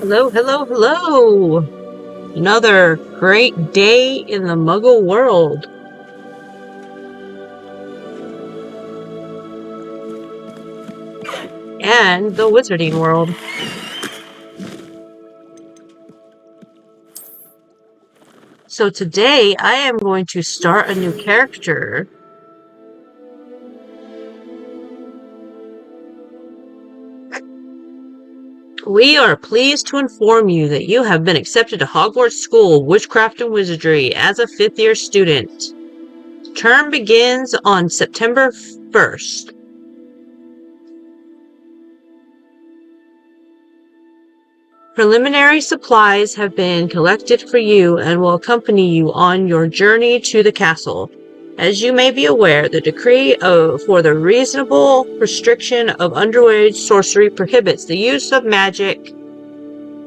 Hello, hello, hello! Another great day in the Muggle world. And the Wizarding world. So today I am going to start a new character. We are pleased to inform you that you have been accepted to Hogwarts School of Witchcraft and Wizardry as a 5th-year student. Term begins on September 1st. Preliminary supplies have been collected for you and will accompany you on your journey to the castle. As you may be aware, the decree for the reasonable restriction of underage sorcery prohibits the use of magic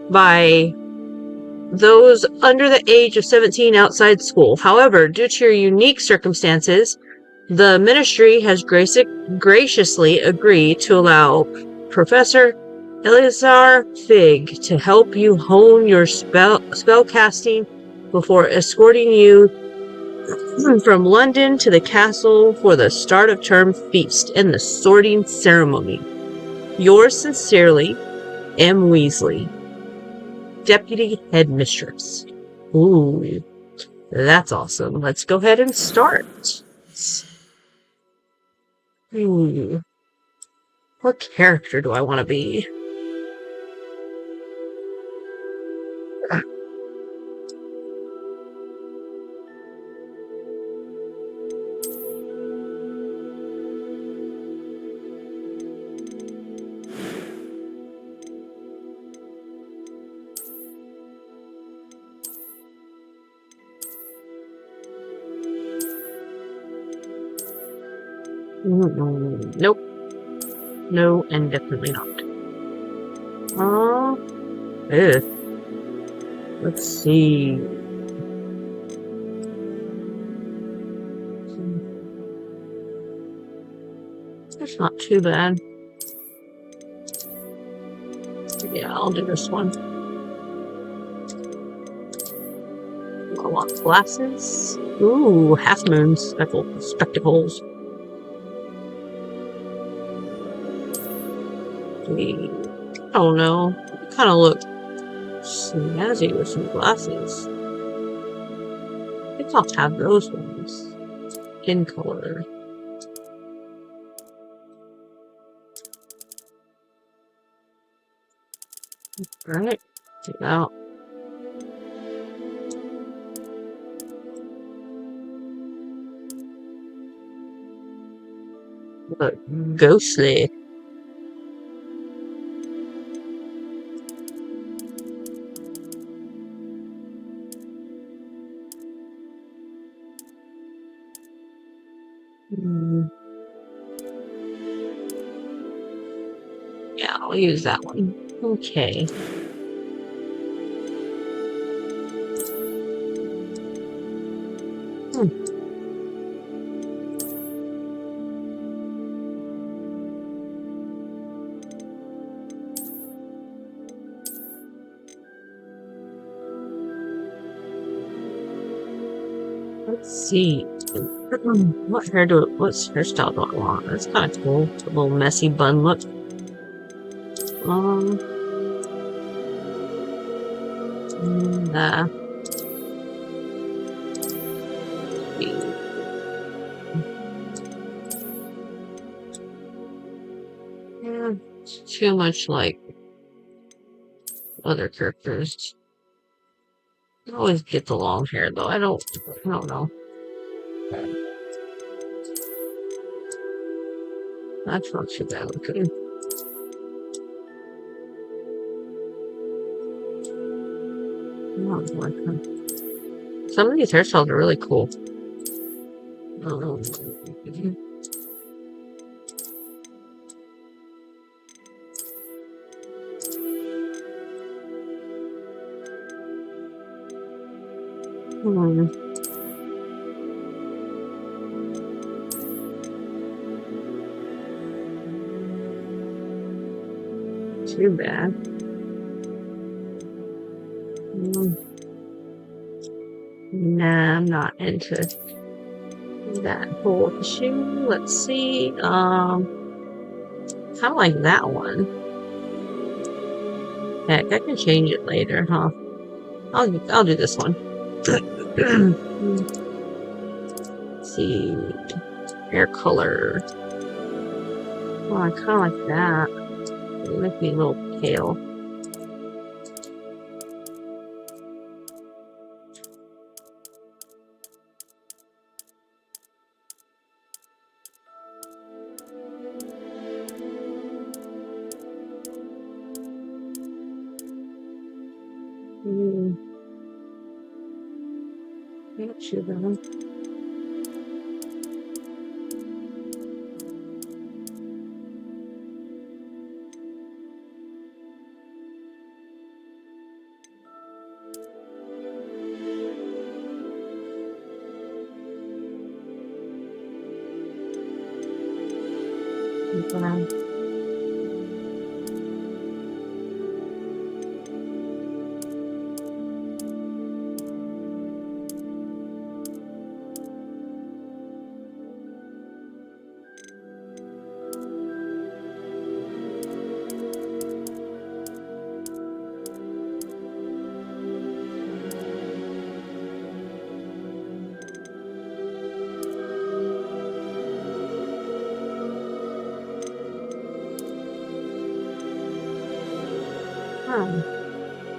by those under the age of 17 outside school. However, due to your unique circumstances, the ministry has graciously agreed to allow Professor Eleazar Fig to help you hone your spellcasting before escorting you from London to the castle for the start of term feast and the sorting ceremony. Yours sincerely, M. Weasley, Deputy Headmistress. Ooh, that's awesome. Let's go ahead and start. Ooh, what character do I want to be? Nope. No, and definitely not. Ugh. Let's see. That's not too bad. Yeah, I'll do this one. I want glasses. Ooh, half moon spectacles. I don't know. Kind of look snazzy with some glasses. I think I'll have those ones in color. Alright, check it out. Look ghostly. Yeah, I'll use that one. Okay. Let's see. What hairstyle do I want? That's kind of cool. A little messy bun look. Nah. Yeah, it's too much like other characters. I always get the long hair though. I don't know. That's not too bad looking. Some of these hairstyles are really cool. Too bad. Nah, I'm not into that whole issue. Let's see. Kind of like that one. Heck, I can change it later, huh? I'll do this one. Let's see. Hair color. Oh, I kind of like that. It'll make me a little pale. Not sure though.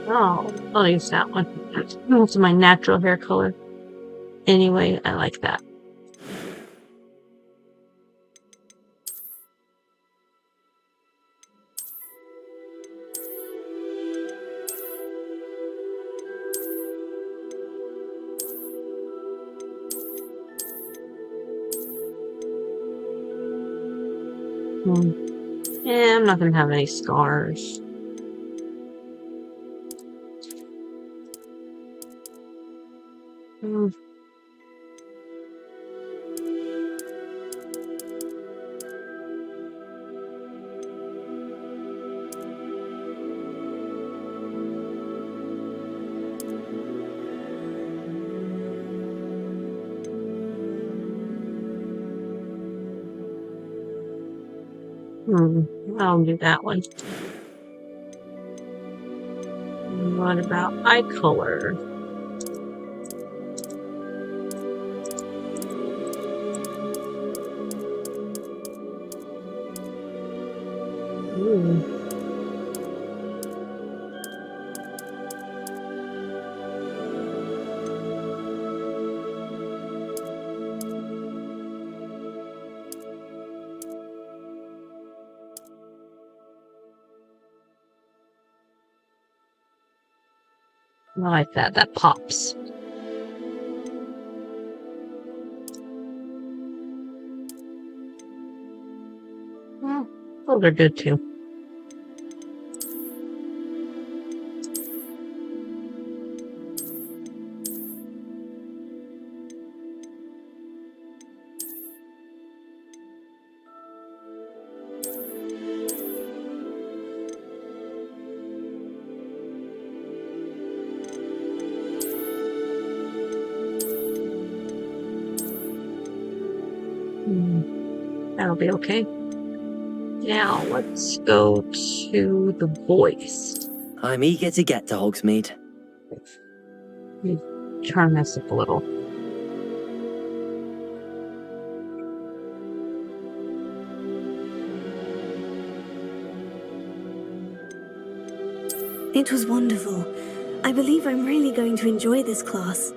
Oh, I'll use that one. That's my natural hair color. Anyway, I like that. Yeah, I'm not gonna have any scars. I'll do that one. What about eye color? I like that. That pops. Well, those are good too. That'll be okay. Now, let's go to the voice. I'm eager to get to Hogsmeade. Let me turn this up a little. It was wonderful. I believe I'm really going to enjoy this class.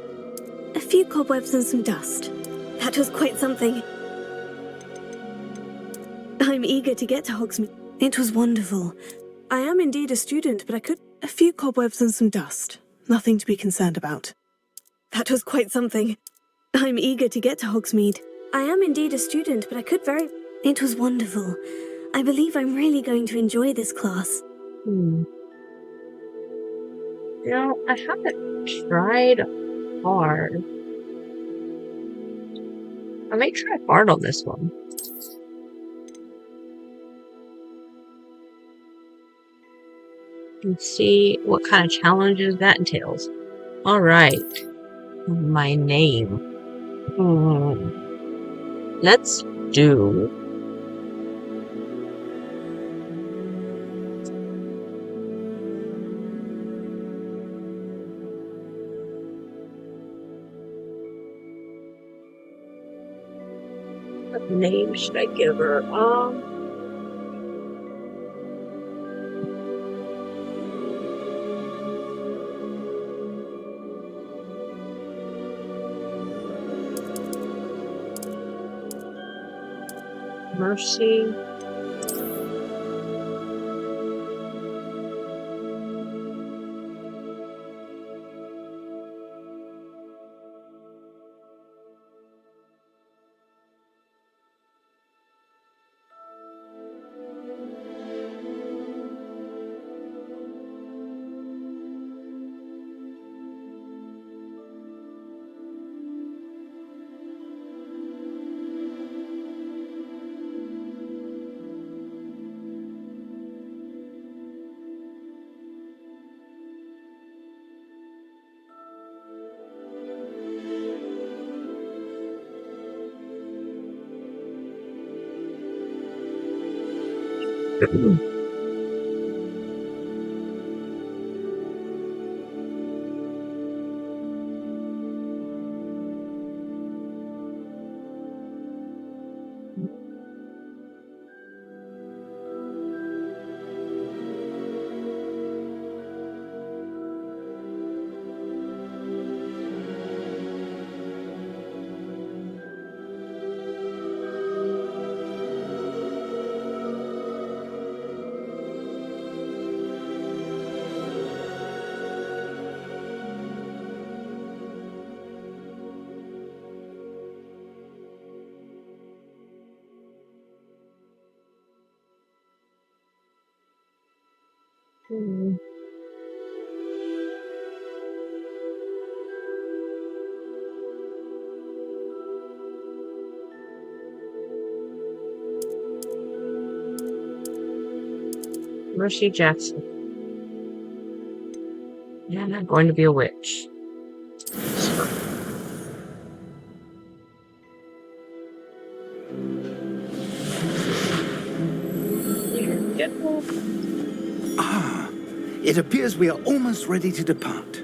A few cobwebs and some dust. That was quite something. I'm eager to get to Hogsmeade. It was wonderful. I am indeed a student, but I could... A few cobwebs and some dust. Nothing to be concerned about. That was quite something. I'm eager to get to Hogsmeade. I am indeed a student, but I could very... It was wonderful. I believe I'm really going to enjoy this class. You know, I haven't tried hard. I may try hard on this one. and see what kind of challenges that entails. All right, my name. Let's do. What name should I give her? Mercy. Mercy Jackson. Yeah, I'm not going to be a witch. It appears we are almost ready to depart.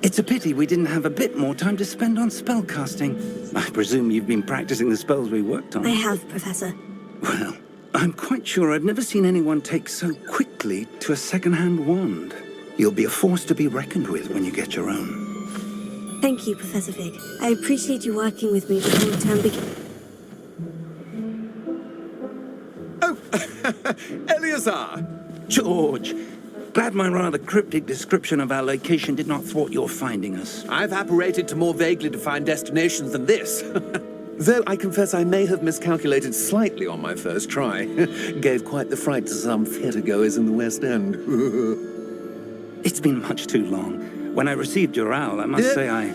It's a pity we didn't have a bit more time to spend on spellcasting. I presume you've been practicing the spells we worked on. I have, Professor. Well, I'm quite sure I've never seen anyone take so quickly to a second-hand wand. You'll be a force to be reckoned with when you get your own. Thank you, Professor Fig. I appreciate you working with me before the term begins. Oh, Eleazar! George! Glad my rather cryptic description of our location did not thwart your finding us. I've apparated to more vaguely defined destinations than this. Though I confess I may have miscalculated slightly on my first try. Gave quite the fright to some theatre-goers in the West End. It's been much too long. When I received your owl, I must say I...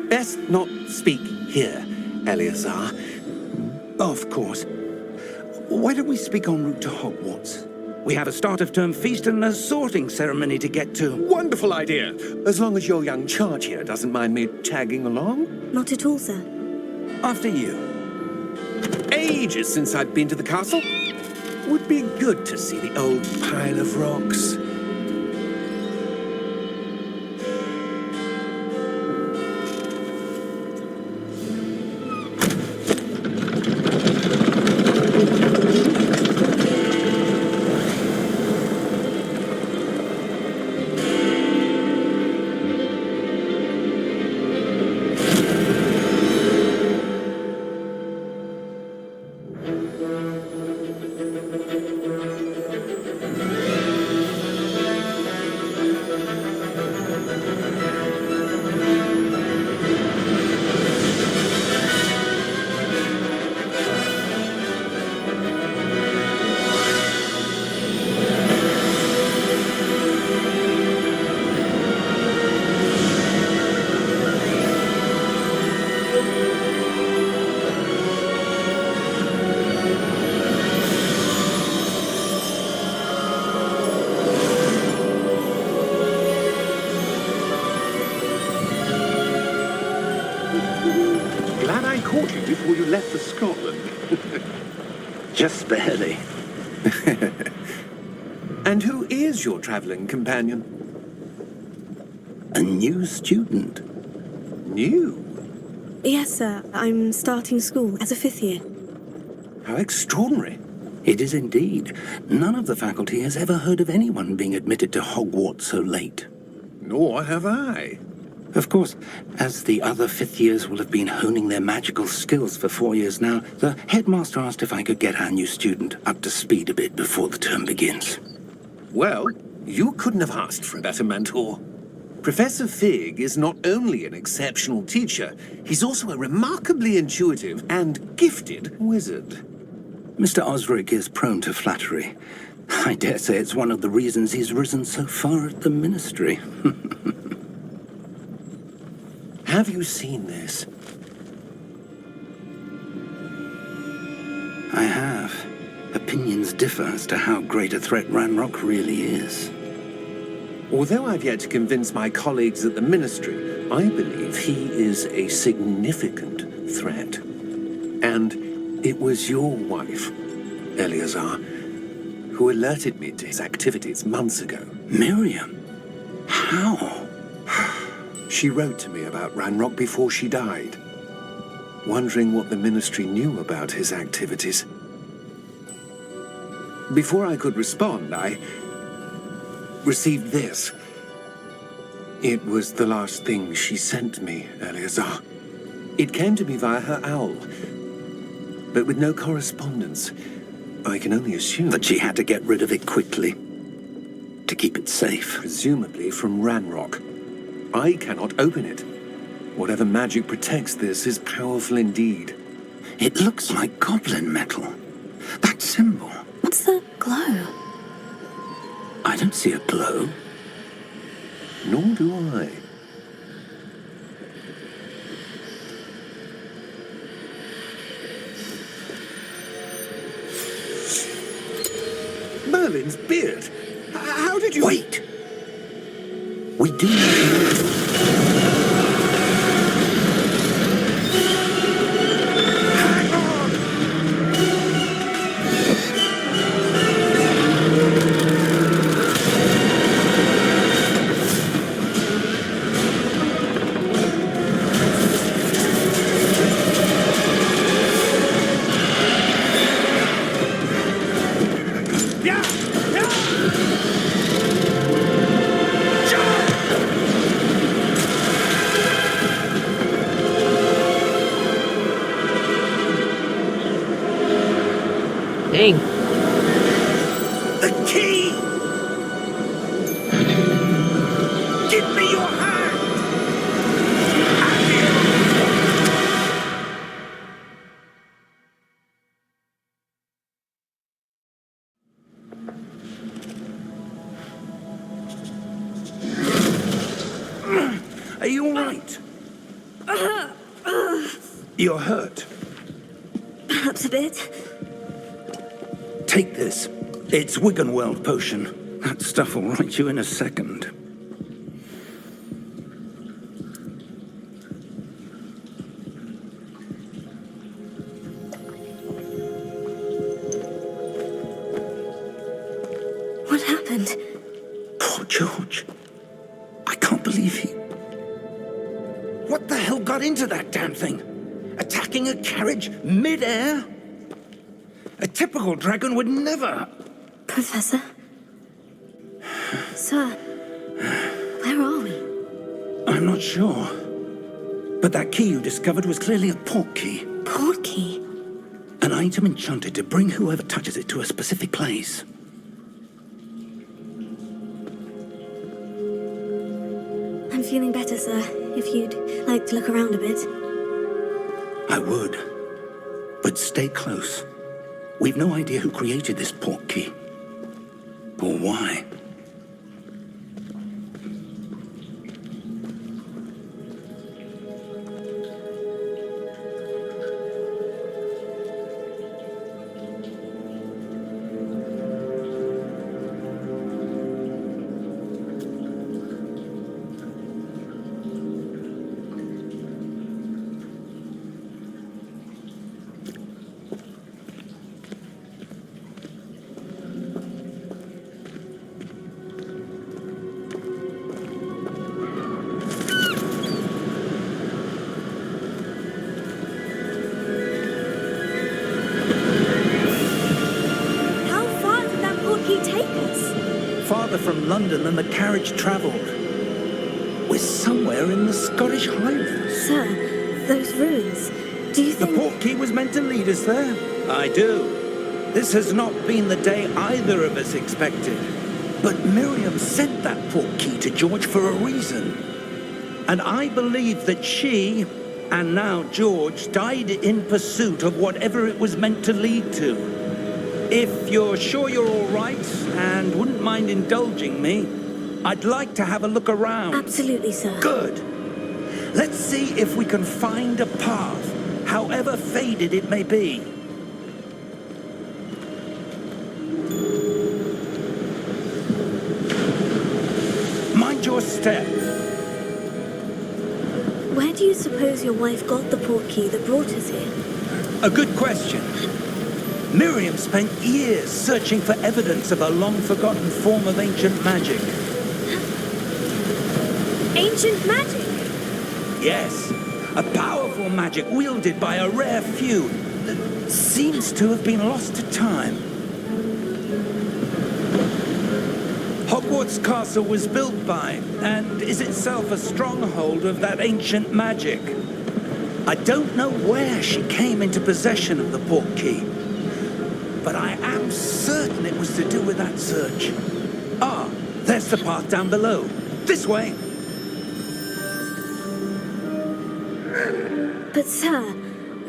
Best not speak here, Eleazar. Of course. Why don't we speak en route to Hogwarts? We have a start-of-term feast and a sorting ceremony to get to. Wonderful idea! As long as your young charge here doesn't mind me tagging along. Not at all, sir. After you. Ages since I've been to the castle. Would be good to see the old pile of rocks. before you left for Scotland. Just barely. And who is your travelling companion? A new student. New? Yes, sir. I'm starting school as a 5th year. How extraordinary. It is indeed. None of the faculty has ever heard of anyone being admitted to Hogwarts so late. Nor have I. Of course, as the other 5th years will have been honing their magical skills for 4 years now, the headmaster asked if I could get our new student up to speed a bit before the term begins. Well, you couldn't have asked for a better mentor. Professor Fig is not only an exceptional teacher, he's also a remarkably intuitive and gifted wizard. Mr. Osric is prone to flattery. I dare say it's one of the reasons he's risen so far at the ministry. Have you seen this? I have. Opinions differ as to how great a threat Ranrock really is. Although I've yet to convince my colleagues at the Ministry, I believe he is a significant threat. And it was your wife, Eleazar, who alerted me to his activities months ago. Miriam? How? She wrote to me about Ranrock before she died, wondering what the Ministry knew about his activities. Before I could respond, I received this. It was the last thing she sent me, Eleazar. It came to me via her owl, but with no correspondence. I can only assume That she had to get rid of it quickly to keep it safe. presumably from Ranrock. I cannot open it. Whatever magic protects this is powerful indeed. It looks like goblin metal. That symbol. What's the glow? I don't see a glow. Nor do I. Merlin's beard. How did you... Wait! We do need to know. Dang. The key! Give me your hand! Are you all right? You're hurt. Perhaps a bit. Take this. It's Wiggenweld potion. That stuff will right you in a second. What happened? Poor George. I can't believe he... What the hell got into that damn thing? Attacking a carriage mid-air? A typical dragon would never... Professor? Sir, where are we? I'm not sure. But that key you discovered was clearly a port key. Port key? An item enchanted to bring whoever touches it to a specific place. I'm feeling better, sir. If you'd like to look around a bit. I would. But stay close. We've no idea who created this port key. Or why. further from London than the carriage travelled. We're somewhere in the Scottish Highlands. Sir, those ruins. Do you The think... portkey was meant to lead us there? I do. This has not been the day either of us expected. But Miriam sent that portkey to George for a reason. And I believe that she, and now George, died in pursuit of whatever it was meant to lead to. If you're sure you're all right and wouldn't mind indulging me, I'd like to have a look around. Absolutely, sir. Good. Let's see if we can find a path, however faded it may be. Mind your step. Where do you suppose your wife got the portkey that brought us here? A good question. Miriam spent years searching for evidence of a long-forgotten form of ancient magic. Ancient magic? Yes, a powerful magic wielded by a rare few that seems to have been lost to time. Hogwarts Castle was built by, and is itself a stronghold of that ancient magic. I don't know where she came into possession of the portkey, but I am certain it was to do with that search. Ah, there's the path down below. This way. But sir,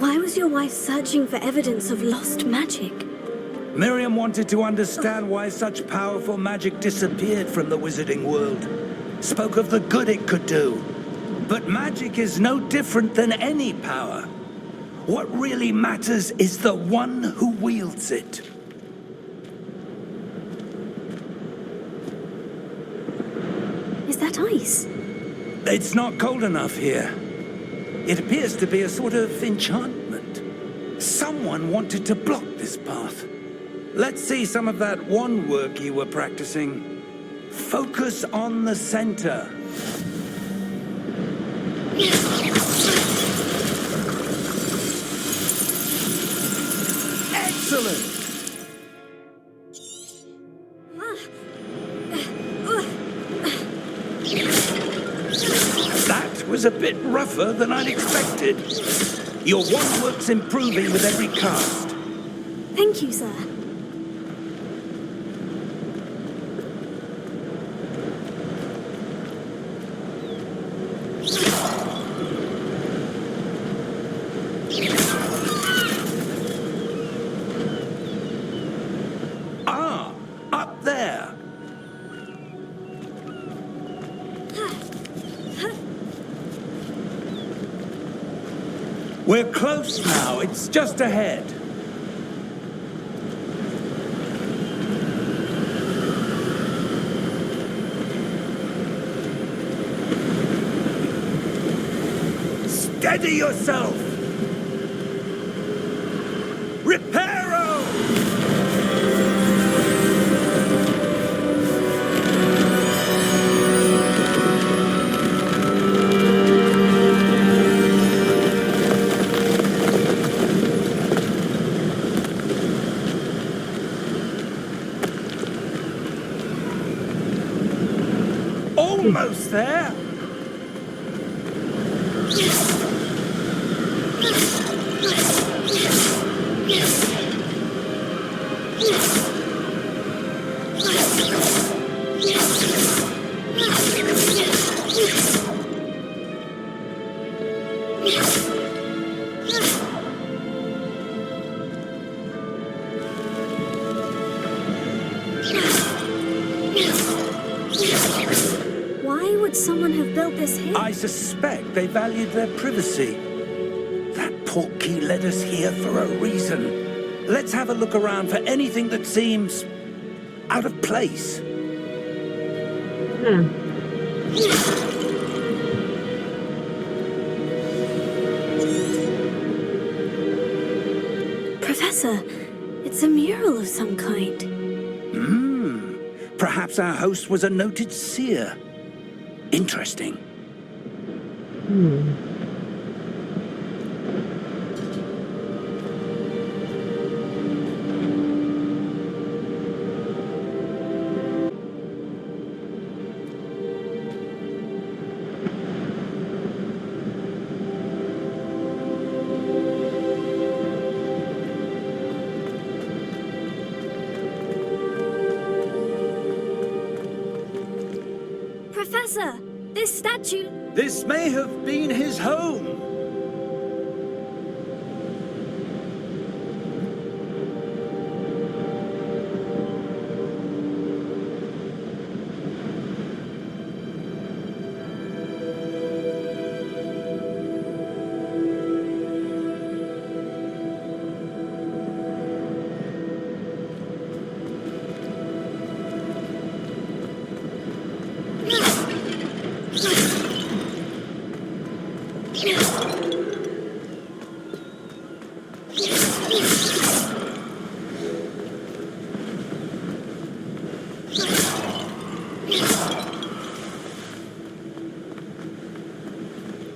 why was your wife searching for evidence of lost magic? Miriam wanted to understand why such powerful magic disappeared from the wizarding world. Spoke of the good it could do. But magic is no different than any power. What really matters is the one who wields it. Is that ice? It's not cold enough here. It appears to be a sort of enchantment. Someone wanted to block this path. Let's see some of that wand work you were practicing. Focus on the center. Excellent! That was a bit rougher than I'd expected. Your wand work's improving with every cast. Thank you, sir. Ah, up there. We're close now. It's just ahead. Steady yourself. Reparo! Almost there. Why would someone have built this here? I suspect they valued their privacy. That portkey led us here for a reason. Let's have a look around for anything that seems out of place. Professor, it's a mural of some kind. Perhaps our host was a noted seer. Interesting. Professor! This statue... This may have been his home.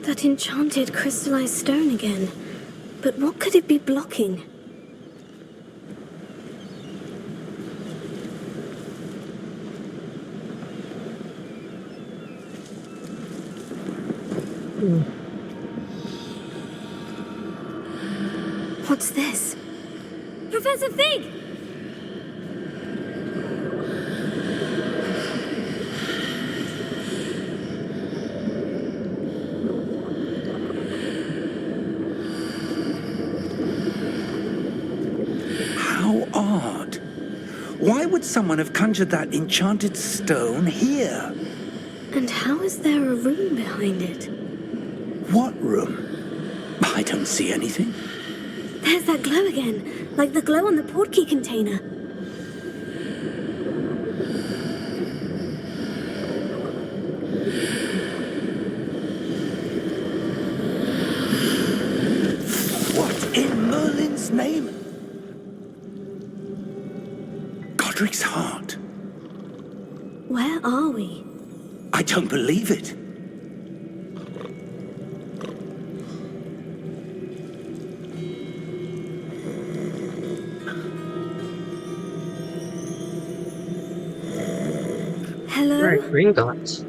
That enchanted crystallized stone again. But what could it be blocking? What's this? Professor Fig! How odd. Why would someone have conjured that enchanted stone here? And how is there a room behind it? What room? I don't see anything. There's that glow again, like the glow on the portkey container. What in Merlin's name? Godric's heart. Where are we? I don't believe it. Hello? Right, Gringotts.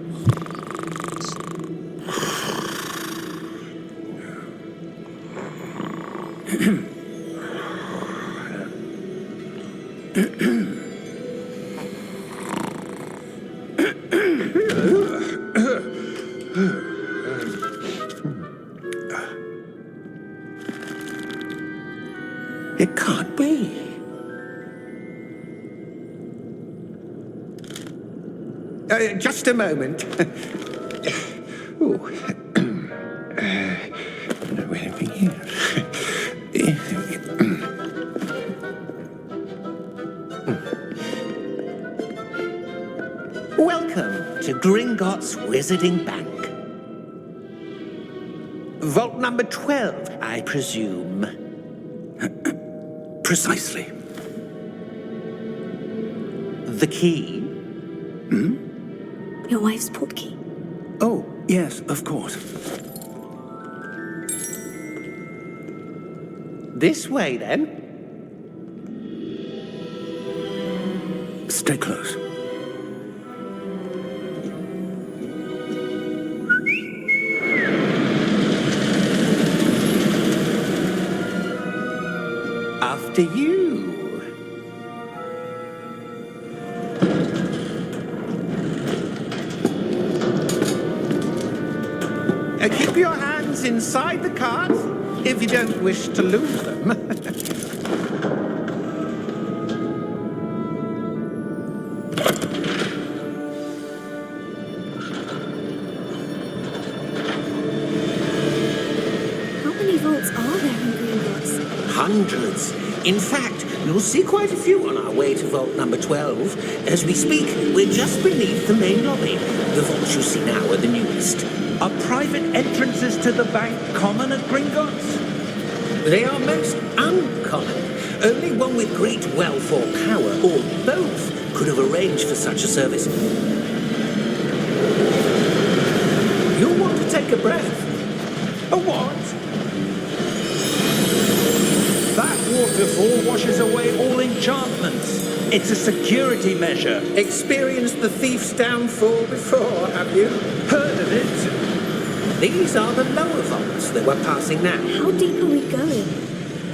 It can't be. Just a moment. Ooh. Anything here? Welcome to Gringotts Wizarding Bank. Vault number 12, I presume. Precisely. The key? Your wife's portkey. Oh, yes, of course. This way, then. Stay close. After you. Keep your hands inside the cart if you don't wish to lose them. How many vaults are there in Gringotts? Hundreds. In fact, you'll see quite a few on our way to vault number 12. As we speak, we're just beneath the main lobby. The vaults you see now are the newest. Are private entrances to the bank common at Gringotts? They are most uncommon. Only one with great wealth or power, or both, could have arranged for such a service. You'll want to take a breath. A what? That waterfall washes away all enchantments. It's a security measure. Experienced the thief's downfall before, have you? Heard of it? These are the lower vaults that we're passing now. How deep are we going?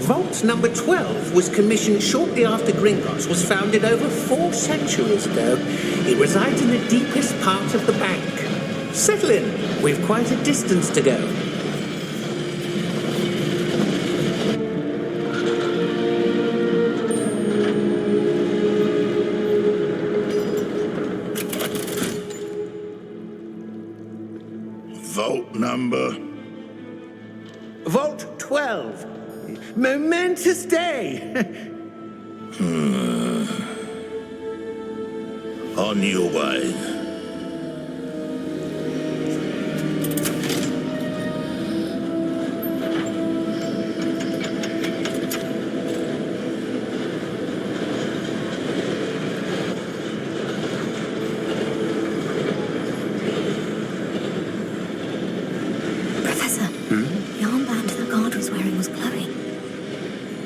Vault number 12 was commissioned shortly after Gringotts was founded over 4 centuries ago. It resides in the deepest part of the bank. Settle in. We've quite a distance to go. Vault number. Vault 12. Momentous day. On your way. Professor, the armband the guard was wearing was glowing.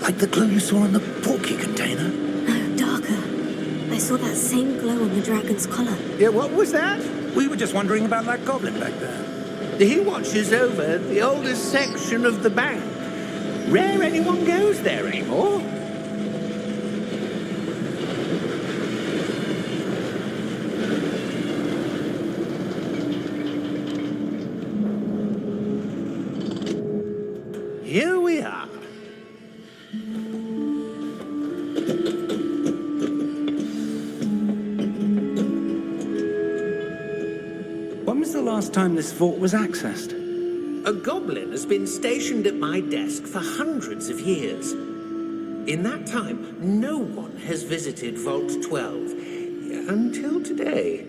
Like the glow you saw in the porky container? No, darker. I saw that same glow on the dragon's collar. Yeah, what was that? We were just wondering about that goblin back there. He watches over the oldest section of the bank. Rare anyone goes there anymore. Here we are. When was the last time this vault was accessed? A goblin has been stationed at my desk for hundreds of years. In that time, no one has visited Vault 12 until today.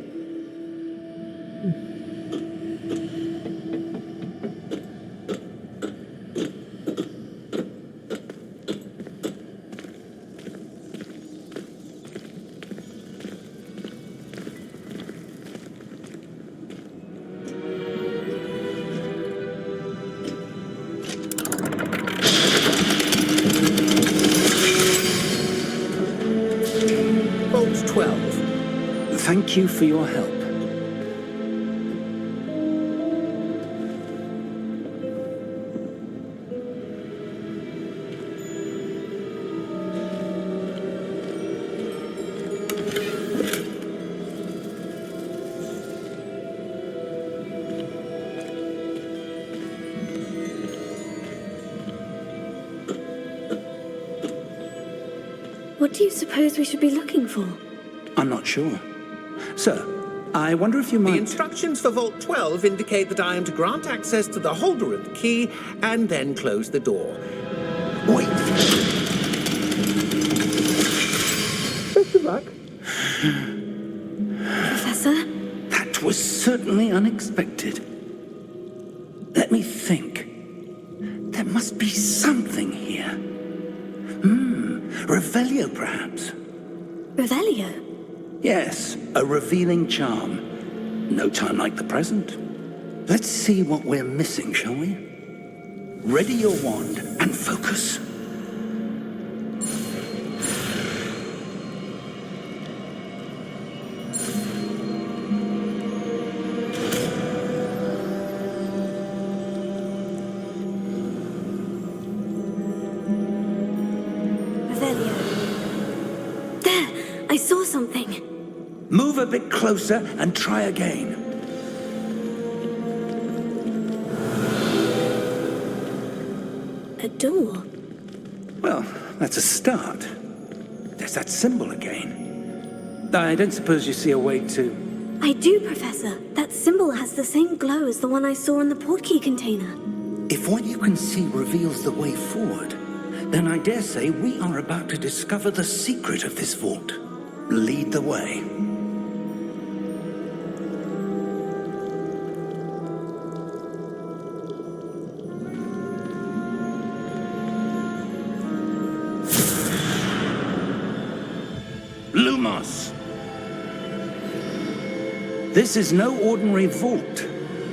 Vault 12. Thank you for your help. What do you suppose we should be looking for? I'm not sure. Sir, I wonder if you The might... instructions for Vault 12 indicate that I am to grant access to the holder of the key and then close the door. Wait. Best of luck. Professor? That was certainly unexpected. Let me think. There must be something here. Revelio, perhaps. Revelio? Yes, a revealing charm. No time like the present. Let's see what we're missing, shall we? Ready your wand and focus. Revelio. There! I saw something. Move a bit closer and try again. A door. Well, that's a start. There's that symbol again. I don't suppose you see a way to... I do, Professor. That symbol has the same glow as the one I saw in the portkey container. If what you can see reveals the way forward, then I dare say we are about to discover the secret of this vault. Lead the way. Lumos! This is no ordinary vault.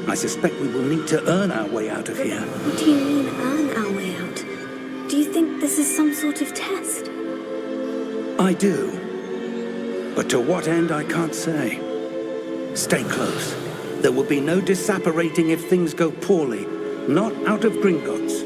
I suspect we will need to earn our way out of here. What do you mean, earn our way out? Do you think this is some sort of test? I do. But to what end, I can't say. Stay close. There will be no disapparating if things go poorly. Not out of Gringotts.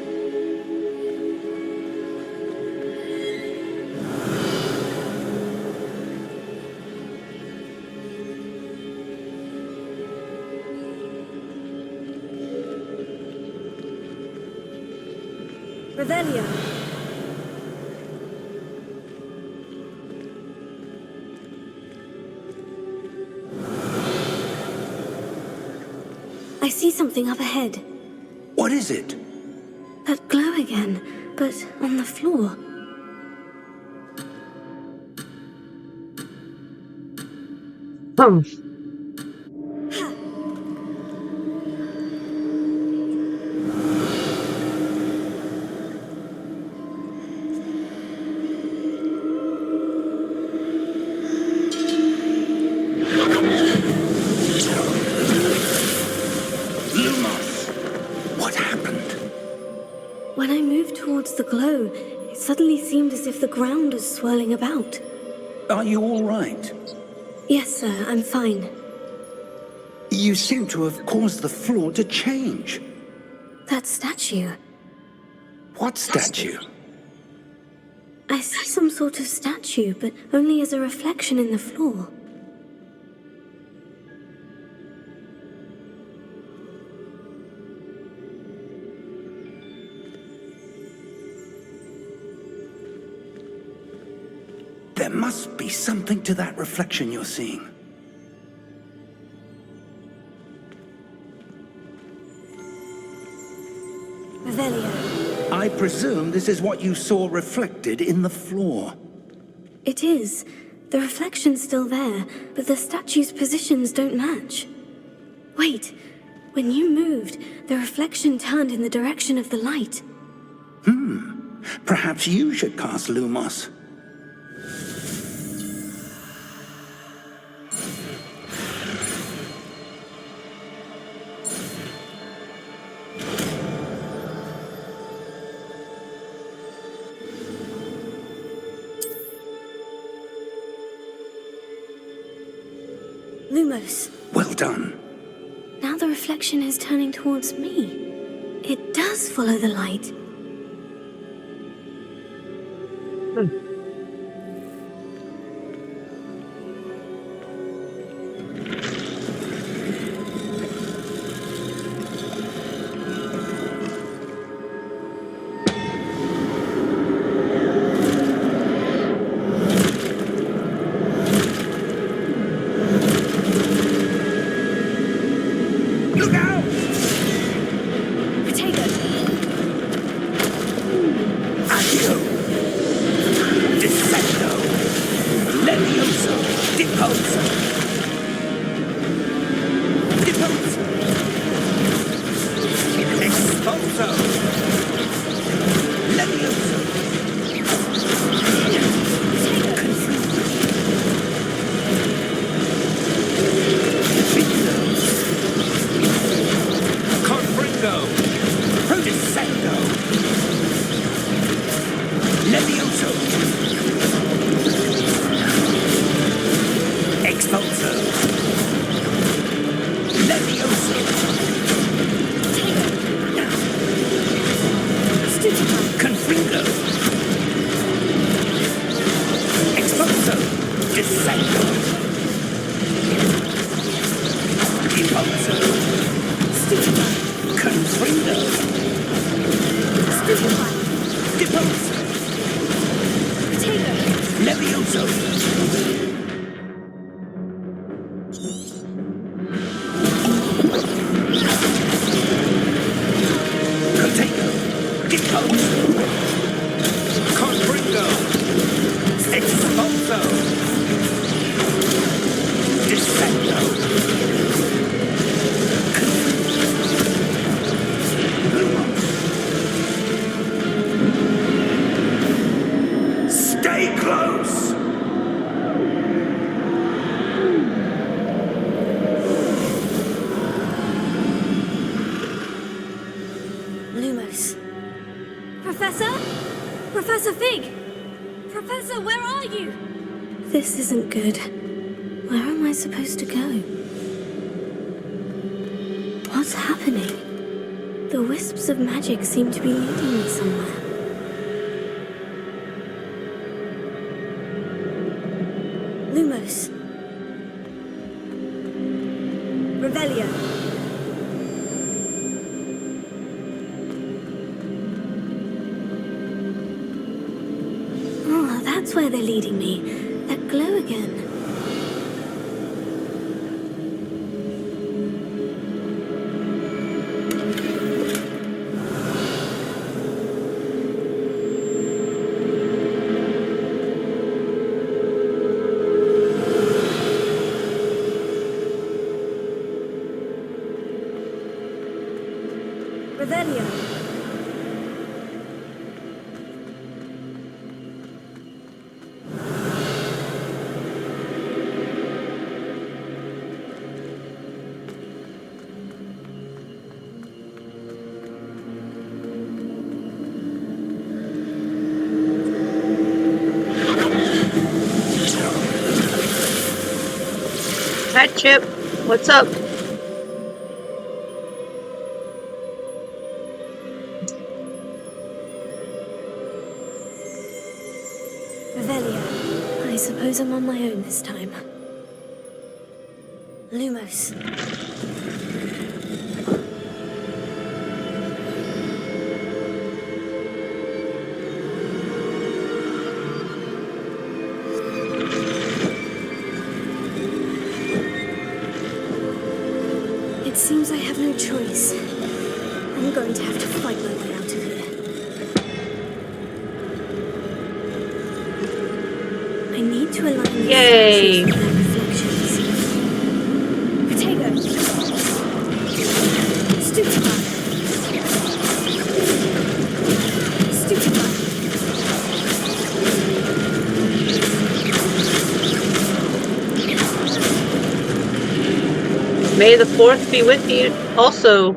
Revelio. I see something up ahead. What is it? That glow again, but on the floor. Hmm. What happened? When I moved towards the glow, it suddenly seemed as if the ground was swirling about. Are you all right? Yes, sir, I'm fine. You seem to have caused the floor to change. That statue. What statue? I see some sort of statue, but only as a reflection in the floor. There must be something to that reflection you're seeing. Revelio. I presume this is what you saw reflected in the floor. It is. The reflection's still there, but the statue's positions don't match. Wait. When you moved, the reflection turned in the direction of the light. Perhaps you should cast Lumos. Lumos. Well done. Now the reflection is turning towards me. It does follow the light. Look out! Potato. Accio! Descendo! Levioso! Deposo! Deposo! Expulso! Levioso! Confringo! Prodescendo! Levioso! Expulso! Levioso! Confringo! Expulso! Descendo! Deposo! Confringo! Deposo! Levioso! Potato! Deposo! Confringo! Expulso! Descendo! Stay close! Lumos. Professor? Professor Fig! Professor, where are you? This isn't good. Where am I supposed to go? What's happening? The wisps of magic seem to be leading me somewhere. Lumos. Revelio. they're leading me. That glow again. Revelio. Hi, Chip. What's up? Revelio. I suppose I'm on my own this time. Lumos. It seems I have no choice. I'm going to have to fight my way out of here. I need to align these Yay. statues with their reflections. Protego! Stupefy! Stupefy! May the 4th be with you. Also,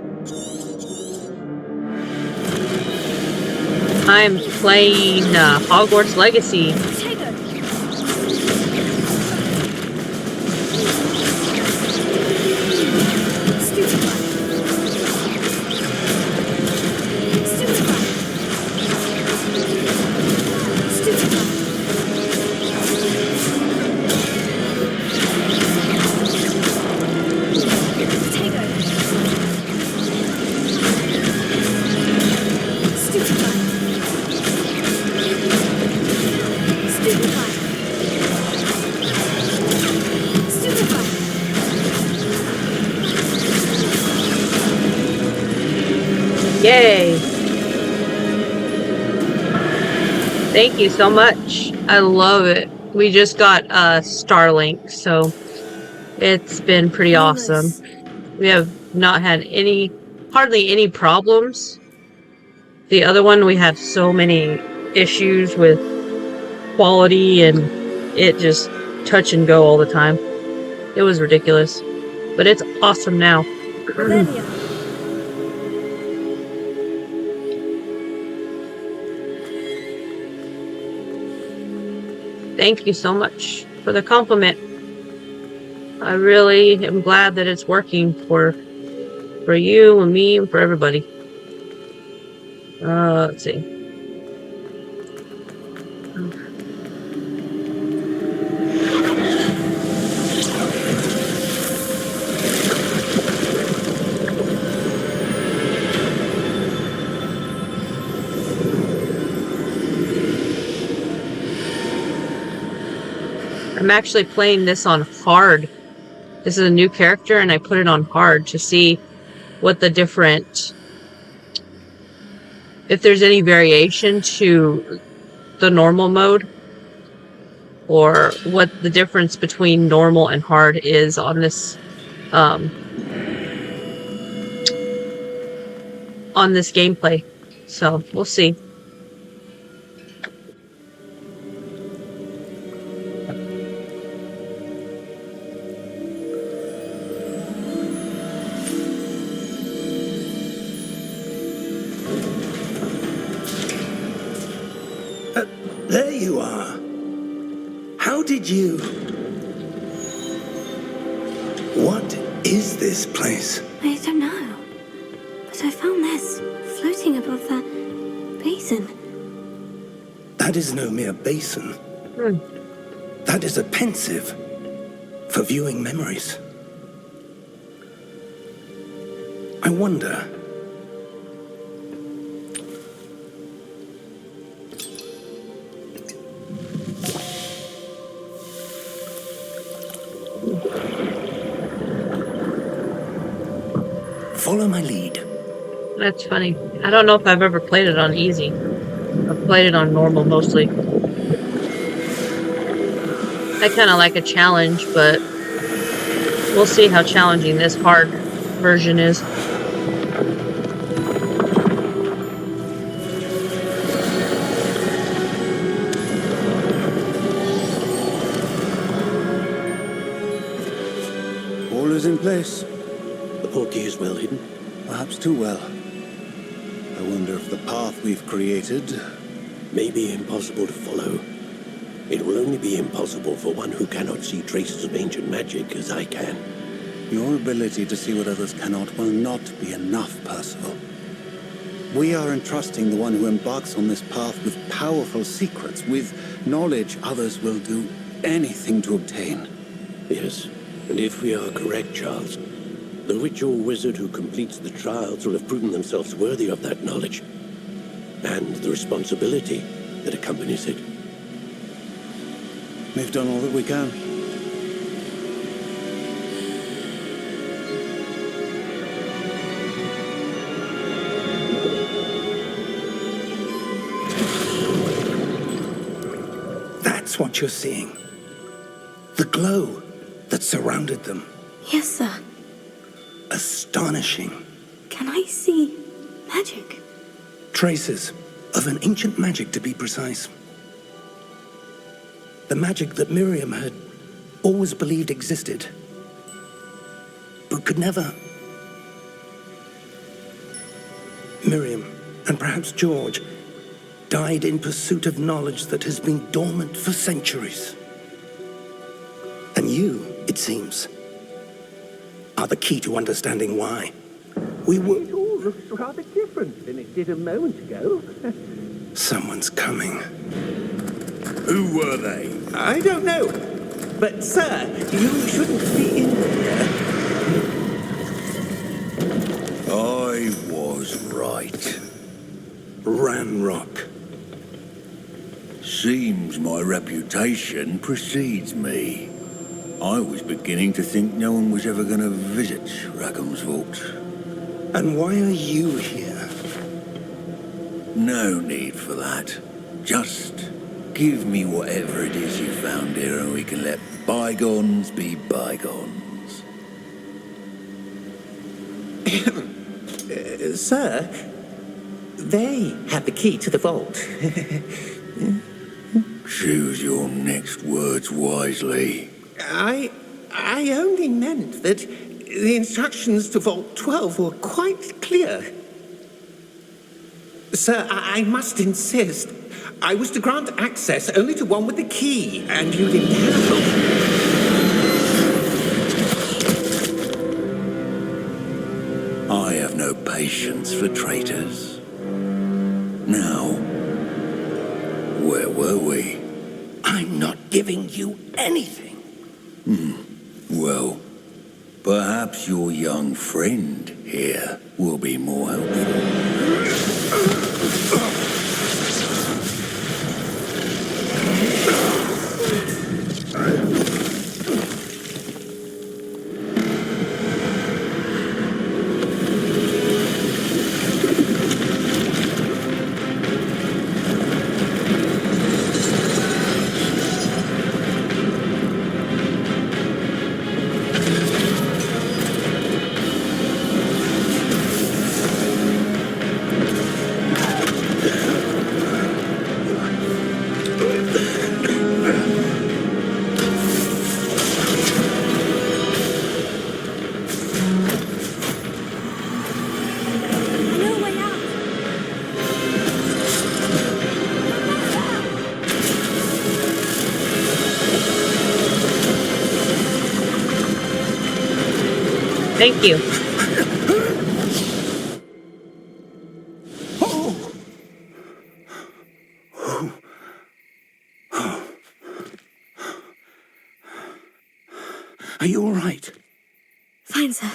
I'm playing Hogwarts Legacy. Protego! Stupefy! Stupefy! Stupefy! Protego! Stupefy! Stupefy! Stupefy! Yay! Thank you so much. I love it. We just got Starlink, so it's been pretty awesome. We have not had hardly any problems. The other one, we had so many issues with quality and it just touch and go all the time. It was ridiculous. But it's awesome now. Revelio. Thank you so much for the compliment. I really am glad that it's working for you and me and for everybody. Let's see. I'm actually playing this on hard. This is a new character and I put it on hard to see what the different, if there's any variation to the normal mode or what the difference between normal and hard is on this gameplay. So we'll see. There you are. How did you... What is this place? I don't know. But I found this floating above that basin. That is no mere basin. Hmm. That is a pensive for viewing memories. I wonder... Follow my lead. That's funny. I don't know if I've ever played it on easy. I've played it on normal mostly. I kind of like a challenge, but we'll see how challenging this hard version is. All is in place. The portkey is well hidden. Perhaps too well. I wonder if the path we've created... May be impossible to follow. It will only be impossible for one who cannot see traces of ancient magic as I can. Your ability to see what others cannot will not be enough, Percival. We are entrusting the one who embarks on this path with powerful secrets, with knowledge others will do anything to obtain. Yes, and if we are correct, Charles, the witch or wizard who completes the trials will have proven themselves worthy of that knowledge, and the responsibility that accompanies it. We've done all that we can. That's what you're seeing. The glow that surrounded them. Yes, sir. Astonishing. Can I see magic? Traces of an ancient magic, to be precise. The magic that Miriam had always believed existed, but could never. Miriam, and perhaps George, died in pursuit of knowledge that has been dormant for centuries. And you, it seems, are the key to understanding why. We were... It all looks rather different than it did a moment ago. Someone's coming. Who were they? I don't know. But, sir, you shouldn't be in here. I was right. Ranrock. Seems my reputation precedes me. I was beginning to think no one was ever going to visit Rackham's Vault. And why are you here? No need for that. Just give me whatever it is you found here and we can let bygones be bygones. Sir, they have the key to the vault. Choose your next words wisely. I only meant that the instructions to Vault 12 were quite clear. Sir, I must insist. I was to grant access only to one with the key, and you didn't have. I have no patience for traitors. Now, where were we? I'm not giving you anything. Well, perhaps your young friend here will be more helpful. Thank you. Are you all right? Fine, sir.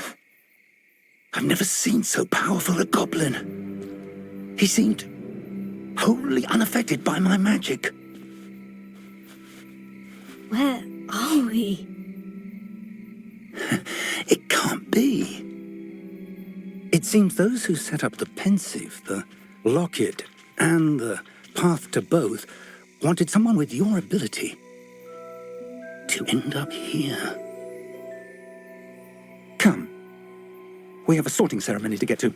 I've never seen so powerful a goblin. He seemed wholly unaffected by my magic. Where are we? It seems those who set up the pensive, the locket, and the path to both wanted someone with your ability to end up here. Come. We have a sorting ceremony to get to.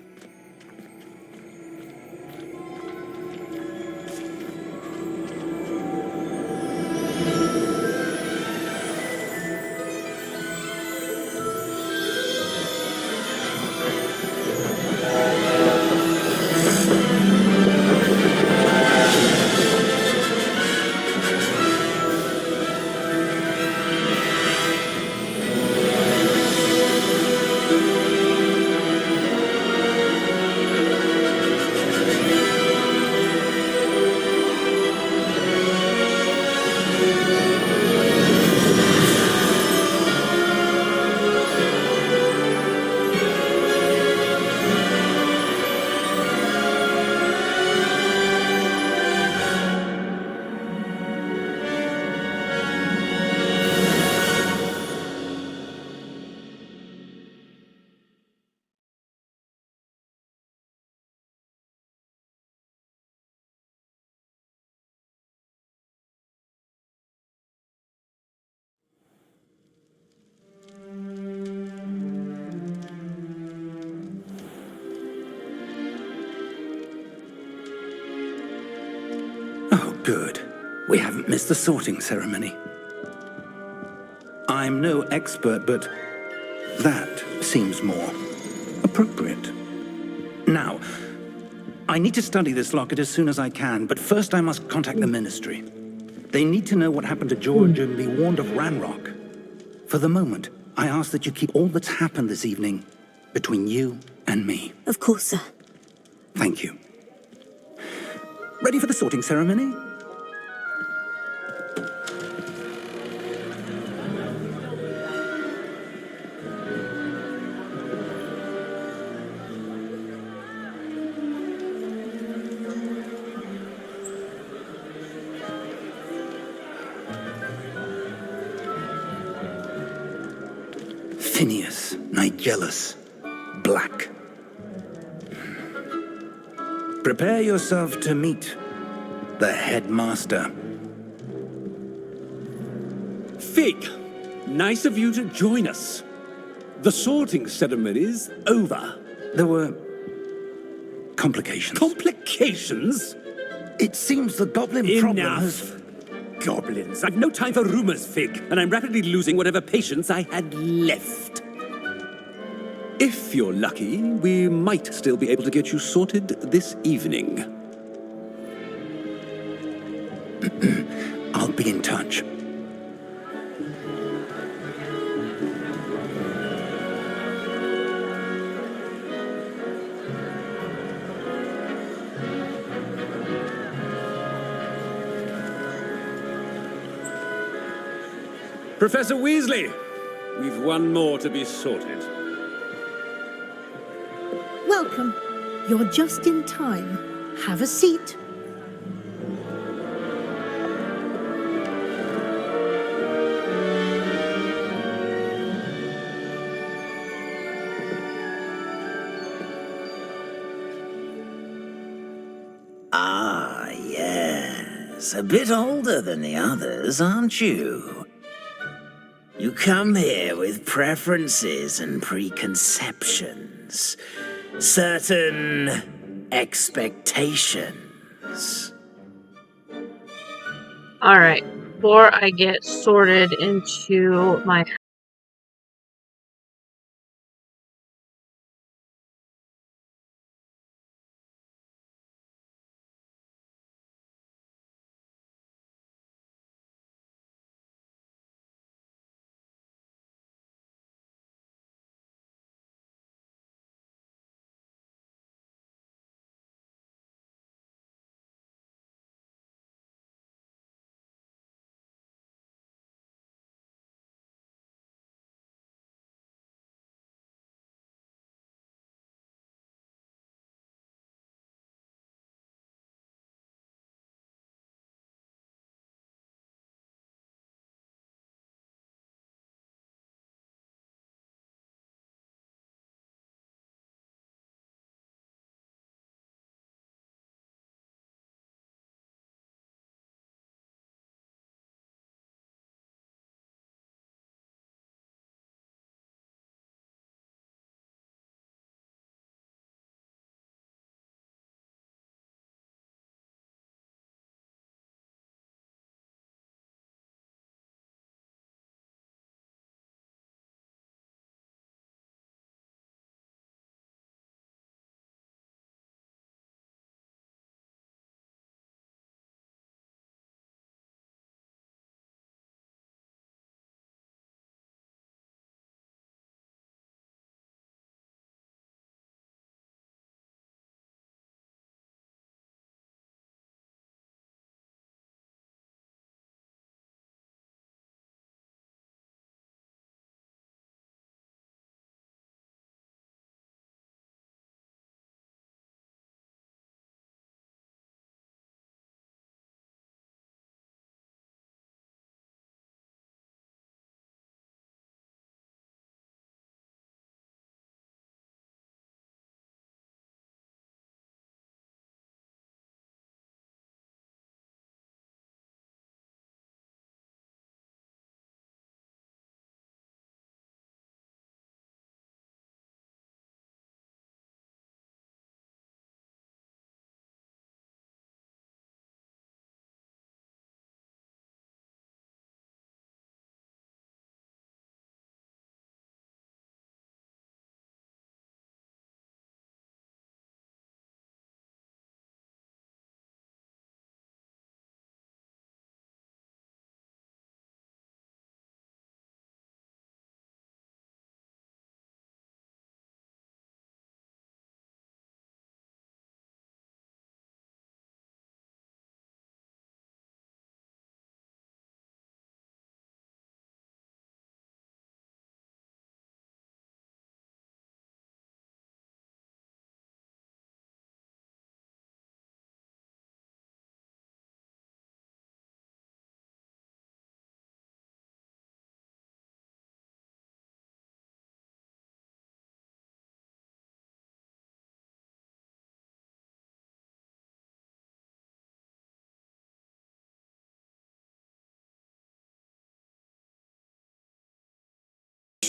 Oh, good. We haven't missed the sorting ceremony. I'm no expert, but that seems more appropriate. Now, I need to study this locket as soon as I can, but first I must contact the Ministry. They need to know what happened to George and be warned of Ranrock. For the moment, I ask that you keep all that's happened this evening between you and me. Of course, sir. Thank you. Ready for the sorting ceremony? Phineas, Nigellus, Black. Prepare yourself to meet the headmaster. Fig, nice of you to join us. The sorting ceremony's over. There were complications. Complications? It seems the goblin problem has... Enough. Goblins. I've no time for rumors, Fig, and I'm rapidly losing whatever patience I had left. If you're lucky, we might still be able to get you sorted this evening. I'll be in touch. Professor Weasley, we've one more to be sorted. Welcome. You're just in time. Have a seat. Ah, yes. A bit older than the others, aren't you? You come here with preferences and preconceptions. Certain expectations. Alright, before I get sorted into my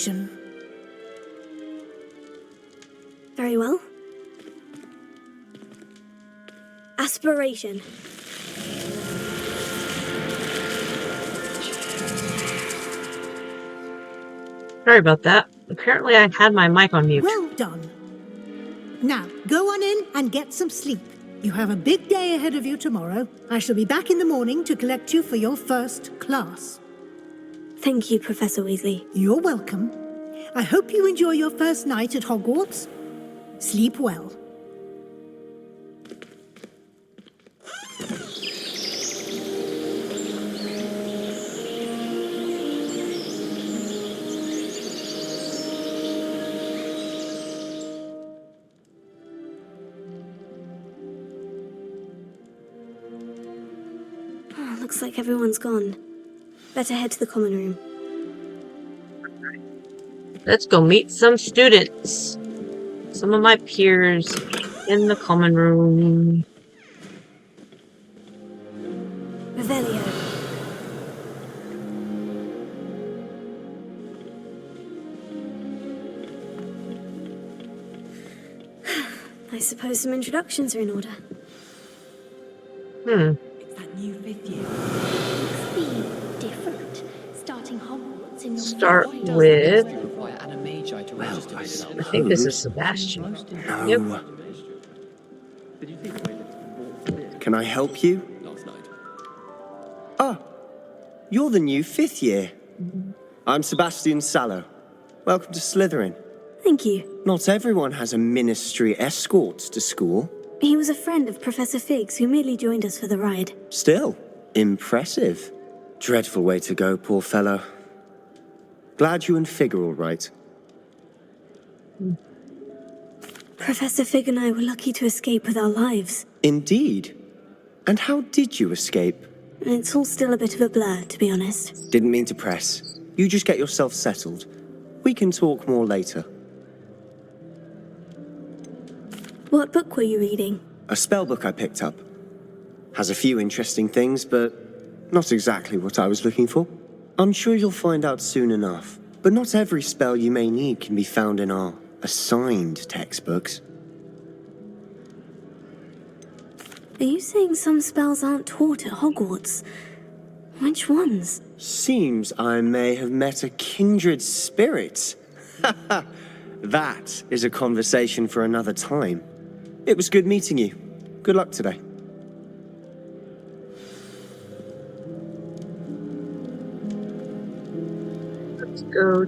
aspiration. Very well. Aspiration. Sorry about that. Apparently I had my mic on mute. Well done. Now, go on in and get some sleep. You have a big day ahead of you tomorrow. I shall be back in the morning to collect you for your first class. Thank you, Professor Weasley. You're welcome. I hope you enjoy your first night at Hogwarts. Sleep well. Oh, looks like everyone's gone. Better head to the common room. Let's go meet some students. Some of my peers in the common room. Revelio. I suppose some introductions are in order. It's that new 5th year. Be different. Starting Hogwarts in your Start with... Well, I think this is Sebastian. No. Yep. Can I help you? Oh, you're the new 5th year. I'm Sebastian Sallow. Welcome to Slytherin. Thank you. Not everyone has a ministry escort to school. He was a friend of Professor Fig's who merely joined us for the ride. Still, impressive. Dreadful way to go, poor fellow. Glad you and Fig are all right. Professor Fig and I were lucky to escape with our lives. Indeed. And how did you escape? It's all still a bit of a blur, to be honest. Didn't mean to press. You just get yourself settled. We can talk more later. What book were you reading? A spell book I picked up. Has a few interesting things, but not exactly what I was looking for. I'm sure you'll find out soon enough. But not every spell you may need can be found in our assigned textbooks. Are you saying some spells aren't taught at Hogwarts? Which ones? Seems I may have met a kindred spirit. That is a conversation for another time. It was good meeting you. Good luck today. Let's go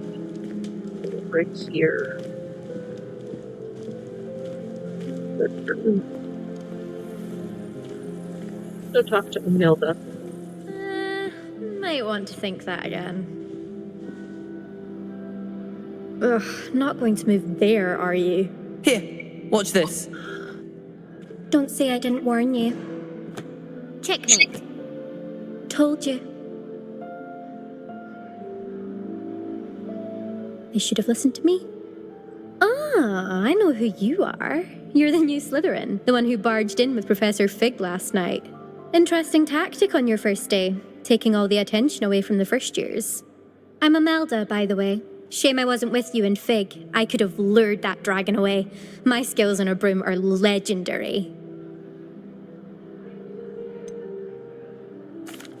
right here. Go talk to Imelda. Might want to think that again. Ugh, not going to move there, are you? Here, watch this. Don't say I didn't warn you. Checkmate. Told you. They should have listened to me. Ah, I know who you are. You're the new Slytherin, the one who barged in with Professor Fig last night. Interesting tactic on your first day, taking all the attention away from the first years. I'm Imelda, by the way. Shame I wasn't with you and Fig. I could have lured that dragon away. My skills on a broom are legendary.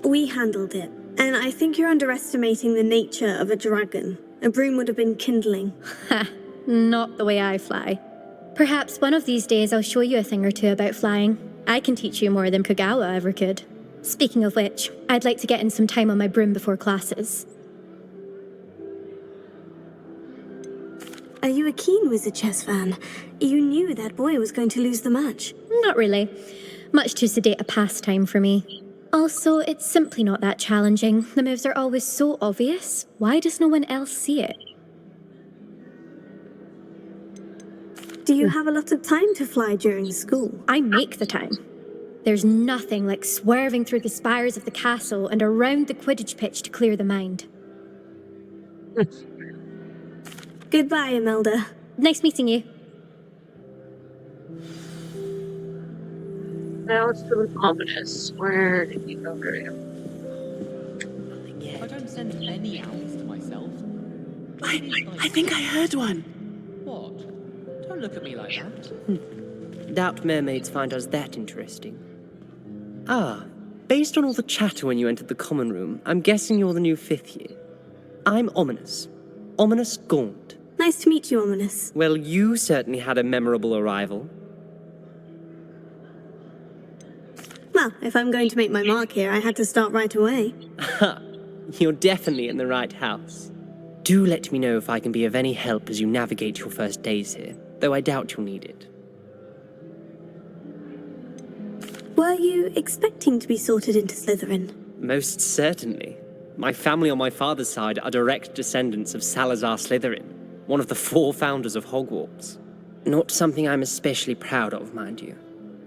We handled it, and I think you're underestimating the nature of a dragon. A broom would have been kindling. Ha, not the way I fly. Perhaps one of these days I'll show you a thing or two about flying. I can teach you more than Kogawa ever could. Speaking of which, I'd like to get in some time on my broom before classes. Are you a keen Wizard chess fan? You knew that boy was going to lose the match. Not really. Much too sedate a pastime for me. Also, it's simply not that challenging. The moves are always so obvious. Why does no one else see it? Do you have a lot of time to fly during school? I make the time. There's nothing like swerving through the spires of the castle and around the Quidditch pitch to clear the mind. Goodbye, Imelda. Nice meeting you. Now it's feeling ominous. Where did you go, Miriam? I don't send many owls to myself. I think I heard one. What? Don't look at me like that. Doubt mermaids find us that interesting. Ah, based on all the chatter when you entered the common room, I'm guessing you're the new 5th year. I'm Ominous. Ominous Gaunt. Nice to meet you, Ominous. Well, you certainly had a memorable arrival. Well, if I'm going to make my mark here, I had to start right away. Ha! You're definitely in the right house. Do let me know if I can be of any help as you navigate your first days here, though I doubt you'll need it. Were you expecting to be sorted into Slytherin? Most certainly. My family on my father's side are direct descendants of Salazar Slytherin, one of the 4 founders of Hogwarts. Not something I'm especially proud of, mind you.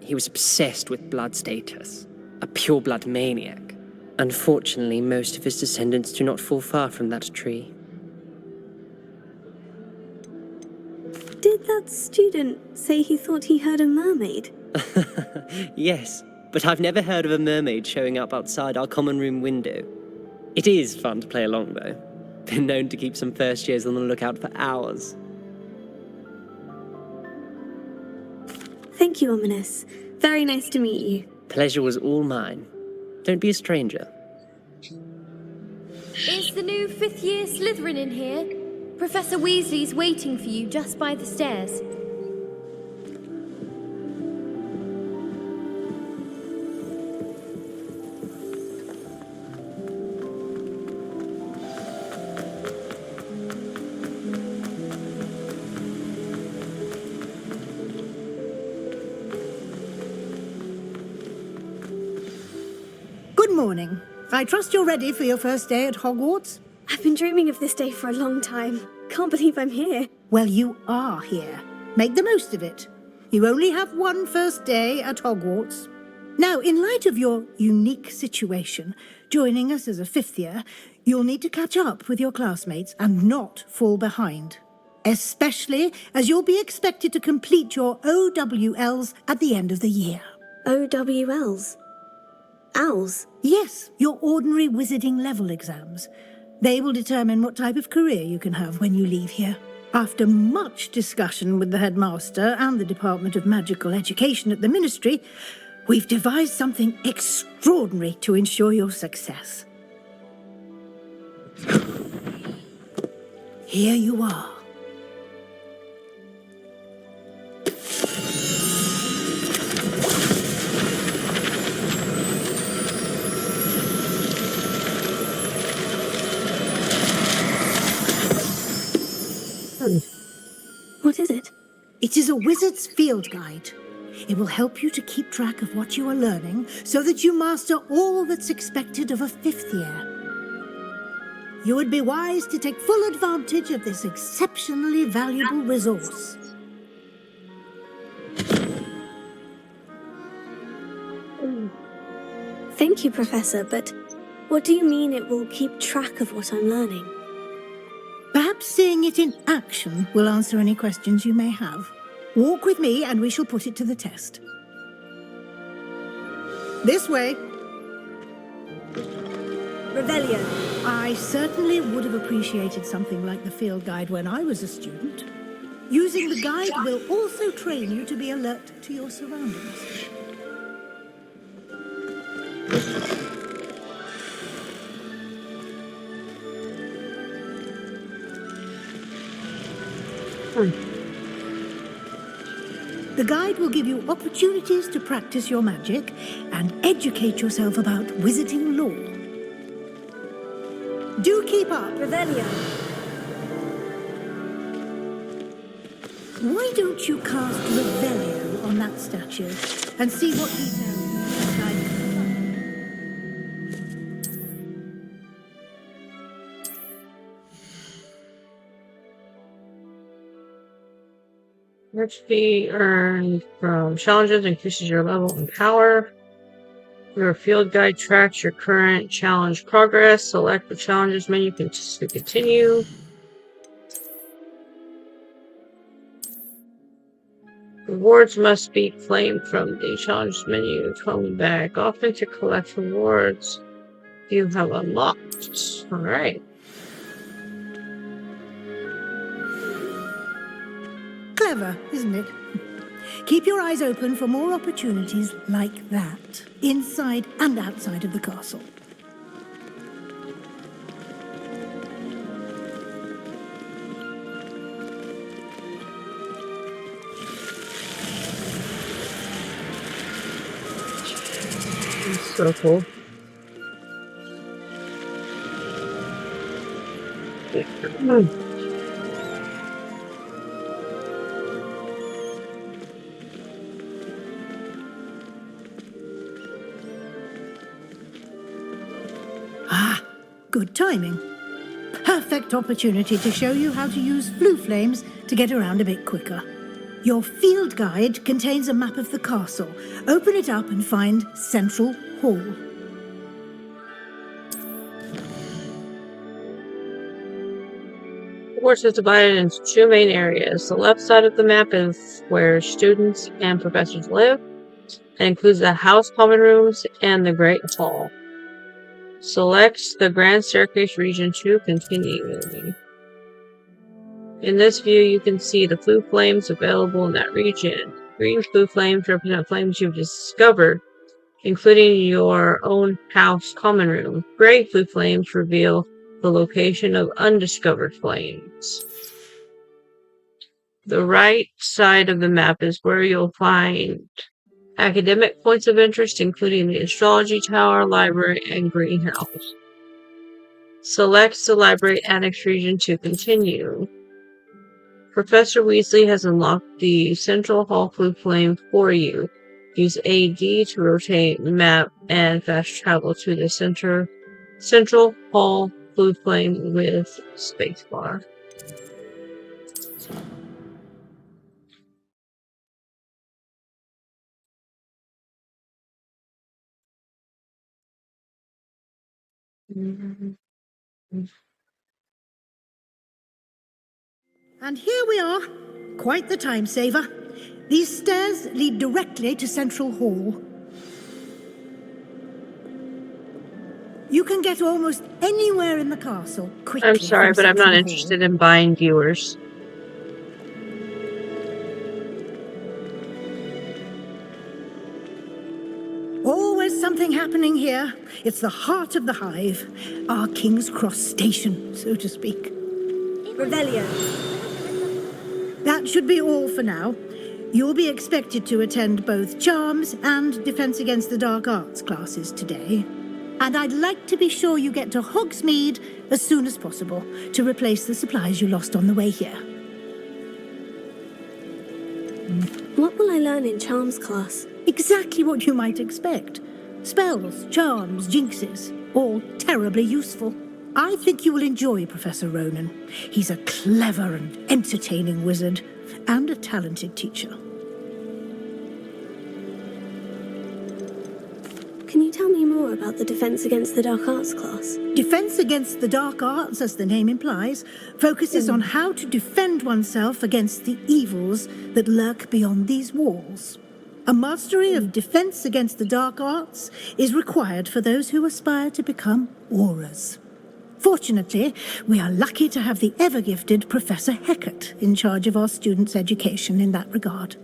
He was obsessed with blood status, a pure-blood maniac. Unfortunately, most of his descendants do not fall far from that tree. Did that student say he thought he heard a mermaid? Yes, but I've never heard of a mermaid showing up outside our common room window. It is fun to play along, though. Been known to keep some first years on the lookout for hours. Thank you, Ominous. Very nice to meet you. Pleasure was all mine. Don't be a stranger. Is the new 5th year Slytherin in here? Professor Weasley's waiting for you just by the stairs. Good morning. I trust you're ready for your first day at Hogwarts? I've been dreaming of this day for a long time. Can't believe I'm here. Well, you are here. Make the most of it. You only have one first day at Hogwarts. Now, in light of your unique situation, joining us as a 5th year, you'll need to catch up with your classmates and not fall behind. Especially as you'll be expected to complete your OWLs at the end of the year. OWLs? Owls? Yes, your ordinary wizarding level exams. They will determine what type of career you can have when you leave here. After much discussion with the headmaster and the Department of Magical Education at the Ministry, we've devised something extraordinary to ensure your success. Here you are. What is it? It is a wizard's field guide. It will help you to keep track of what you are learning so that you master all that's expected of a 5th year. You would be wise to take full advantage of this exceptionally valuable resource. Thank you, Professor, but what do you mean it will keep track of what I'm learning? Perhaps seeing it in action will answer any questions you may have. Walk with me and we shall put it to the test. This way. Revelio. I certainly would have appreciated something like the field guide when I was a student. Using the guide will also train you to be alert to your surroundings. The guide will give you opportunities to practice your magic and educate yourself about wizarding lore. Do keep up. Revelio. Why don't you cast Revelio on that statue and see what details the guide can find? XP earned from challenges increases your level and power. Your field guide tracks your current challenge progress. Select the challenges menu to continue. Rewards must be claimed from the challenge menu. Come back often to collect rewards. You have unlocked. Alright. Clever, isn't it? Keep your eyes open for more opportunities like that, inside and outside of the castle. Circle. Ah, good timing. Perfect opportunity to show you how to use flue flames to get around a bit quicker. Your field guide contains a map of the castle. Open it up and find Central Hall. Hogwarts is divided into two main areas. The left side of the map is where students and professors live, and includes the house common rooms and the Great Hall. Select the Grand Staircase region to continue. In this view, you can see the flue flames available in that region. Green flue flames represent flames you've discovered, including your own house common room. Gray flue flames reveal the location of undiscovered flames. The right side of the map is where you'll find academic points of interest, including the Astrology Tower, Library, and Greenhouse. Select the Library Annex region to continue. Professor Weasley has unlocked the Central Hall flue flame for you. Use AD to rotate the map and fast travel to the Central Hall flue flame with spacebar. And here we are. Quite the time saver. These stairs lead directly to Central Hall. You can get almost anywhere in the castle quickly. I'm sorry, but I'm not Central interested in buying viewers. Always something happening here. It's the heart of the hive. Our King's Cross station, so to speak. Revelio. That should be all for now. You'll be expected to attend both Charms and Defense Against the Dark Arts classes today. And I'd like to be sure you get to Hogsmeade as soon as possible to replace the supplies you lost on the way here. What will I learn in Charms class? Exactly what you might expect. Spells, charms, jinxes, all terribly useful. I think you will enjoy Professor Ronan. He's a clever and entertaining wizard, and a talented teacher. Can you tell me more about the Defense Against the Dark Arts class? Defense Against the Dark Arts, as the name implies, focuses on how to defend oneself against the evils that lurk beyond these walls. A mastery of Defense Against the Dark Arts is required for those who aspire to become auras. Fortunately, we are lucky to have the ever-gifted Professor Hecat in charge of our students' education in that regard.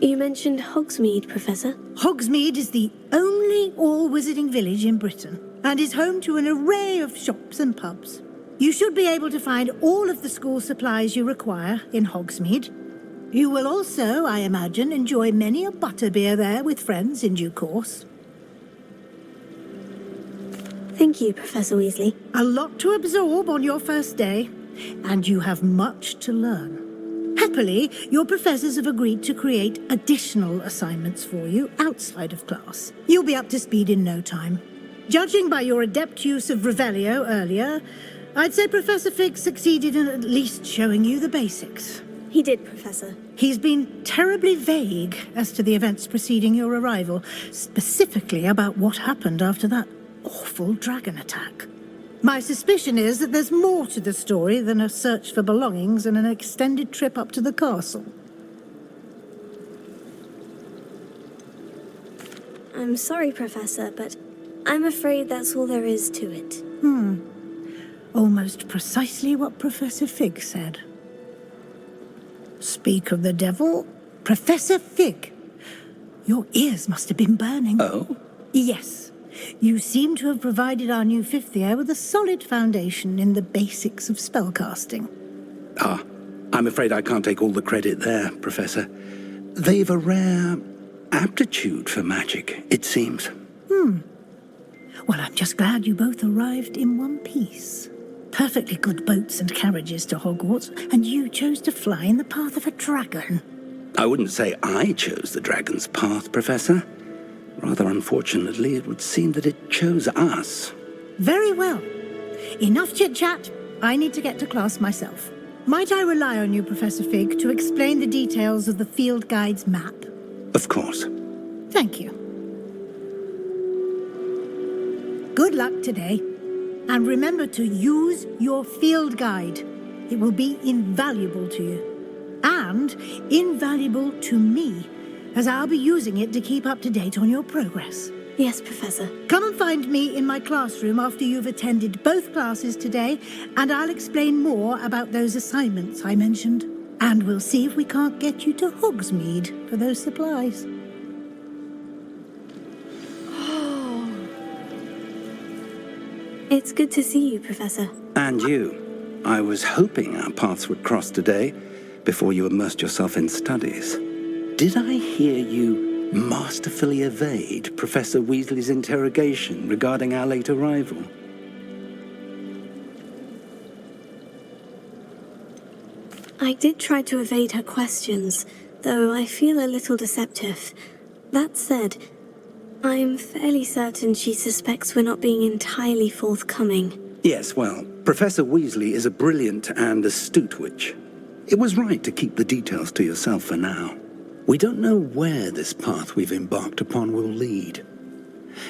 You mentioned Hogsmeade, Professor. Hogsmeade is the only all-wizarding village in Britain and is home to an array of shops and pubs. You should be able to find all of the school supplies you require in Hogsmeade. You will also, I imagine, enjoy many a butterbeer there with friends in due course. Thank you, Professor Weasley. A lot to absorb on your first day, and you have much to learn. Happily, your professors have agreed to create additional assignments for you outside of class. You'll be up to speed in no time. Judging by your adept use of Revelio earlier, I'd say Professor Fig succeeded in at least showing you the basics. He did, Professor. He's been terribly vague as to the events preceding your arrival, specifically about what happened after that awful dragon attack. My suspicion is that there's more to the story than a search for belongings and an extended trip up to the castle. I'm sorry, Professor, but I'm afraid that's all there is to it. Almost precisely what Professor Fig said. Speak of the devil, Professor Fig. Your ears must have been burning. Oh? Yes. You seem to have provided our new fifth year with a solid foundation in the basics of spellcasting. Ah, I'm afraid I can't take all the credit there, Professor. They've a rare aptitude for magic, it seems. Well, I'm just glad you both arrived in one piece. Perfectly good boats and carriages to Hogwarts, and you chose to fly in the path of a dragon. I wouldn't say I chose the dragon's path, Professor. Rather unfortunately, it would seem that it chose us. Very well. Enough chit-chat. I need to get to class myself. Might I rely on you, Professor Fig, to explain the details of the field guide's map? Of course. Thank you. Good luck today. And remember to use your field guide. It will be invaluable to you. And invaluable to me, as I'll be using it to keep up to date on your progress. Yes, Professor. Come and find me in my classroom after you've attended both classes today, and I'll explain more about those assignments I mentioned. And we'll see if we can't get you to Hogsmeade for those supplies. It's good to see you, Professor. And you. I was hoping our paths would cross today, before you immersed yourself in studies. Did I hear you masterfully evade Professor Weasley's interrogation regarding our late arrival? I did try to evade her questions, though I feel a little deceptive. That said, I'm fairly certain she suspects we're not being entirely forthcoming. Yes, well, Professor Weasley is a brilliant and astute witch. It was right to keep the details to yourself for now. We don't know where this path we've embarked upon will lead.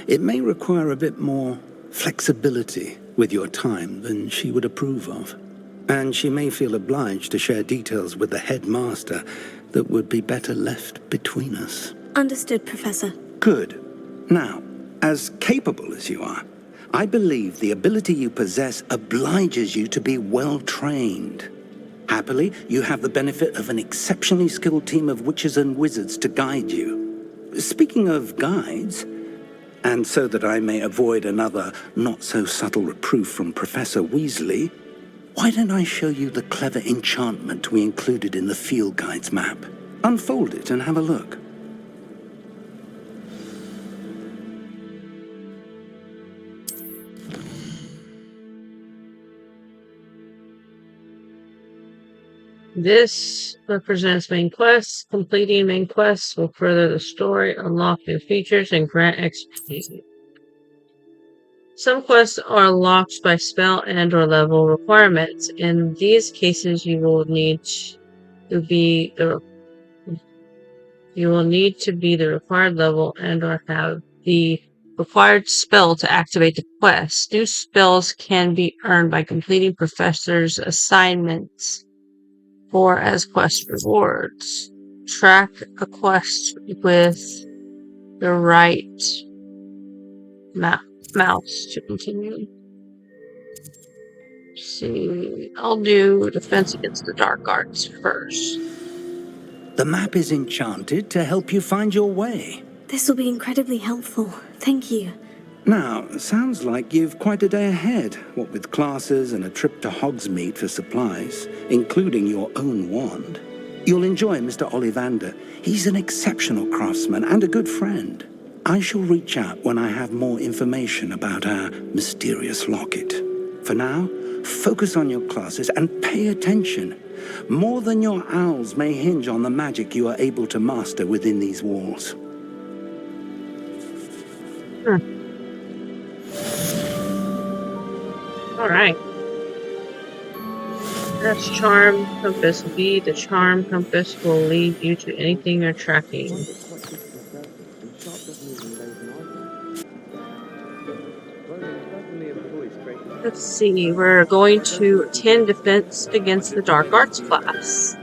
It may require a bit more flexibility with your time than she would approve of. And she may feel obliged to share details with the headmaster that would be better left between us. Understood, Professor. Good. Now, as capable as you are, I believe the ability you possess obliges you to be well trained. Happily, you have the benefit of an exceptionally skilled team of witches and wizards to guide you. Speaking of guides, and so that I may avoid another not-so-subtle reproof from Professor Weasley, why don't I show you the clever enchantment we included in the field guide's map? Unfold it and have a look. This represents main quests. Completing main quests will further the story, unlock new features, and grant XP. Some quests are locked by spell and/or level requirements. In these cases, you will need to be the required level and/or have the required spell to activate the quest. New spells can be earned by completing professors' assignments or as quest rewards. Track a quest with the right mouse to continue. Let's see, I'll do Defense Against the Dark Arts first. The map is enchanted to help you find your way. This will be incredibly helpful. Thank you. Now, sounds like you've quite a day ahead, what with classes and a trip to Hogsmeade for supplies, including your own wand. You'll enjoy Mr. Ollivander. He's an exceptional craftsman and a good friend. I shall reach out when I have more information about our mysterious locket. For now, focus on your classes and pay attention. More than your owls may hinge on the magic you are able to master within these walls. Alright. That's Charm Compass B. The Charm Compass will lead you to anything you're tracking. Let's see, we're going to attend Defense Against the Dark Arts class.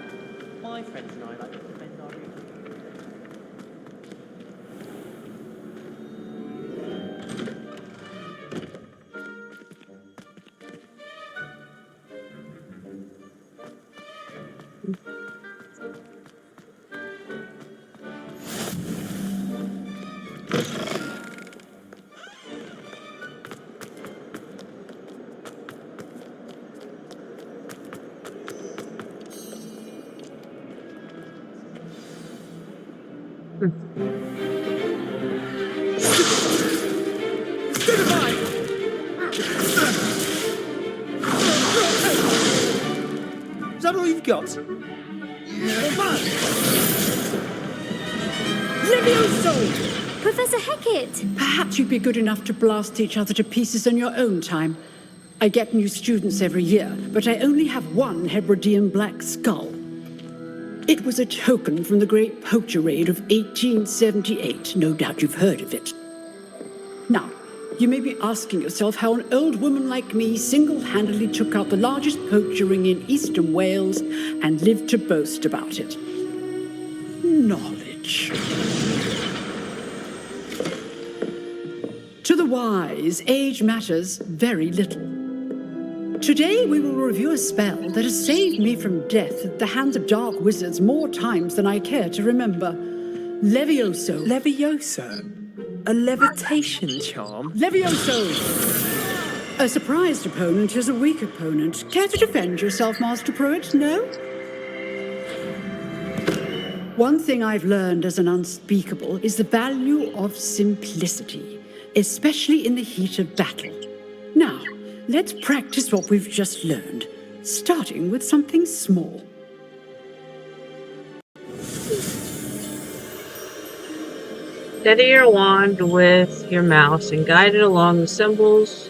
Is that all you've got? Levioso! Professor Hecat! Perhaps you'd be good enough to blast each other to pieces in your own time. I get new students every year, but I only have one Hebridean black skull. It was a token from the Great Poacher Raid of 1878. No doubt you've heard of it. Now, you may be asking yourself how an old woman like me single-handedly took out the largest poacher ring in eastern Wales and lived to boast about it. Knowledge. To the wise, age matters very little. Today we will review a spell that has saved me from death at the hands of dark wizards more times than I care to remember. Levioso. Levioso? A levitation charm? Levioso! A surprised opponent is a weak opponent. Care to defend yourself, Master Pruitt? No? One thing I've learned as an unspeakable is the value of simplicity, especially in the heat of battle. Now, let's practice what we've just learned, starting with something small. Steady your wand with your mouse and guide it along the symbol's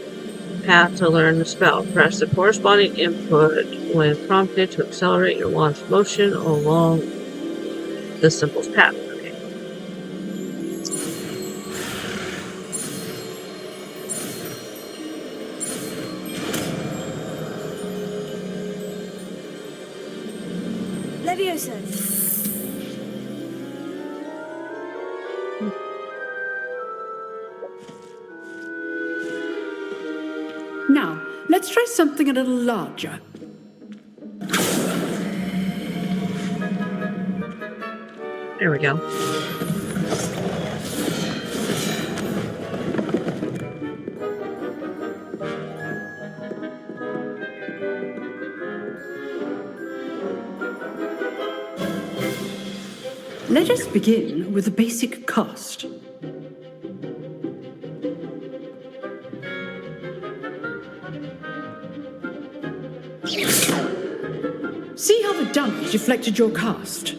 path to learn the spell. Press the corresponding input when prompted to accelerate your wand's motion along the symbol's path. Okay. Levioso. Now, let's try something a little larger. There we go. Let us begin with the basic cast. See how the dummy deflected your cast?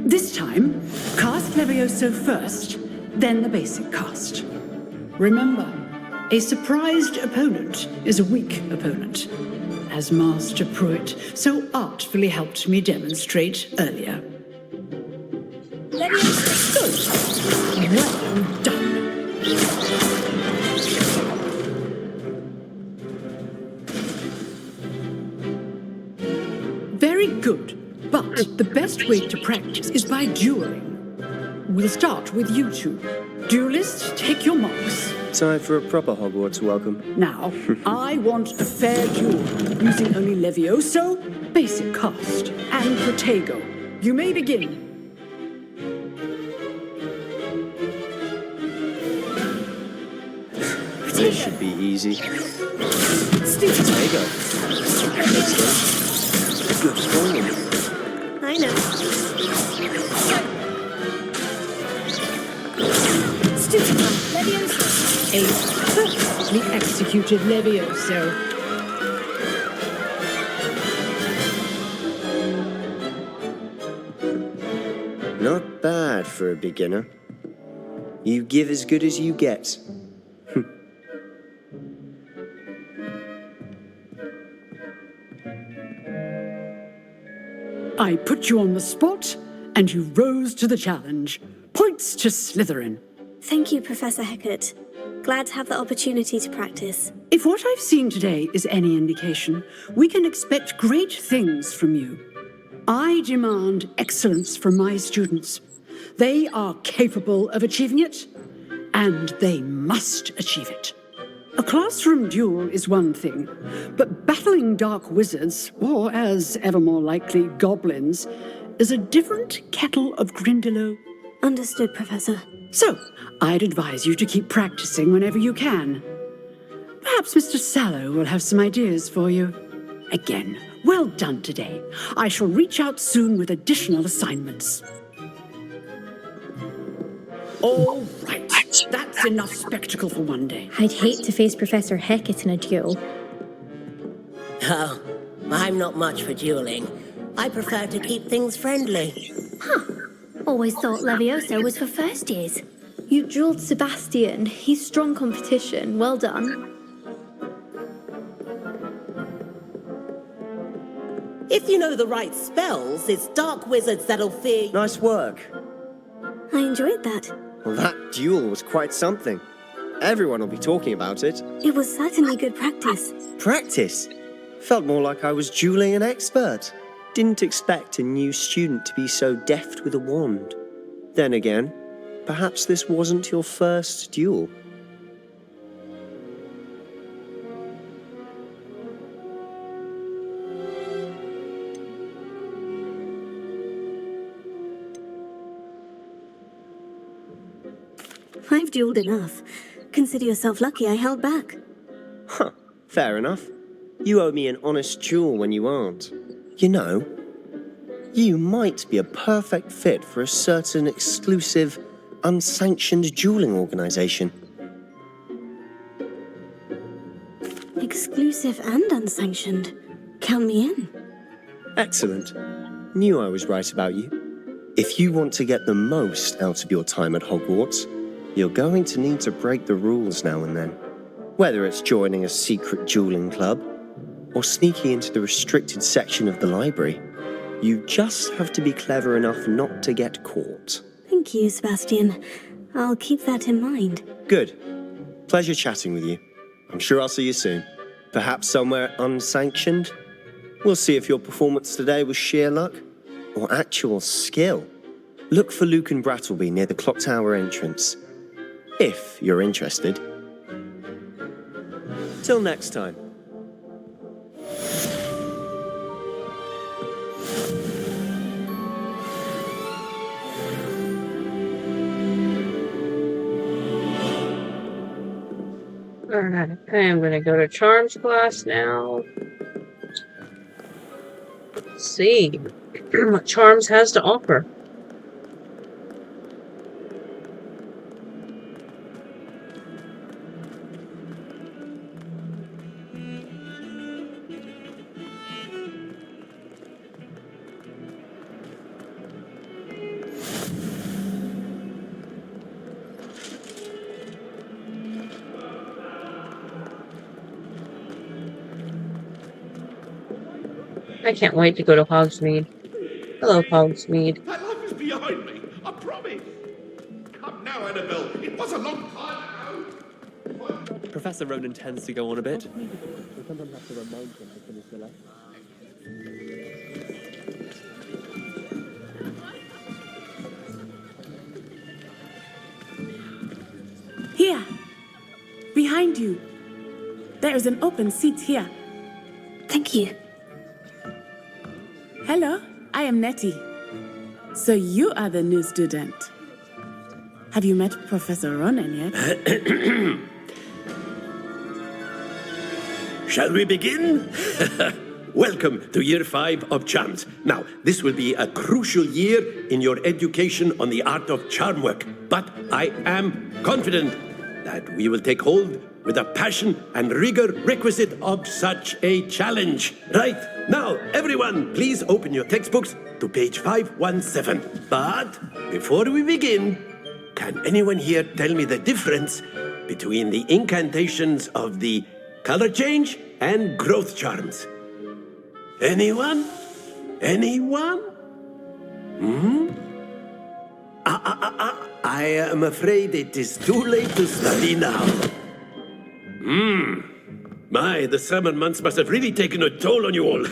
This time, cast Levioso first, then the basic cast. Remember, a surprised opponent is a weak opponent, as Master Pruitt so artfully helped me demonstrate earlier. Good. Well done. Very good. But the best way to practice is by dueling. We'll start with you two. Duelists, take your marks. Time for a proper Hogwarts welcome. Now, I want a fair duel, using only Levioso, basic cast, and Protego. You may begin. This should be easy. Protego. Good scoring. I know. Stupid Levioso. A perfectly executed Levioso. Not bad for a beginner. You give as good as you get. I put you on the spot, and you rose to the challenge. Points to Slytherin. Thank you, Professor Hecat. Glad to have the opportunity to practice. If what I've seen today is any indication, we can expect great things from you. I demand excellence from my students. They are capable of achieving it, and they must achieve it. A classroom duel is one thing, but battling dark wizards, or as ever more likely, goblins, is a different kettle of Grindylow. Understood, Professor. So, I'd advise you to keep practicing whenever you can. Perhaps Mr. Sallow will have some ideas for you. Again, well done today. I shall reach out soon with additional assignments. All right, that's enough spectacle for one day. I'd hate to face Professor Hecat in a duel. Oh, I'm not much for dueling. I prefer to keep things friendly. Always thought Levioso was for first years. You dueled Sebastian. He's strong competition. Well done. If you know the right spells, it's dark wizards that'll fear you. Nice work. I enjoyed that. Well, that duel was quite something. Everyone will be talking about it. It was certainly good practice. Practice? Felt more like I was dueling an expert. Didn't expect a new student to be so deft with a wand. Then again, perhaps this wasn't your first duel. I've dueled enough. Consider yourself lucky I held back. Huh, fair enough. You owe me an honest duel when you aren't. You know, you might be a perfect fit for a certain exclusive, unsanctioned dueling organization. Exclusive and unsanctioned. Count me in. Excellent. Knew I was right about you. If you want to get the most out of your time at Hogwarts, you're going to need to break the rules now and then. Whether it's joining a secret dueling club, or sneaking into the restricted section of the library, you just have to be clever enough not to get caught. Thank you, Sebastian. I'll keep that in mind. Good. Pleasure chatting with you. I'm sure I'll see you soon. Perhaps somewhere unsanctioned? We'll see if your performance today was sheer luck or actual skill. Look for Luke and Brattleby near the clock tower entrance, if you're interested. Till next time. Alright, I am going to go to Charms class now. Let's see what Charms has to offer. I can't wait to go to Hogsmeade. Hello, Hogsmeade. That life is behind me, I promise. Come now, Annabelle. It was a long time ago. Professor Ronan tends to go on a bit. Here, behind you. There is an open seat here. Thank you. Hello, I am Nettie. So you are the new student. Have you met Professor Ronan yet? Shall we begin? Welcome to Year 5 of Charms. Now, this will be a crucial year in your education on the art of charm work, but I am confident that we will take hold with the passion and rigor requisite of such a challenge. Right, now, everyone, please open your textbooks to page 517. But before we begin, can anyone here tell me the difference between the incantations of the color change and growth charms? Anyone? Anyone? I am afraid it is too late to study now. My, the summer months must have really taken a toll on you all.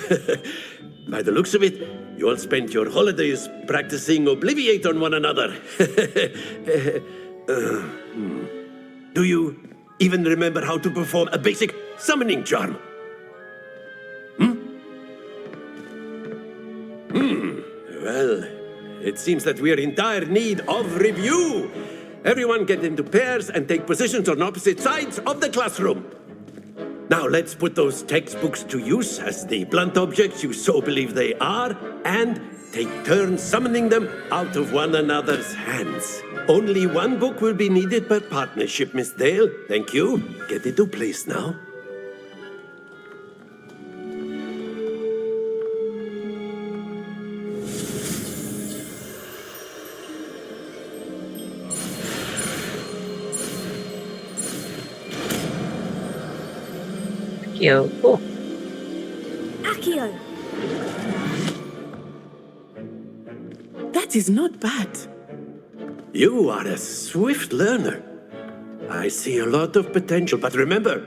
By the looks of it, you all spent your holidays practicing Obliviate on one another. Do you even remember how to perform a basic summoning charm? Well, it seems that we are in dire need of review. Everyone get into pairs and take positions on opposite sides of the classroom. Now let's put those textbooks to use as the blunt objects you so believe they are, and take turns summoning them out of one another's hands. Only one book will be needed per partnership, Miss Dale. Thank you. Get into place now. Cool. Accio! That is not bad. You are a swift learner. I see a lot of potential, but remember,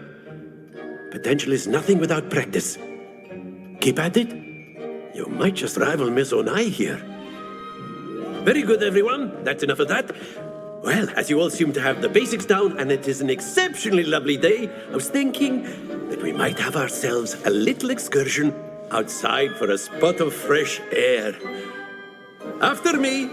potential is nothing without practice. Keep at it. You might just rival Miss Onai here. Very good, everyone. That's enough of that. Well, as you all seem to have the basics down, and it is an exceptionally lovely day, I was thinking that we might have ourselves a little excursion outside for a spot of fresh air. After me.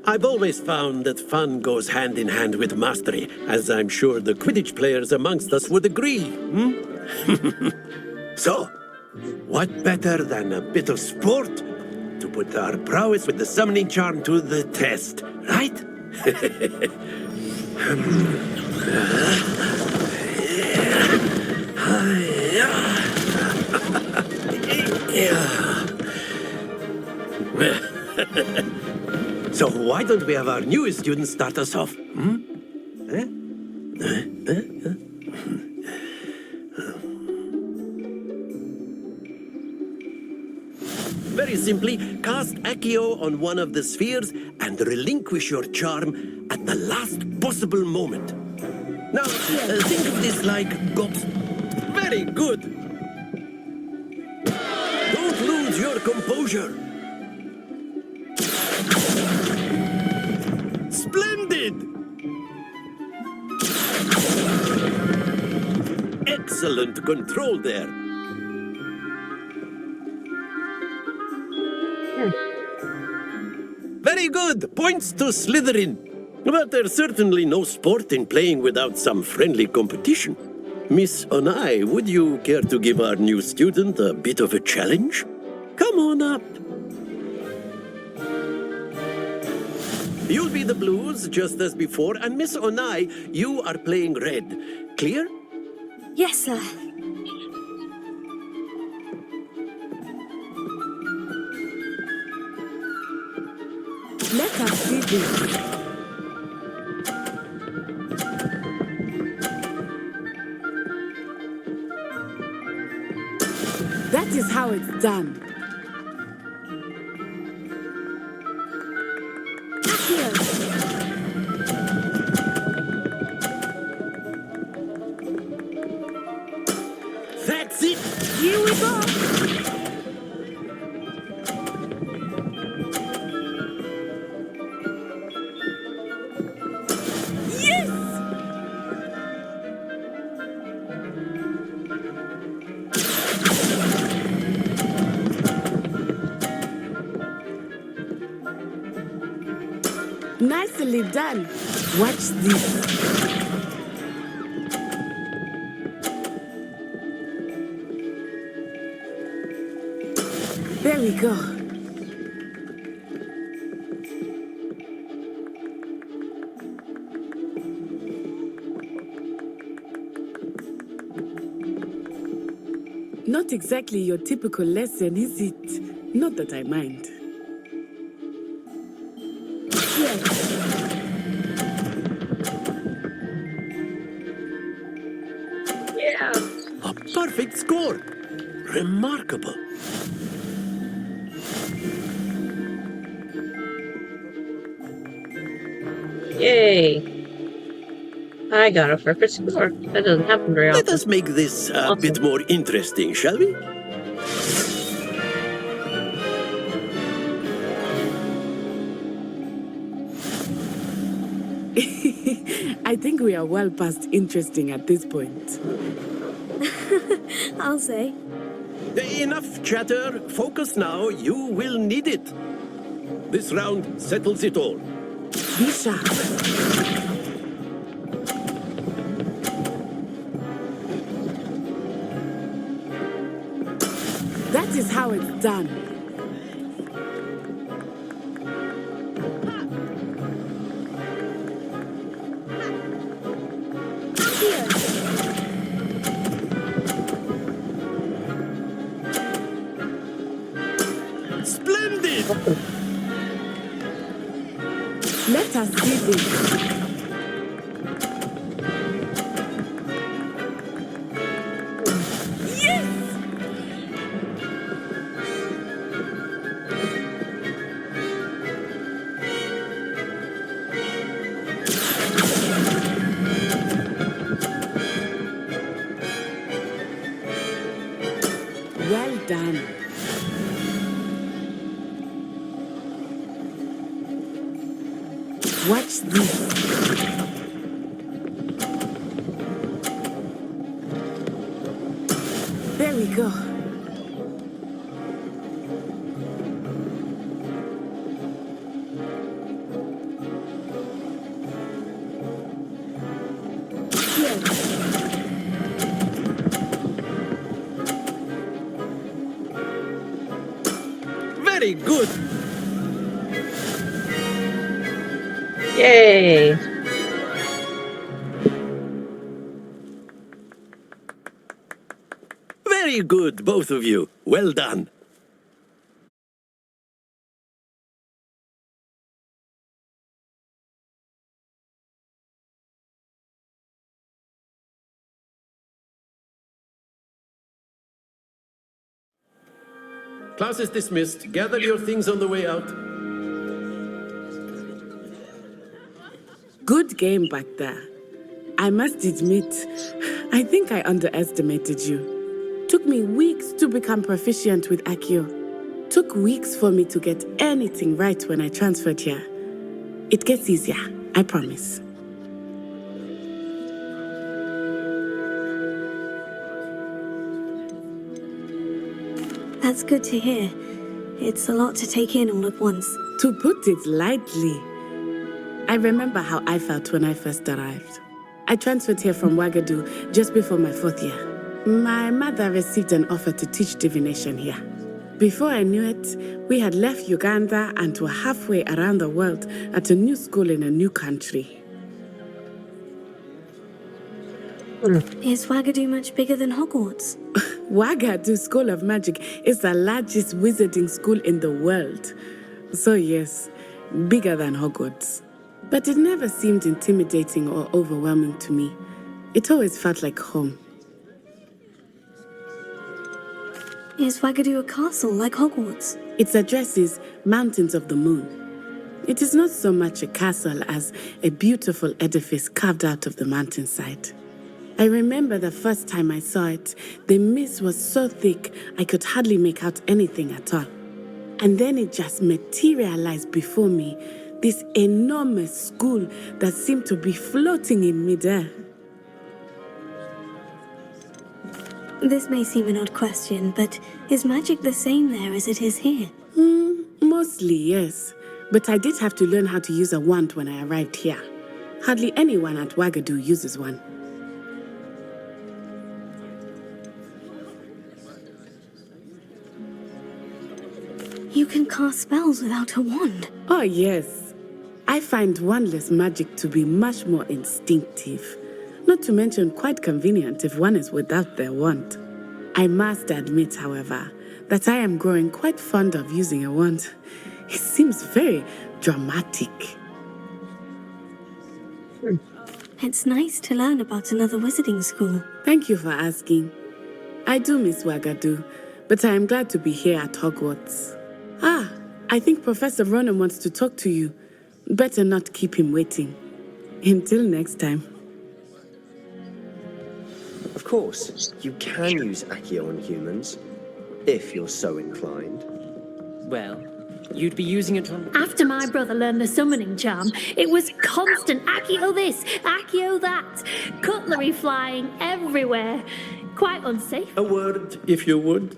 I've always found that fun goes hand in hand with mastery, as I'm sure the Quidditch players amongst us would agree. So, what better than a bit of sport to put our prowess with the summoning charm to the test, right? So why don't we have our newest student start us off? Very simply, cast Accio on one of the spheres and relinquish your charm at the last possible moment. Now, think of this like gobs. Very good. Don't lose your composure. Splendid! Excellent control there. Very good. Points to Slytherin. But there's certainly no sport in playing without some friendly competition. Miss Onai, would you care to give our new student a bit of a challenge? Come on up. You'll be the blues, just as before, and Miss Onai, you are playing red. Clear? Yes, sir. Let us see this. That is how it's done. That's it! Here we go! Yes! Nicely done. Watch this. There we go. Not exactly your typical lesson, is it? Not that I mind. Yeah. A perfect score. Remarkable. Yay. I got a perfect score. That doesn't happen very often. Let us make this a bit more interesting, shall we? I think we are well past interesting at this point. I'll say. Enough chatter. Focus now. You will need it. This round settles it all. Be sharp. That is how it's done. Splendid! Let us see this. Well done. Watch this. There we go. Very good. Yay! Very good, both of you. Well done. Class is dismissed. Gather your things on the way out. Good game back there. I must admit, I think I underestimated you. Took me weeks to become proficient with Accio. Took weeks for me to get anything right when I transferred here. It gets easier, I promise. That's good to hear. It's a lot to take in all at once. To put it lightly, I remember how I felt when I first arrived. I transferred here from Ouagadougou just before my 4th year. My mother received an offer to teach divination here. Before I knew it, we had left Uganda and were halfway around the world at a new school in a new country. Is Ouagadougou much bigger than Hogwarts? Ouagadougou School of Magic is the largest wizarding school in the world. So yes, bigger than Hogwarts. But it never seemed intimidating or overwhelming to me. It always felt like home. Is Ouagadougou a castle like Hogwarts? Its address is Mountains of the Moon. It is not so much a castle as a beautiful edifice carved out of the mountainside. I remember the first time I saw it, the mist was so thick I could hardly make out anything at all. And then it just materialized before me, this enormous school that seemed to be floating in midair. This may seem an odd question, but is magic the same there as it is here? Mostly, yes. But I did have to learn how to use a wand when I arrived here. Hardly anyone at Ouagadougou uses one. You can cast spells without a wand. Oh, yes. I find wandless magic to be much more instinctive. Not to mention quite convenient if one is without their wand. I must admit, however, that I am growing quite fond of using a wand. It seems very dramatic. It's nice to learn about another wizarding school. Thank you for asking. I do miss Ouagadougou, but I am glad to be here at Hogwarts. Ah, I think Professor Ronan wants to talk to you. Better not keep him waiting. Until next time. Of course, you can use Accio on humans, if you're so inclined. Well, You'd be using it on... After my brother learned the summoning charm, it was constant Accio this, Accio that, cutlery flying everywhere. Quite unsafe. A word, if you would.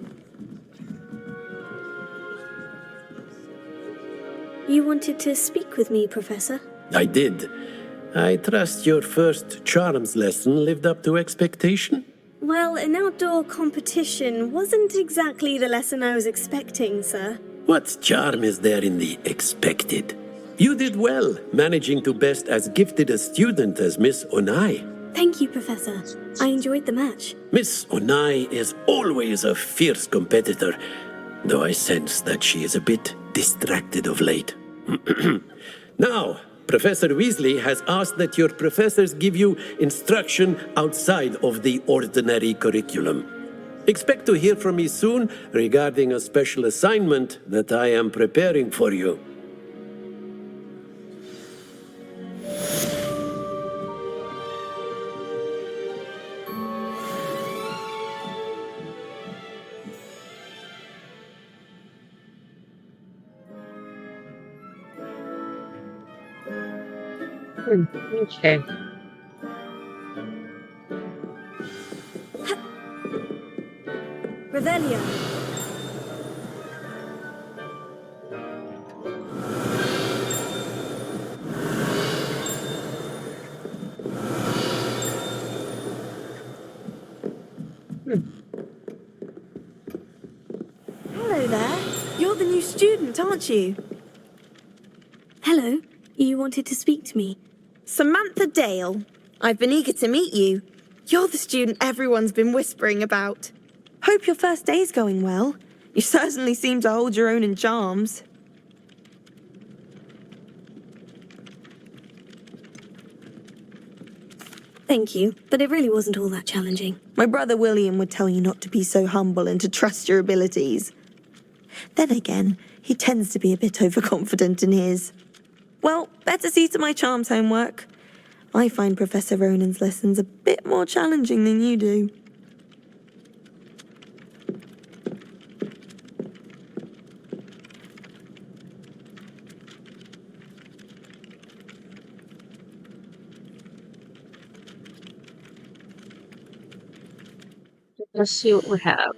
You wanted to speak with me, Professor? I did. I trust your first charms lesson lived up to expectation? Well, an outdoor competition wasn't exactly the lesson I was expecting, sir. What charm is there in the expected? You did well, managing to best as gifted a student as Miss Onai. Thank you, Professor. I enjoyed the match. Miss Onai is always a fierce competitor, though I sense that she is a bit distracted of late. Now, Professor Weasley has asked that your professors give you instruction outside of the ordinary curriculum. Expect to hear from me soon regarding a special assignment that I am preparing for you. Okay. Revelio. Hello there. You're the new student, aren't you? Hello. You wanted to speak to me? Samantha Dale. I've been eager to meet you. You're the student everyone's been whispering about. Hope your first day's going well. You certainly seem to hold your own in charms. Thank you, but it really wasn't all that challenging. My brother William would tell you not to be so humble and to trust your abilities. Then again, he tends to be a bit overconfident in his. Well, better see to my charms homework. I find Professor Ronan's lessons a bit more challenging than you do. Let's see what we have.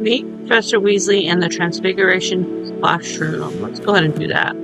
Meet Professor Weasley in the Transfiguration classroom. Let's go ahead and do that.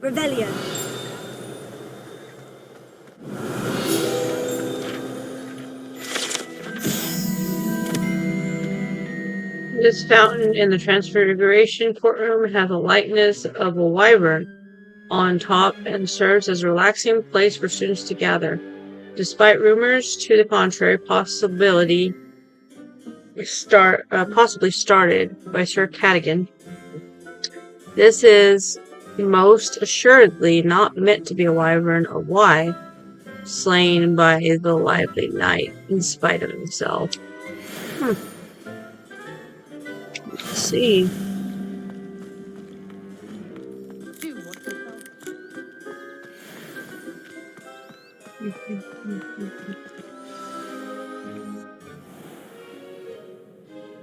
Revelio. This fountain in the Transfiguration courtroom has a likeness of a wyvern on top and serves as a relaxing place for students to gather. Despite rumors to the contrary, possibly started by Sir Cadogan, this is most assuredly not meant to be a wyvern or why, slain by the lively knight in spite of himself. Let's see.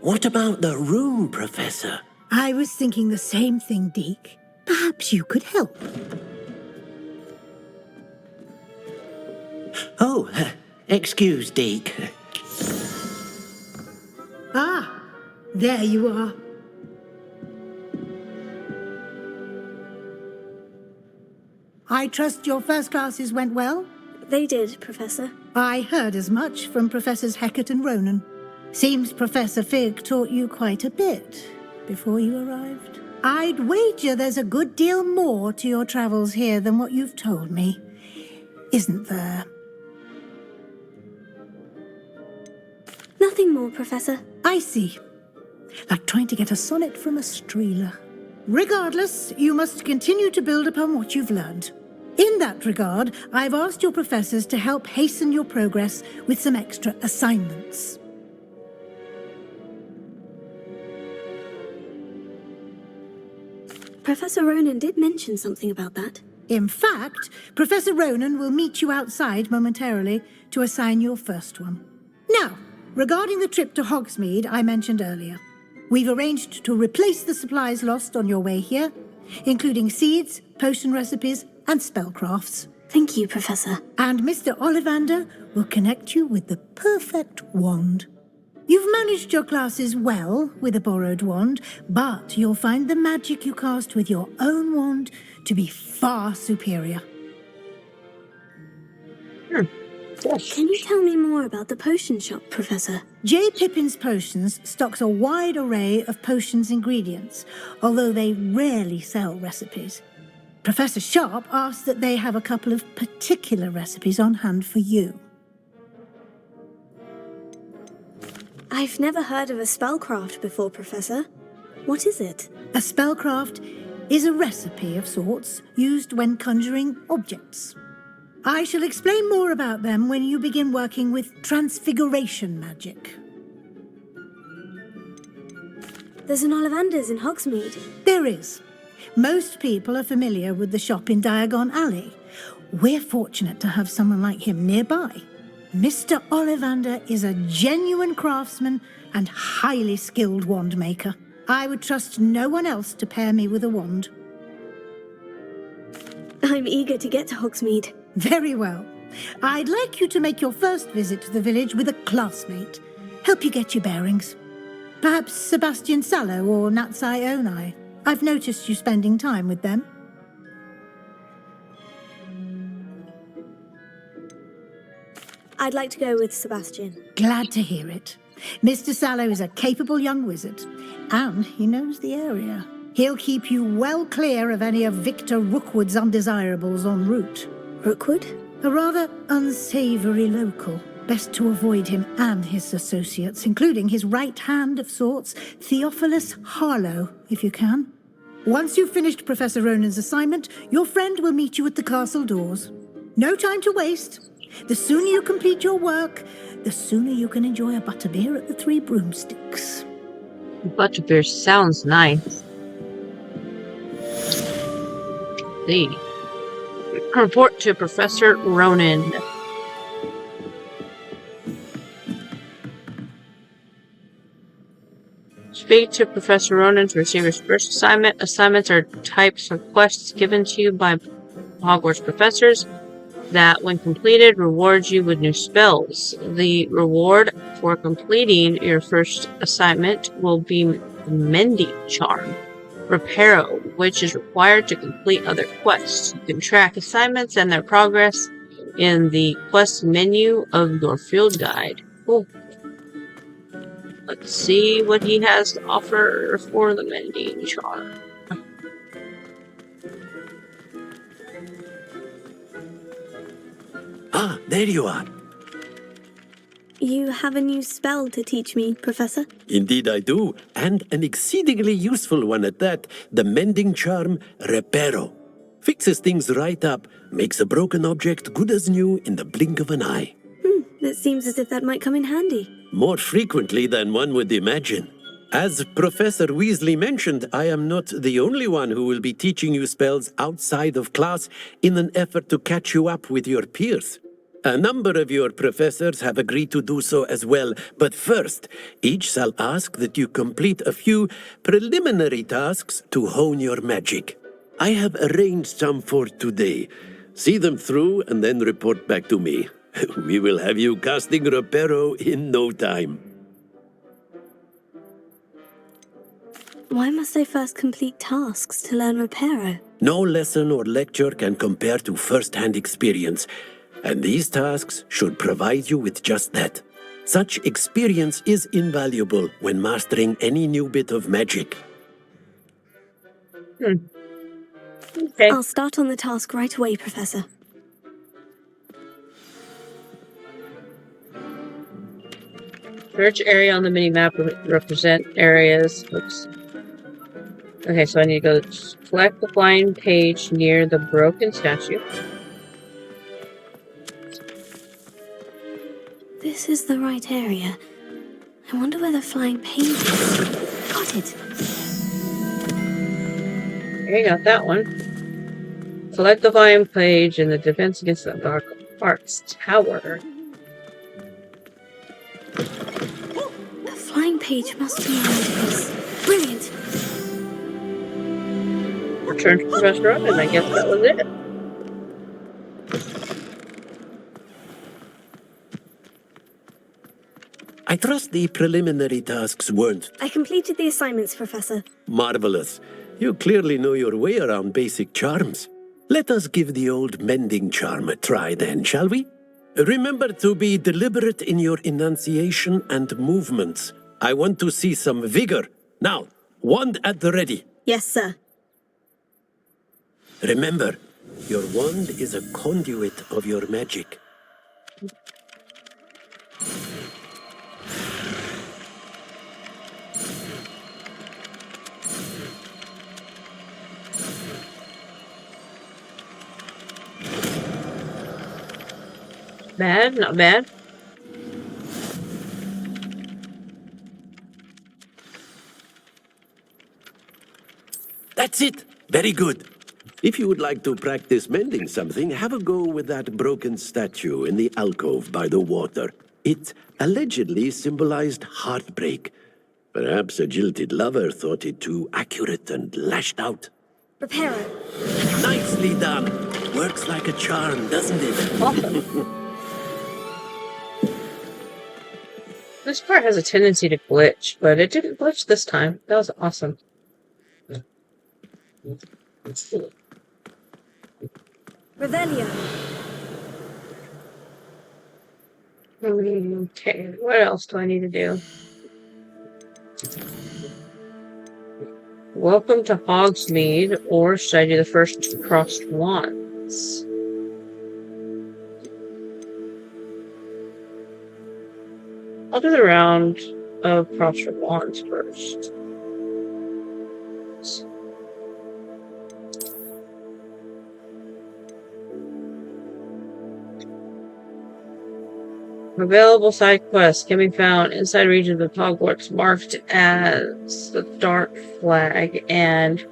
What about the room, Professor? I was thinking the same thing, Deke. Perhaps you could help. Oh, excuse, Deke. Ah, there you are. I trust your first classes went well? They did, Professor. I heard as much from Professors Hecat and Ronan. Seems Professor Fig taught you quite a bit before you arrived. I'd wager there's a good deal more to your travels here than what you've told me. Isn't there? Nothing more, Professor. I see. Like trying to get a sonnet from a streeler. Regardless, you must continue to build upon what you've learned. In that regard, I've asked your professors to help hasten your progress with some extra assignments. Professor Ronan did mention something about that. In fact, Professor Ronan will meet you outside momentarily to assign your first one. Now, regarding the trip to Hogsmeade I mentioned earlier, we've arranged to replace the supplies lost on your way here, including seeds, potion recipes, and spellcrafts. Thank you, Professor. And Mr. Ollivander will connect you with the perfect wand. You've managed your classes well with a borrowed wand, but you'll find the magic you cast with your own wand to be far superior. Can you tell me more about the potion shop, Professor? J. Pippin's Potions stocks a wide array of potions ingredients, although they rarely sell recipes. Professor Sharp asked that they have a couple of particular recipes on hand for you. I've never heard of a spellcraft before, Professor. What is it? A spellcraft is a recipe of sorts used when conjuring objects. I shall explain more about them when you begin working with transfiguration magic. There's an Ollivander's in Hogsmeade. There is. Most people are familiar with the shop in Diagon Alley. We're fortunate to have someone like him nearby. Mr. Ollivander is a genuine craftsman and highly skilled wand maker. I would trust no one else to pair me with a wand. I'm eager to get to Hogsmeade. Very well. I'd like you to make your first visit to the village with a classmate. Help you get your bearings. Perhaps Sebastian Sallow or Natsai Onai. I've noticed you spending time with them. I'd like to go with Sebastian. Glad to hear it. Mr. Sallow is a capable young wizard, and he knows the area. He'll keep you well clear of any of Victor Rookwood's undesirables en route. Rookwood? A rather unsavory local. Best to avoid him and his associates, including his right hand of sorts, Theophilus Harlow, if you can. Once you've finished Professor Ronan's assignment, your friend will meet you at the castle doors. No time to waste. The sooner you complete your work, the sooner you can enjoy a butterbeer at the Three Broomsticks. Butterbeer sounds nice. See. Report to Professor Ronan. Speak to Professor Ronan to receive his first assignment. Assignments are types of quests given to you by Hogwarts professors that, when completed, rewards you with new spells. The reward for completing your first assignment will be the Mending Charm, Reparo, which is required to complete other quests. You can track assignments and their progress in the quest menu of your field guide. Cool. Let's see what he has to offer for the mending charm. Ah, there you are. You have a new spell to teach me, Professor? Indeed I do, and an exceedingly useful one at that. The mending charm, Reparo. Fixes things right up, makes a broken object good as new in the blink of an eye. It seems as if that might come in handy. More frequently than one would imagine. As Professor Weasley mentioned, I am not the only one who will be teaching you spells outside of class in an effort to catch you up with your peers. A number of your professors have agreed to do so as well, but first, each shall ask that you complete a few preliminary tasks to hone your magic. I have arranged some for today. See them through and then report back to me. We will have you casting Reparo in no time. Why must I first complete tasks to learn Reparo? No lesson or lecture can compare to first-hand experience, and these tasks should provide you with just that. Such experience is invaluable when mastering any new bit of magic. Okay. I'll start on the task right away, Professor. Search area on the mini-map represent areas. Oops. Okay, so I need to go select the flying page near the broken statue. This is the right area. I wonder where the flying page is. Got it. Okay, got that one. Select the flying page in the defense against the dark arts tower. The flying page must be around this. Brilliant. Return to Professor Oak, and I guess that was it. I trust the preliminary tasks weren't I completed the assignments, Professor. marvelous. You clearly know your way around basic charms. Let us give the old mending charm a try then, shall we? Remember to be deliberate in your enunciation and movements. I want to see some vigor. Now, wand at the ready. Yes, sir. Remember, your wand is a conduit of your magic. Bad, not bad. That's it. Very good. If you would like to practice mending something, have a go with that broken statue in the alcove by the water. It allegedly symbolized heartbreak. Perhaps a jilted lover thought it too accurate and lashed out. Reparo. Nicely done. Works like a charm, doesn't it? Awesome. This part has a tendency to glitch, but it didn't glitch this time. That was awesome. Revelio. Okay, what else do I need to do? Welcome to Hogsmeade, or should I do the first crossed wands? I'll do the round of crossed wands first. Available side quests can be found inside regions of Hogwarts marked as the Dark Flag and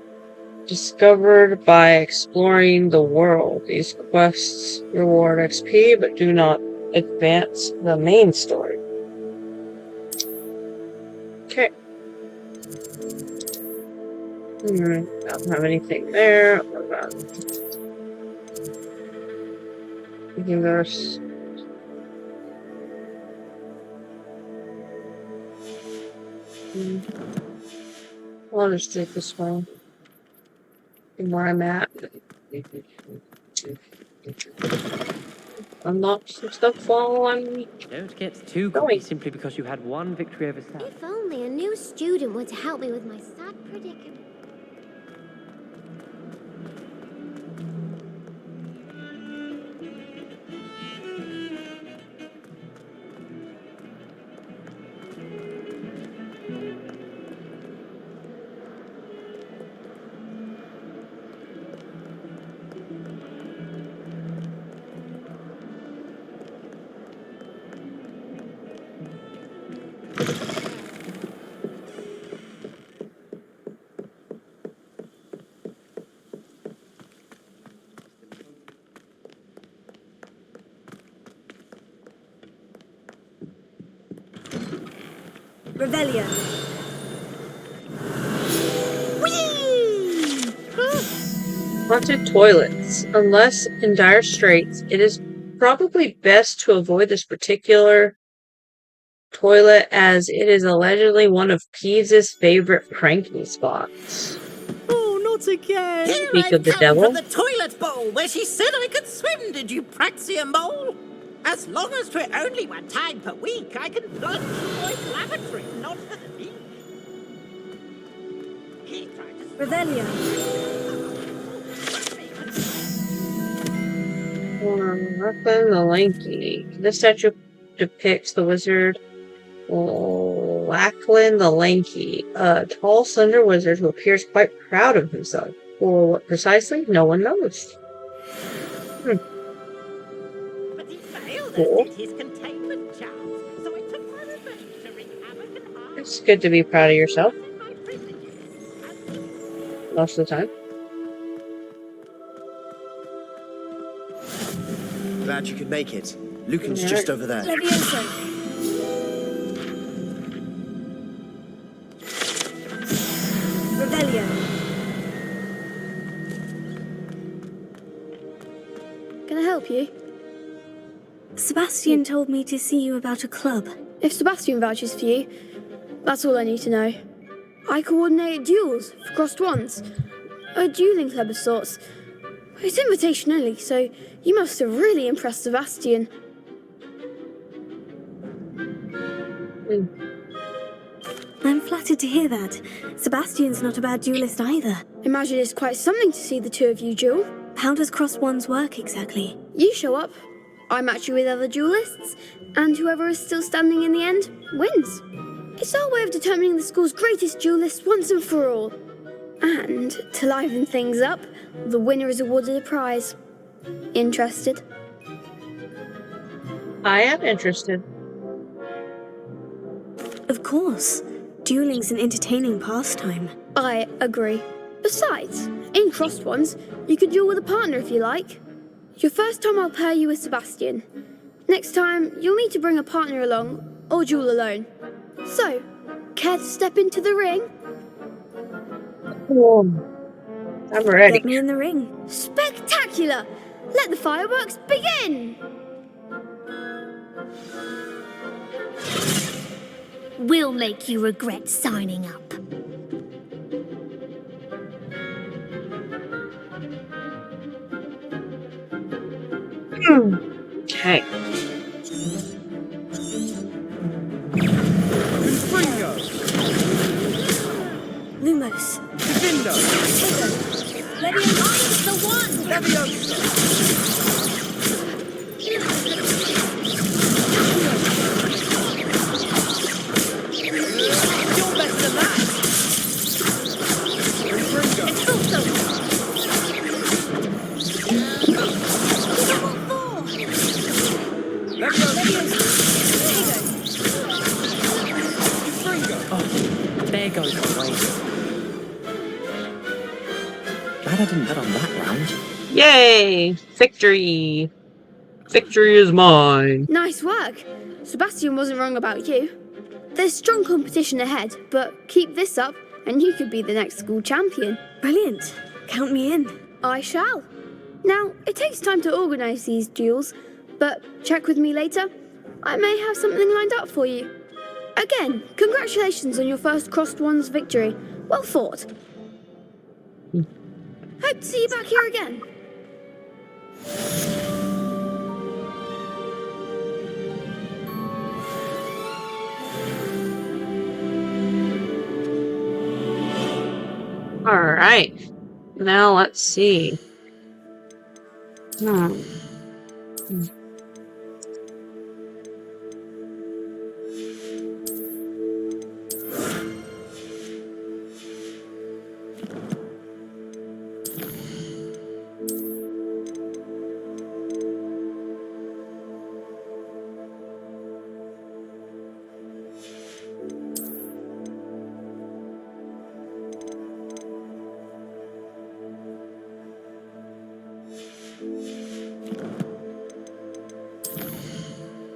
discovered by exploring the world. These quests reward XP but do not advance the main story. Okay. Don't have anything there. What about universe? I'll just take this one. And where I'm at. unlock some stuff while I'm Don't get too going. cocky simply because you had one victory over Stat. If only a new student were to help me with my sad predicament. Revelio. Haunted toilets. Unless in dire straits, it is probably best to avoid this particular toilet as it is allegedly one of Peeves' favorite pranking spots. Oh, not again! Here Speak I've of the come devil. from the toilet bowl where she said I could swim, did you praxia mole? As long as 'twere only one time per week, I can plunge to Boyd's lavatory, not for the beach. He tried to Revelio. Lachlan the Lanky. This statue depicts the wizard Lachlan the Lanky, a tall, slender wizard who appears quite proud of himself. For what precisely, no one knows. But he failed Cool. us his containment charms, so I took my revenge to wreak havoc and harm. It's good to be proud of yourself. Most of the time. Glad you could make it. Lucan's Yeah. just over there. Levioso. Revelio. Can I help you? Sebastian told me to see you about a club. If Sebastian vouches for you, that's all I need to know. I coordinate duels for crossed ones. A dueling club of sorts. It's invitation only, so you must have really impressed Sebastian. I'm flattered to hear that. Sebastian's not a bad duelist either. Imagine it's quite something to see the two of you duel. How does crossed ones work exactly? You show up, I match you with other duelists, and whoever is still standing in the end wins. It's our way of determining the school's greatest duelist once and for all. And to liven things up, the winner is awarded a prize. Interested? I am interested. Of course. Dueling's an entertaining pastime. I agree. Besides, in crossed ones, you can duel with a partner if you like. Your first time I'll pair you with Sebastian. Next time, you'll need to bring a partner along, or duel alone. So, care to step into the ring? I'm ready. Get me in the ring. Spectacular! Let the fireworks begin! We'll make you regret signing up. Okay. Fringo! Lumos. Divindo! Leviosa. The one! Leviosa! You're better than that. Fringo! There goes my waist. Glad I didn't bet on that round. Yay! Victory! Victory is mine. Nice work. Sebastian wasn't wrong about you. There's strong competition ahead, but keep this up and you could be the next school champion. Brilliant. Count me in. I shall. Now, it takes time to organise these duels, but check with me later. I may have something lined up for you. Again, congratulations on your first crossed ones victory. Well fought. Hope to see you back here again. Alright. Now let's see. Hmm.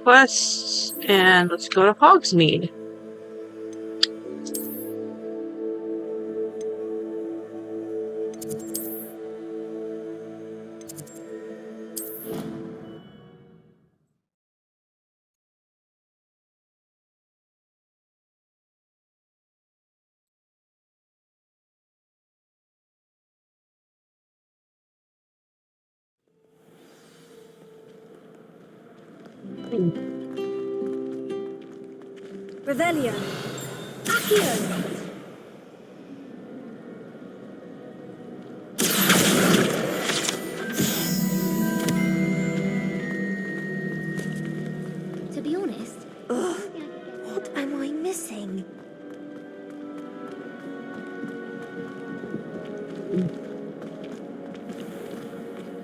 Quests, and let's go to Hogsmeade. Revelio. Accio. To be honest, what am I missing?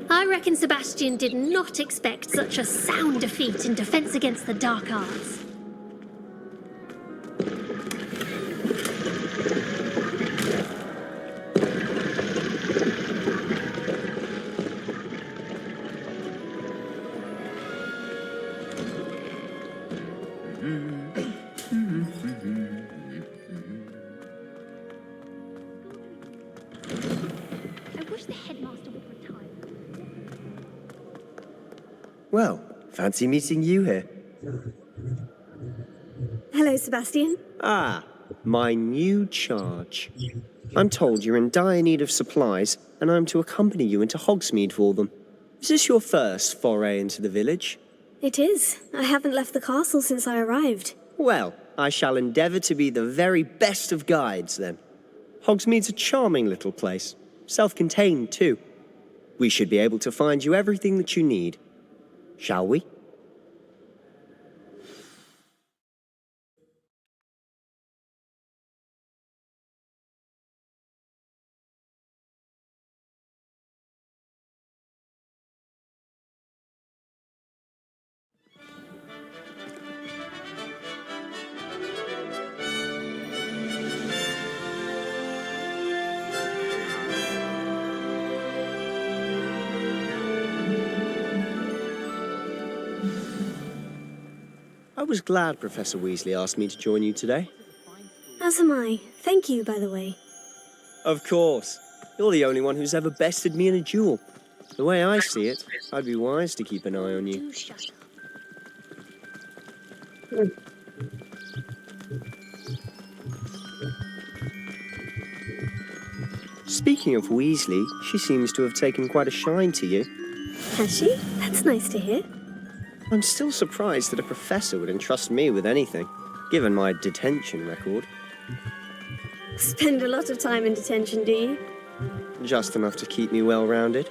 I reckon Sebastian did not expect such a sound defeat in Defense Against the Dark Arts. I wish the headmaster would retire. Well, fancy meeting you here. Hello, Sebastian. Ah, my new charge. I'm told you're in dire need of supplies, and I'm to accompany you into Hogsmeade for them. Is this your first foray into the village? It is. I haven't left the castle since I arrived. Well, I shall endeavour to be the very best of guides, then. Hogsmeade's a charming little place. Self-contained, too. We should be able to find you everything that you need. Shall we? I was glad Professor Weasley asked me to join you today. As am I. Thank you, by the way. Of course. You're the only one who's ever bested me in a duel. The way I see it, I'd be wise to keep an eye on you. Speaking of Weasley, she seems to have taken quite a shine to you. Has she? That's nice to hear. I'm still surprised that a professor would entrust me with anything, given my detention record. Spend a lot of time in detention, do you? Just enough to keep me well-rounded.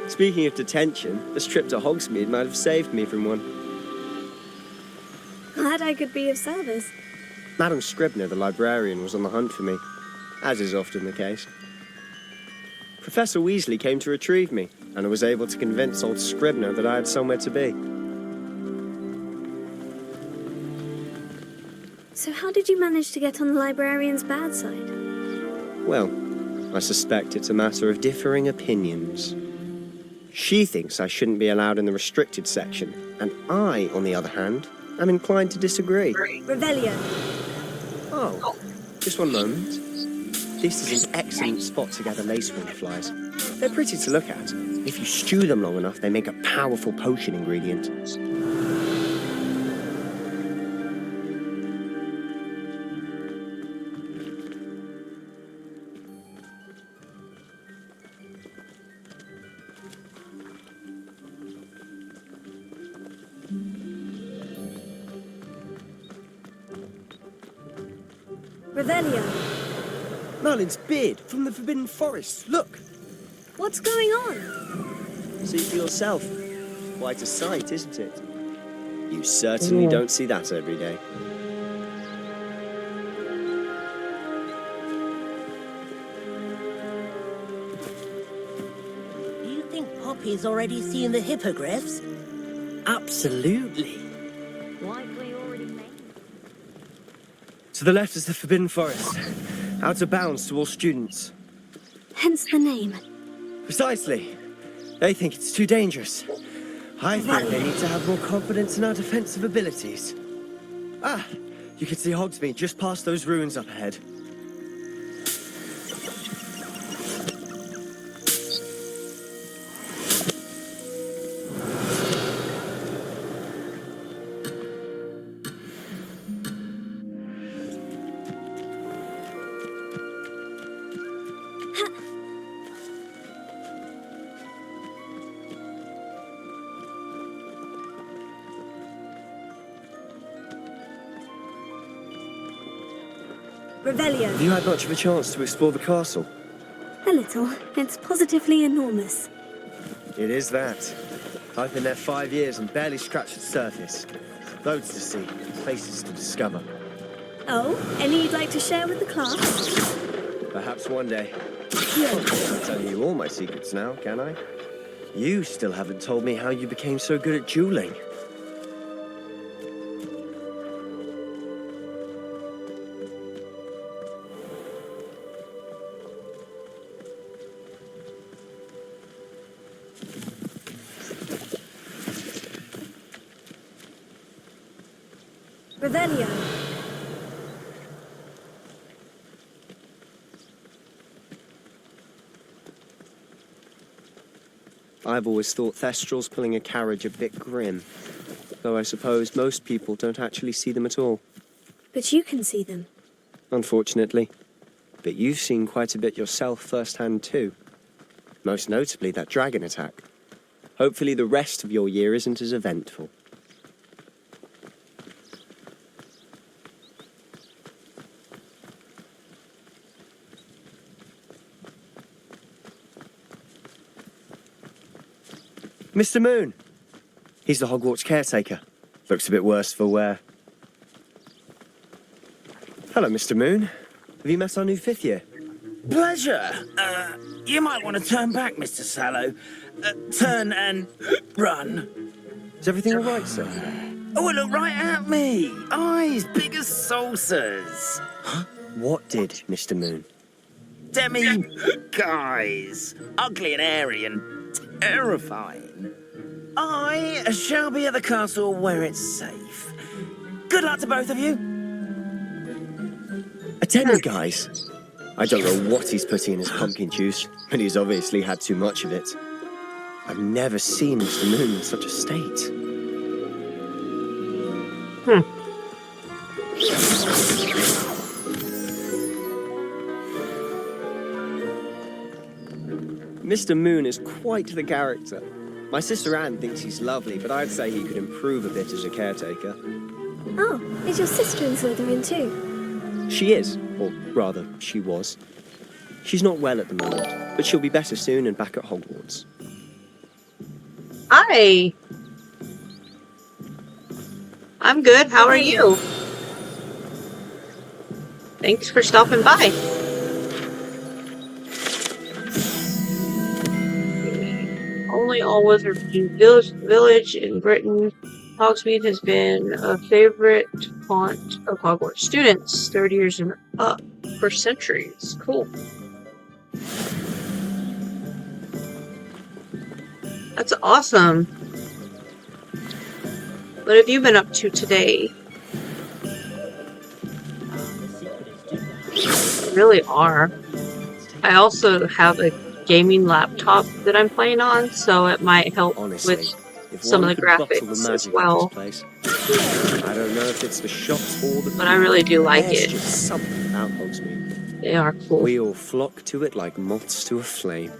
Speaking of detention, this trip to Hogsmeade might have saved me from one. Glad I could be of service. Madam Scribner, the librarian, was on the hunt for me, as is often the case. Professor Weasley came to retrieve me, and I was able to convince old Scribner that I had somewhere to be. So how did you manage to get on the librarian's bad side? Well, I suspect it's a matter of differing opinions. She thinks I shouldn't be allowed in the restricted section, and I, on the other hand, am inclined to disagree. Revelio. Oh, just one moment. This is an excellent spot to gather lacewing flies. They're pretty to look at. If you stew them long enough, they make a powerful potion ingredient. Revelio. Merlin's beard from the Forbidden Forest. Look. What's going on? See for yourself. Quite a sight, isn't it? You certainly don't see that every day. Do you think Poppy's already seen the hippogriffs? Absolutely. Likely already made. To the left is the Forbidden Forest. Out of bounds to all students. Hence the name. Precisely. They think it's too dangerous. I think they need to have more confidence in our defensive abilities. Ah, you can see Hogsmeade just past those ruins up ahead. Revelio. Have you had much of a chance to explore the castle? A little. It's positively enormous. It is that. I've been there 5 years and barely scratched the surface. Loads to see, places to discover. Oh, any you'd like to share with the class? Perhaps one day. I can't tell you all my secrets now, can I? You still haven't told me how you became so good at dueling. Revelio. I've always thought Thestrals pulling a carriage a bit grim. Though I suppose most people don't actually see them at all. But you can see them. Unfortunately. But you've seen quite a bit yourself firsthand too. Most notably that dragon attack. Hopefully the rest of your year isn't as eventful. Mr. Moon. He's the Hogwarts caretaker. Looks a bit worse for wear. Hello, Mr. Moon. Have you met our new 5th year? Pleasure. You might want to turn back, Mr. Sallow. Turn and run. Is everything all right, sir? Oh, look right at me. Eyes big as saucers. What did, Mr. Moon? Guys. Ugly and airy and terrifying. I shall be at the castle where it's safe. Good luck to both of you. Attend, guys. I don't know what he's putting in his pumpkin juice, but he's obviously had too much of it. I've never seen Mr. Moon in such a state. Mr. Moon is quite the character. My sister Anne thinks he's lovely, but I'd say he could improve a bit as a caretaker. Oh, is your sister in Slytherin too? She is, or rather, she was. She's not well at the moment, but she'll be better soon and back at Hogwarts. Hi. I'm good. How are you? Thanks for stopping by. Only all Wizard village in Britain, Hogsmeade has been a favorite haunt of Hogwarts students, 30 years and up, for centuries. Cool. That's awesome. What have you been up to today? You really are. I also have a gaming laptop that I'm playing on, so it might help with some of the graphics as well. I don't know if it's the shops or the... But I really do like There's it. just something about Hogsmeade. They are cool. We all flock to it like moths to a flame.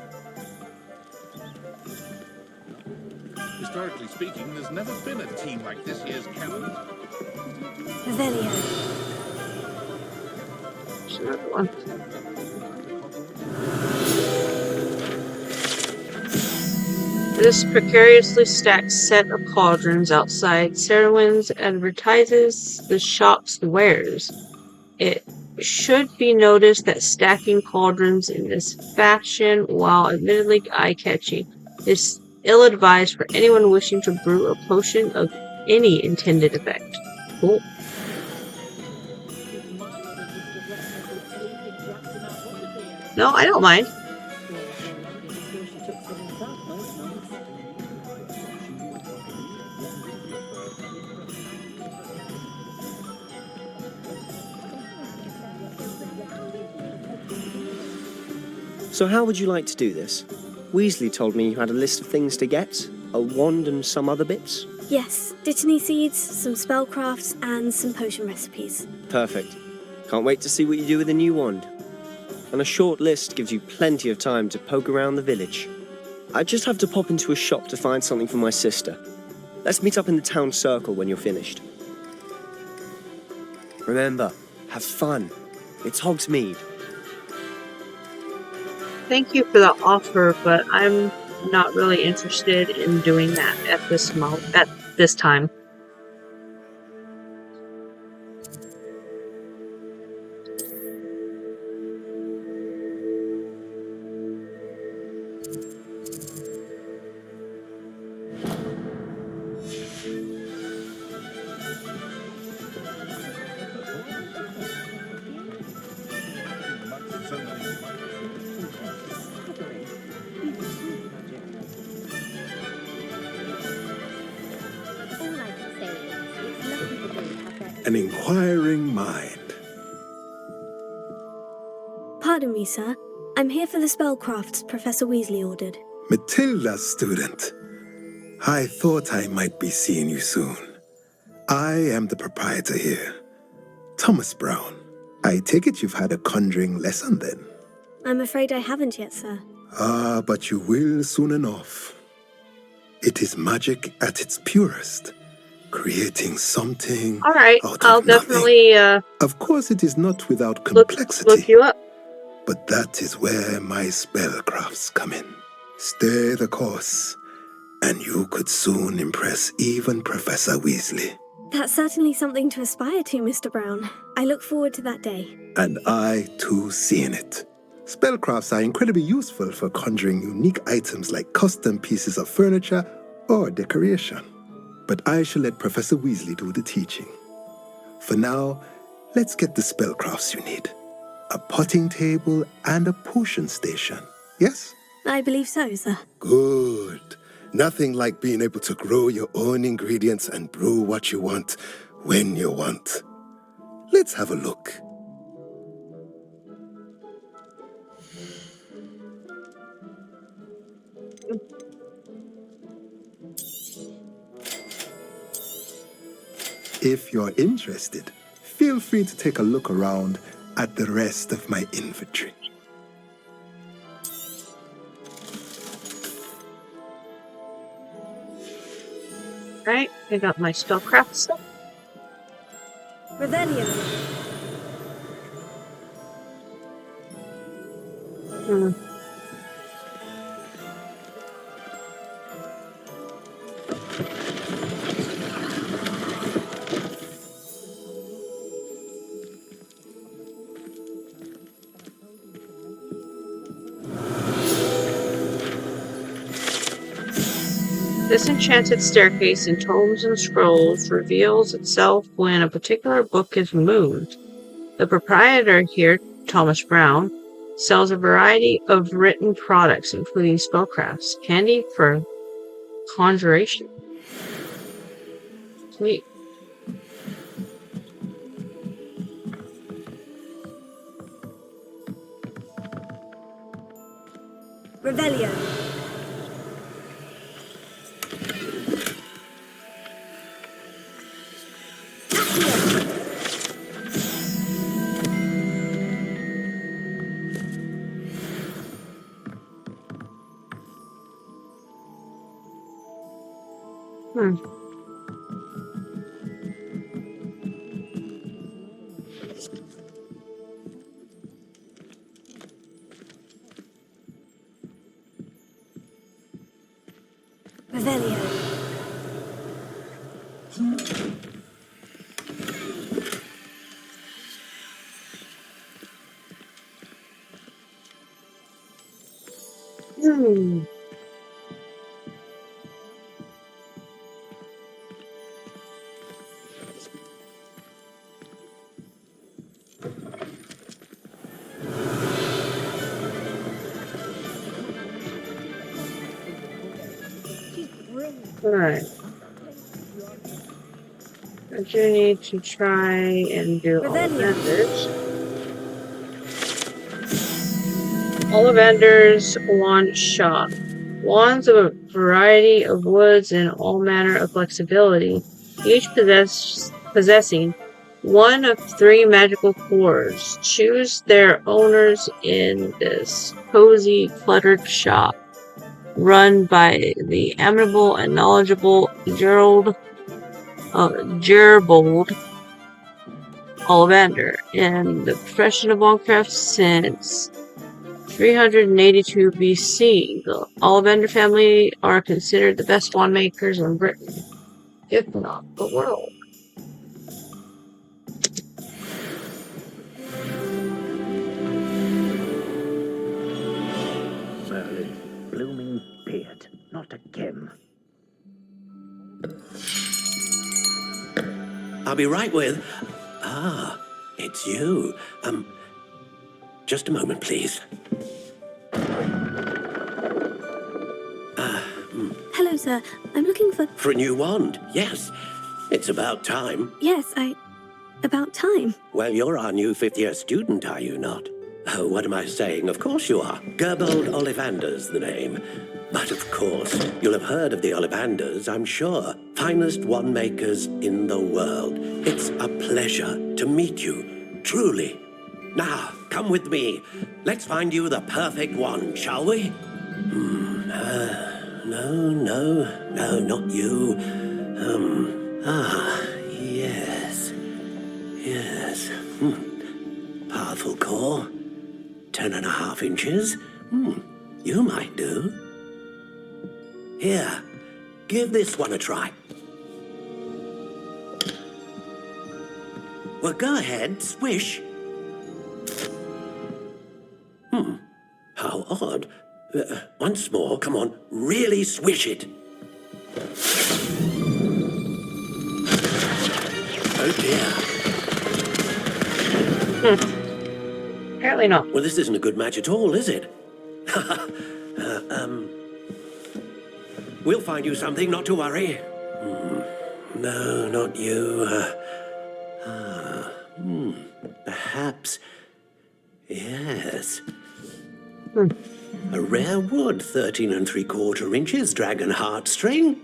Historically speaking, there's never been a team like this year's calendar. Revelio. there's another one. This precariously stacked set of cauldrons outside Serwin's advertises the shop's wares. It should be noticed that stacking cauldrons in this fashion, while admittedly eye-catching, is ill-advised for anyone wishing to brew a potion of any intended effect. Cool. No, I don't mind. So how would you like to do this? Weasley told me you had a list of things to get, a wand and some other bits. Yes, dittany seeds, some spellcrafts, and some potion recipes. Perfect. Can't wait to see what you do with the new wand. And a short list gives you plenty of time to poke around the village. I just have to pop into a shop to find something for my sister. Let's meet up in the town circle when you're finished. Remember, have fun. It's Hogsmeade. Thank you for the offer, but I'm not really interested in doing that at this time. An inquiring mind. Pardon me, sir. I'm here for the spellcrafts Professor Weasley ordered. Matilda's student. I thought I might be seeing you soon. I am the proprietor here, Thomas Brown. I take it you've had a conjuring lesson then? I'm afraid I haven't yet, sir. Ah, but you will soon enough. It is magic at its purest, creating something. All right, I'll definitely. Of course, it is not without complexity. Look you up. But that is where my spellcrafts come in. Stay the course, and you could soon impress even Professor Weasley. That's certainly something to aspire to, Mr. Brown. I look forward to that day. And I, too, seeing it. Spellcrafts are incredibly useful for conjuring unique items like custom pieces of furniture or decoration. But I shall let Professor Weasley do the teaching. For now, let's get the spellcrafts you need. A potting table and a potion station, yes? I believe so, sir. Good. Nothing like being able to grow your own ingredients and brew what you want, when you want. Let's have a look. If you're interested, feel free to take a look around at the rest of my inventory. Right, I got my spellcraft stuff. Revelio. This enchanted staircase in tomes and scrolls reveals itself when a particular book is moved. The proprietor here, Thomas Brown, sells a variety of written products, including spellcrafts, candy for conjuration. Sweet. Revelio. Revelio. Hmm. Alright. I do need to try and do Ollivanders. Ollivanders wand shop. Wands of a variety of woods and all manner of flexibility, each possessing one of 3 magical cores. Choose their owners in this cozy, cluttered shop, run by the amiable and knowledgeable Gerbold Ollivander in the profession of wandcraft since 382 BC. The Ollivander family are considered the best wand makers in Britain, if not the world. Merlin, blooming beard, not again. I'll be right with... Ah, it's you. Just a moment, please. Hello, sir. I'm looking for... For a new wand, yes. It's about time. Yes, about time. Well, you're our new 5th-year student, are you not? Oh, what am I saying? Of course you are. Gerbold Ollivander's the name. But of course, you'll have heard of the Ollivanders, I'm sure. Finest wand makers in the world. It's a pleasure to meet you, truly. Now, come with me. Let's find you the perfect wand, shall we? No, not you. Yes. Powerful core. 10.5 inches. You might do. Here, give this one a try. Well, go ahead, swish. How odd. Once more, come on, really swish it. Oh dear. Apparently not. Well, this isn't a good match at all, is it? We'll find you something, not to worry. No, not you. Perhaps. Yes. A rare wood, 13 3/4 inches, dragon heartstring.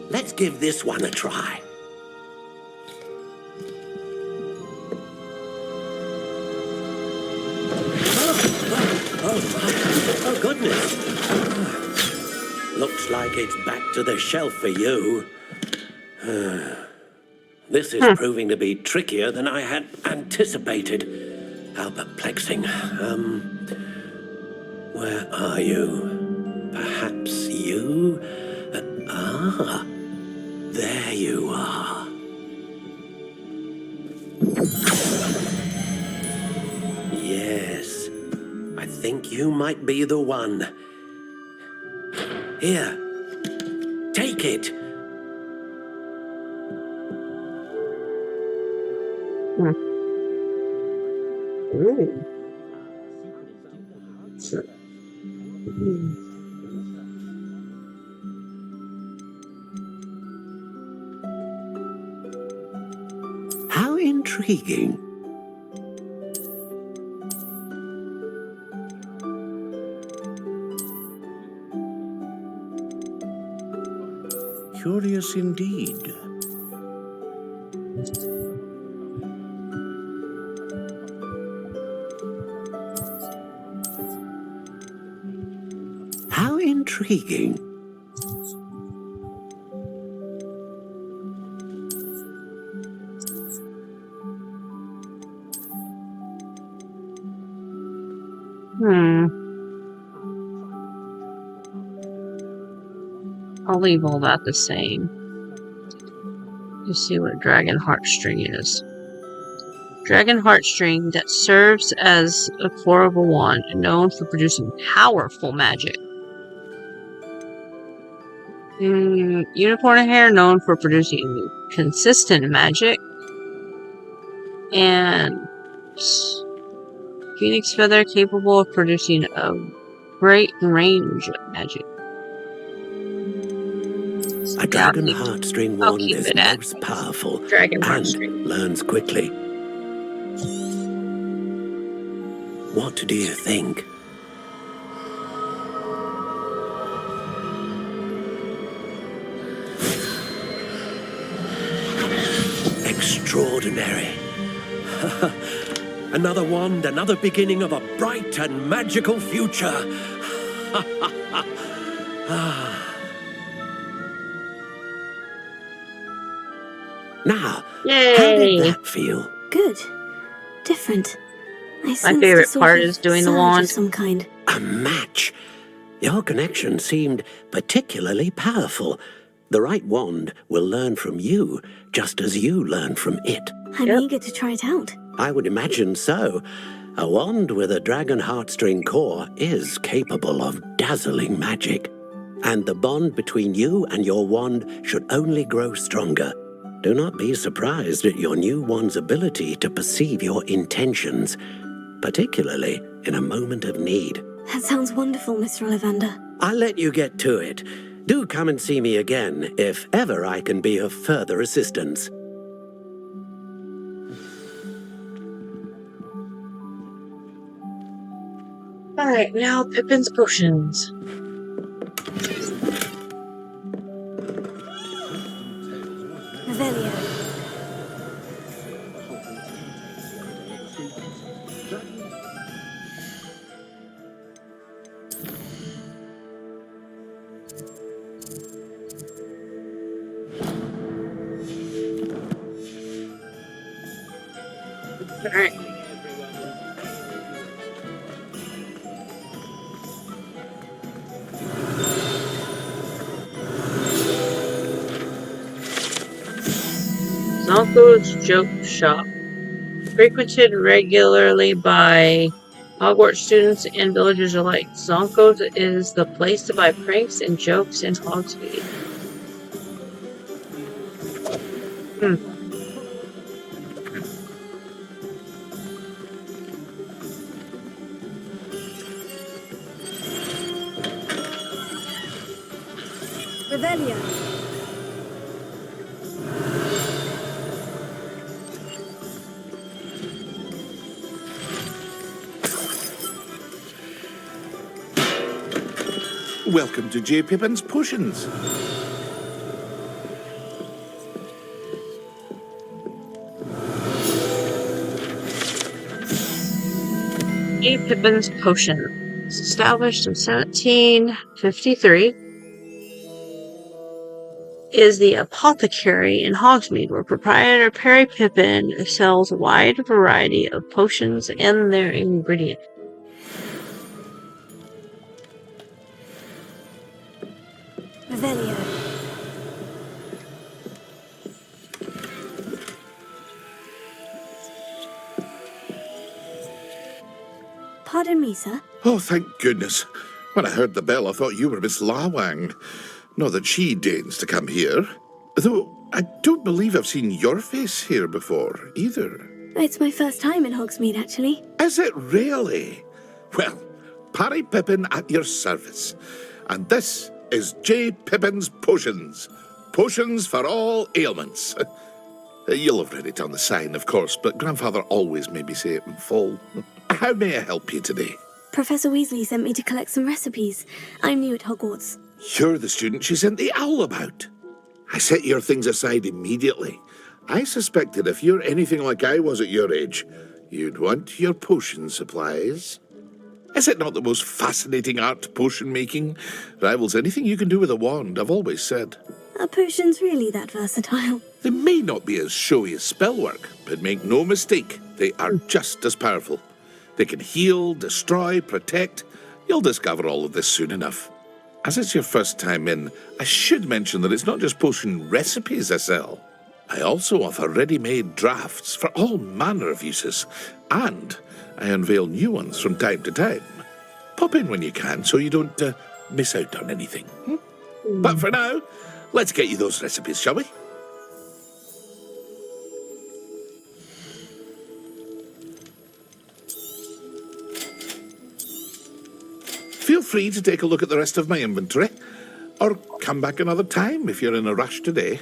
Let's give this one a try. Oh, goodness. Looks like it's back to the shelf for you. This is proving to be trickier than I had anticipated. How perplexing. Where are you? Perhaps you? There you are. Yes, I think you might be the one. Here, take it. Ooh. How intriguing. Curious indeed. How intriguing. I'll leave all that the same. Let's see what Dragon Heartstring is. Dragon Heartstring that serves as a core of a wand, known for producing powerful magic. Unicorn hair, known for producing consistent magic. And Phoenix feather, capable of producing a great range of magic. A dragon heartstring wand is most powerful and learns quickly. What do you think? Extraordinary. Another wand, another beginning of a bright and magical future. Now, how did that feel? Good. Different. I My sensed favorite a sort part of is doing the surge wand. of some kind. A match. Your connection seemed particularly powerful. The right wand will learn from you, just as you learn from it. I'm eager to try it out. I would imagine so. A wand with a dragon heartstring core is capable of dazzling magic. And the bond between you and your wand should only grow stronger. Do not be surprised at your new wand's ability to perceive your intentions, particularly in a moment of need. That sounds wonderful, Mr. Ollivander. I'll let you get to it. Do come and see me again if ever I can be of further assistance. Alright, now Pippin's potions. Revelio. Alright. Zonko's Joke Shop. Frequented regularly by Hogwarts students and villagers alike, Zonko's is the place to buy pranks and jokes in Hogsmeade. Revelio. Welcome to J. Pippin's Potions. J. Pippin's Potion. It's established in 1753. Is the apothecary in Hogsmeade, where proprietor Perry Pippin sells a wide variety of potions and their ingredients. Revelio. Pardon me, sir. Oh, thank goodness. When I heard the bell, I thought you were Miss Lawang. Not that she deigns to come here. Though I don't believe I've seen your face here before, either. It's my first time in Hogsmeade, actually. Is it really? Well, Parry Pippin at your service. And this is J. Pippin's Potions. Potions for all ailments. You'll have read it on the sign, of course, but Grandfather always made me say it in full. How may I help you today? Professor Weasley sent me to collect some recipes. I'm new at Hogwarts. You're the student she sent the owl about. I set your things aside immediately. I suspected if you're anything like I was at your age, you'd want your potion supplies. Is it not the most fascinating art, potion making? Rivals anything you can do with a wand, I've always said. Are potions really that versatile? They may not be as showy as spellwork, but make no mistake, they are just as powerful. They can heal, destroy, protect. You'll discover all of this soon enough. As it's your first time in, I should mention that it's not just potion recipes I sell. I also offer ready-made drafts for all manner of uses, and I unveil new ones from time to time. Pop in when you can so you don't miss out on anything. But for now, let's get you those recipes, shall we? Feel free to take a look at the rest of my inventory, or come back another time if you're in a rush today.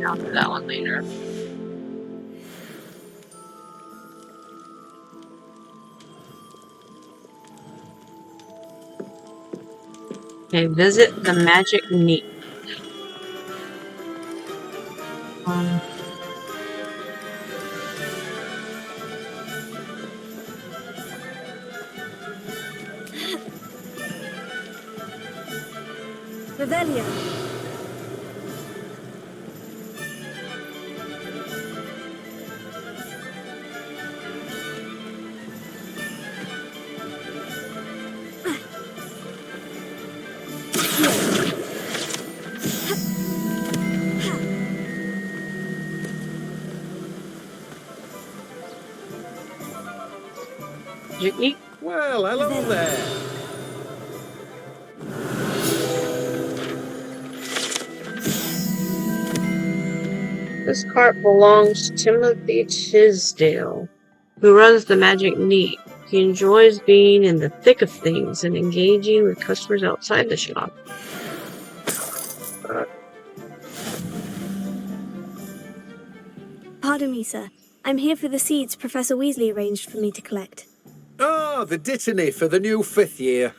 I'll do that one later. Okay, visit the magic neat. Revelio. Magic neat. Well, hello there. This cart belongs to Timothy Tisdale, who runs the Magic Neat. He enjoys being in the thick of things and engaging with customers outside the shop. Pardon me, sir. I'm here for the seeds Professor Weasley arranged for me to collect. Oh, the dittany for the new 5th year.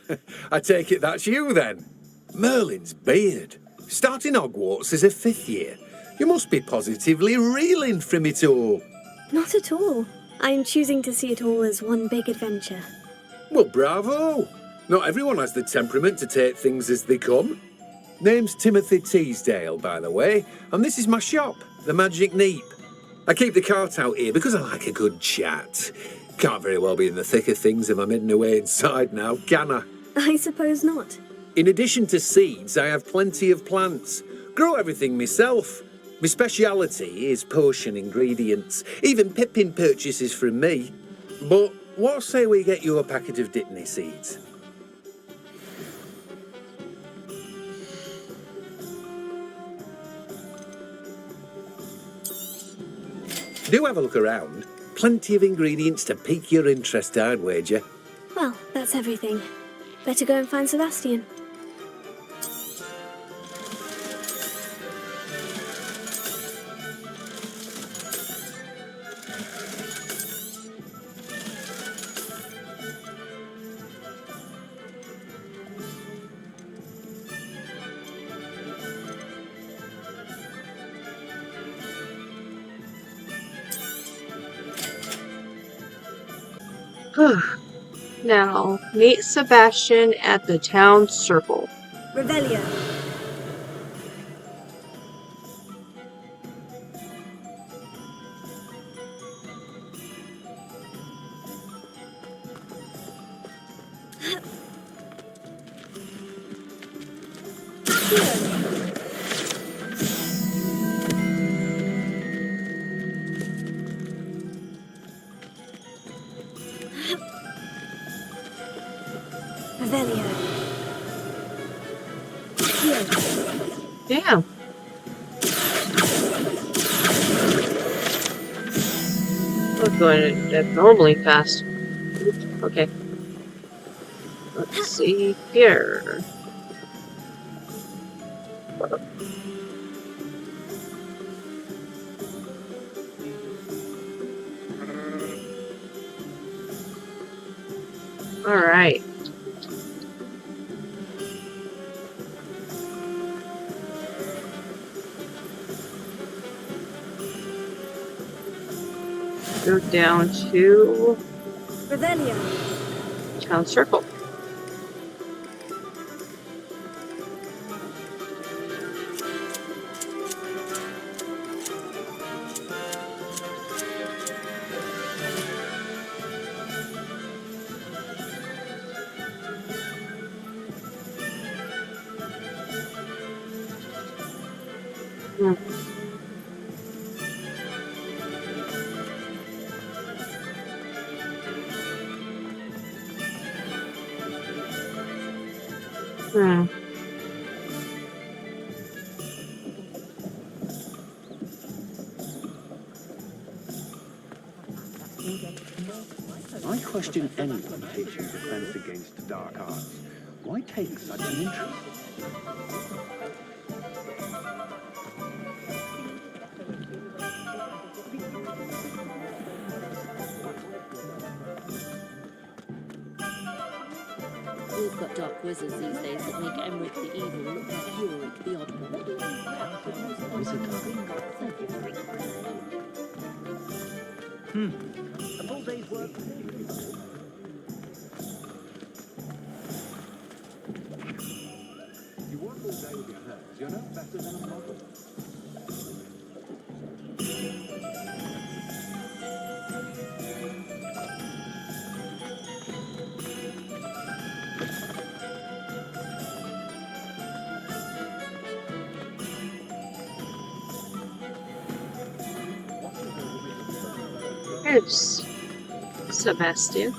I take it that's you, then. Merlin's beard. Starting Hogwarts as a 5th year. You must be positively reeling from it all. Not at all. I'm choosing to see it all as one big adventure. Well, bravo. Not everyone has the temperament to take things as they come. Name's Timothy Teasdale, by the way, and this is my shop, the Magic Neep. I keep the cart out here because I like a good chat. Can't very well be in the thick of things if I'm hidden away inside now, can I? I suppose not. In addition to seeds, I have plenty of plants. Grow everything myself. My speciality is potion ingredients. Even Pippin purchases from me. But what say we get you a packet of Dittany seeds? Do have a look around. Plenty of ingredients to pique your interest, I'd wager. Well, that's everything. Better go and find Sebastian. Now, meet Sebastian at the town circle. Revelio. Revelio. Damn. We're going abnormally fast. Okay. Let's see here. All right. Go down to Revelio. town circle. I question anyone teaching defense against dark arts. Why take such an interest? We've got dark wizards these days that make Emmerich the Evil look like Ulrich the Oddball. A full day's work. You work all day with your hands. You're no better than a model. Here's Sebastian.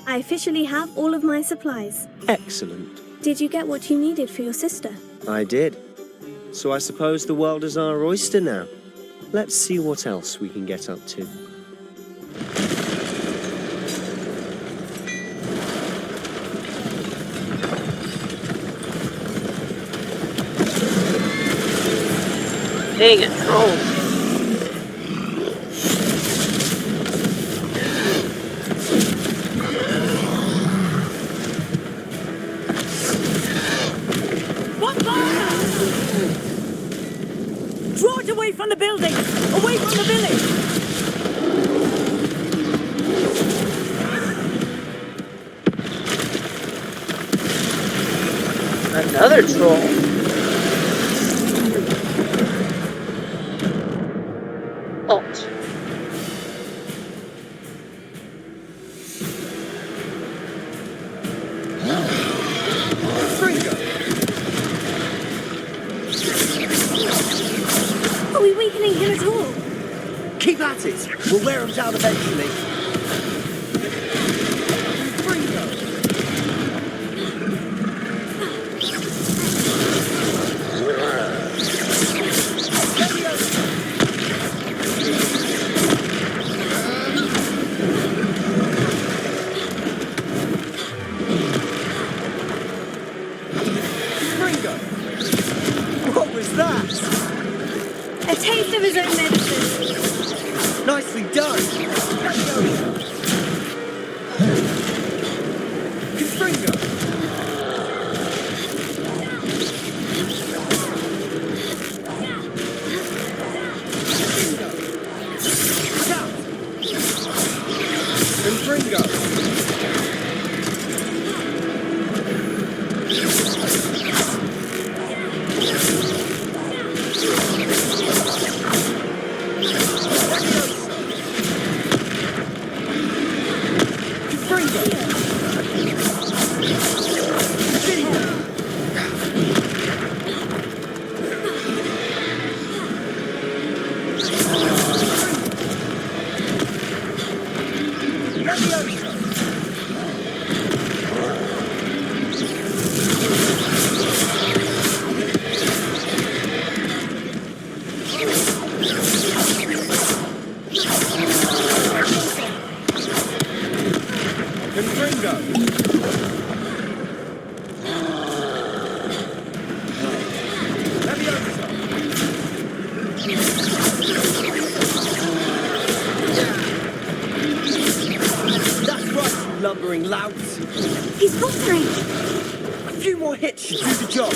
I officially have all of my supplies. Excellent. Did you get what you needed for your sister? I did. So I suppose the world is our oyster now. Let's see what else we can get up to. Dang it, trolls. Draw it away from the building! Away from the village! Another troll. Alt. Are we weakening him at all? Keep at it. We'll wear him down eventually. What was that? A taste of his own medicine. Nicely done. Confringo. Confringo. lumbering louts. He's faltering. A few more hits should do the job.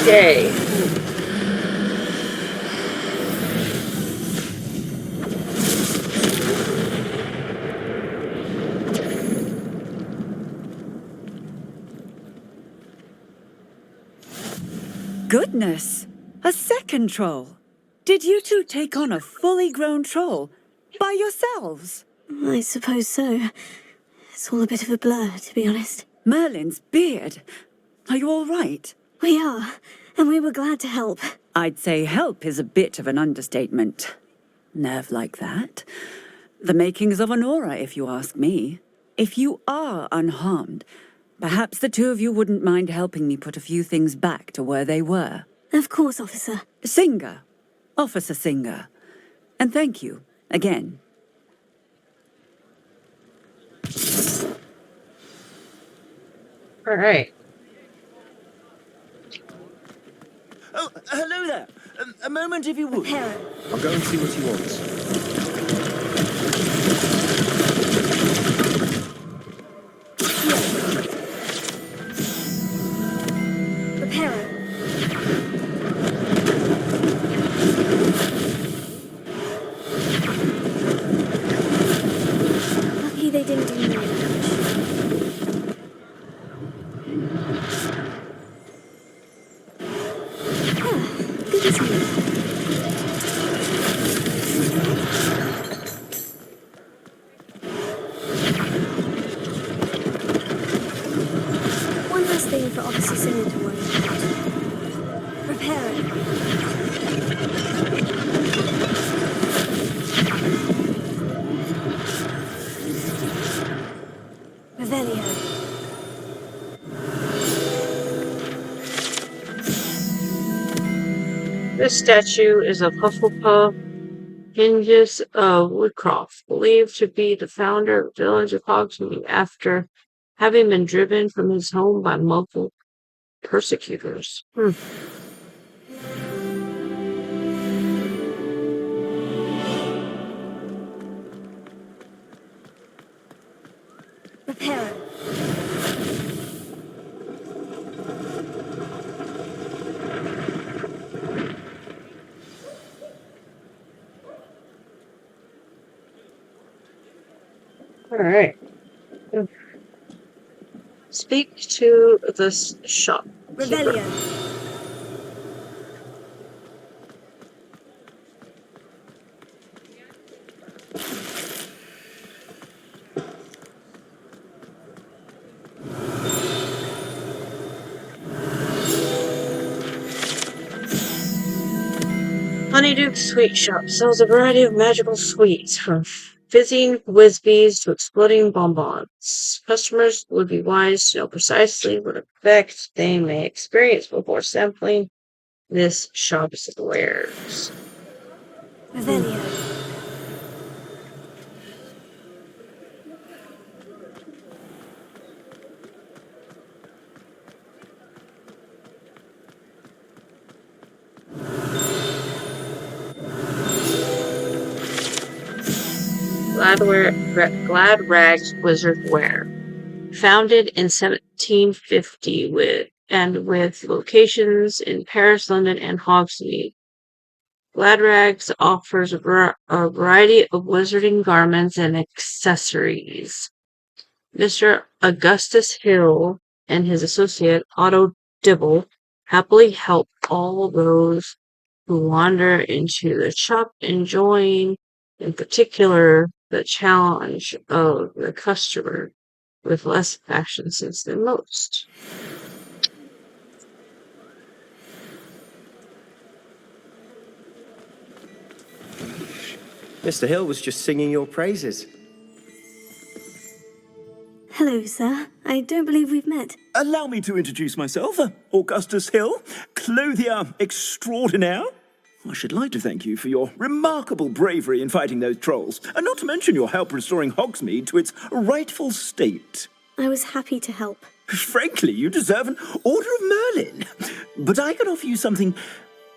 Yay. Goodness! A second troll! Did you two take on a fully grown troll? By yourselves? I suppose so. It's all a bit of a blur, to be honest. Merlin's beard. Are you all right? We are, and we were glad to help. I'd say help is a bit of an understatement. Nerve like that. The makings of an aura, if you ask me. If you are unharmed, perhaps the two of you wouldn't mind helping me put a few things back to where they were. Of course, officer. Singer. Officer Singer. And thank you, again. All right. Oh, hello there. A moment, if you would. I'll go and see what he wants. Reparo. Lucky they didn't do more damage. Good as new. One last thing for Officer Singer to worry about. Repairing. Revelio. This statue is of Hufflepuff Hinges of Woodcroft, believed to be the founder of the village of Hogsmeade after having been driven from his home by Muggle persecutors. Reparo. All right. Speak to the shop. Revelio. Honeyduke's Sweet Shop sells a variety of magical sweets, from fizzing whizbees to exploding bonbons. Customers would be wise to know precisely what effect they may experience before sampling this shop's wares. Revelio. Glad Rags Wizard Wear. Founded in 1750 with locations in Paris, London, and Hogsmeade. Glad Rags offers a variety of wizarding garments and accessories. Mr. Augustus Hill and his associate Otto Dibble happily help all those who wander into the shop, enjoying, in particular, the challenge of the customer with less fashion sense than most. Mr. Hill was just singing your praises. Hello, sir. I don't believe we've met. Allow me to introduce myself, Augustus Hill, clothier extraordinaire. I should like to thank you for your remarkable bravery in fighting those trolls, and not to mention your help restoring Hogsmeade to its rightful state. I was happy to help. Frankly, you deserve an Order of Merlin. But I can offer you something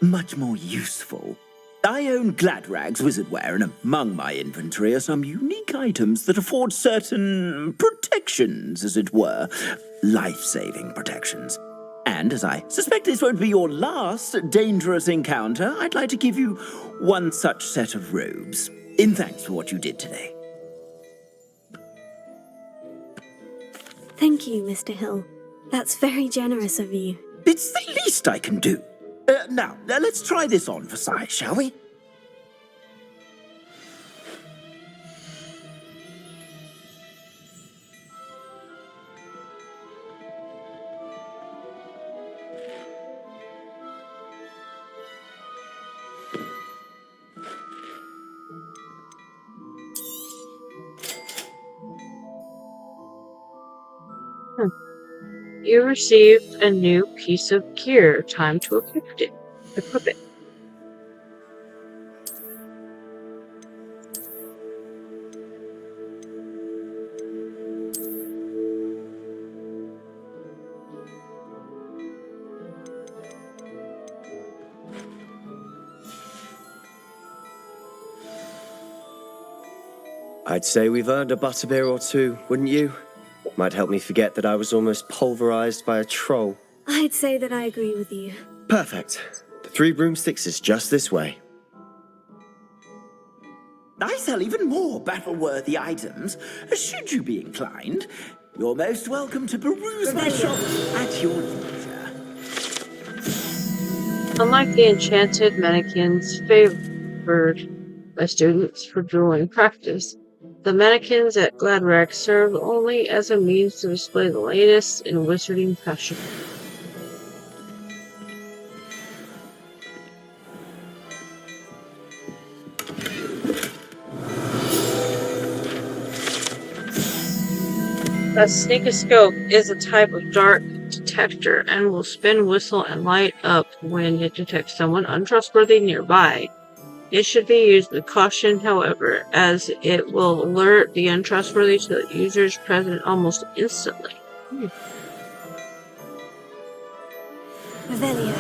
much more useful. I own Gladrag's wizardware, and among my inventory are some unique items that afford certain protections, as it were. Life-saving protections. And as I suspect this won't be your last dangerous encounter, I'd like to give you one such set of robes, in thanks for what you did today. Thank you, Mr. Hill. That's very generous of you. It's the least I can do. Now, let's try this on for size, shall we? You received a new piece of gear. Time to equip it. I'd say we've earned a butterbeer or two, wouldn't you? Might help me forget that I was almost pulverized by a troll. I'd say that I agree with you. Perfect. The 3 broomsticks is just this way. I sell even more battle-worthy items. Should you be inclined, you're most welcome to peruse my shop at your leisure. Unlike the enchanted mannequins favored by students for dueling practice, the mannequins at Gladrag serve only as a means to display the latest in wizarding fashion. A sneakoscope is a type of dark detector and will spin, whistle, and light up when it detects someone untrustworthy nearby. It should be used with caution, however, as it will alert the untrustworthy to the user's presence almost instantly. Revelio.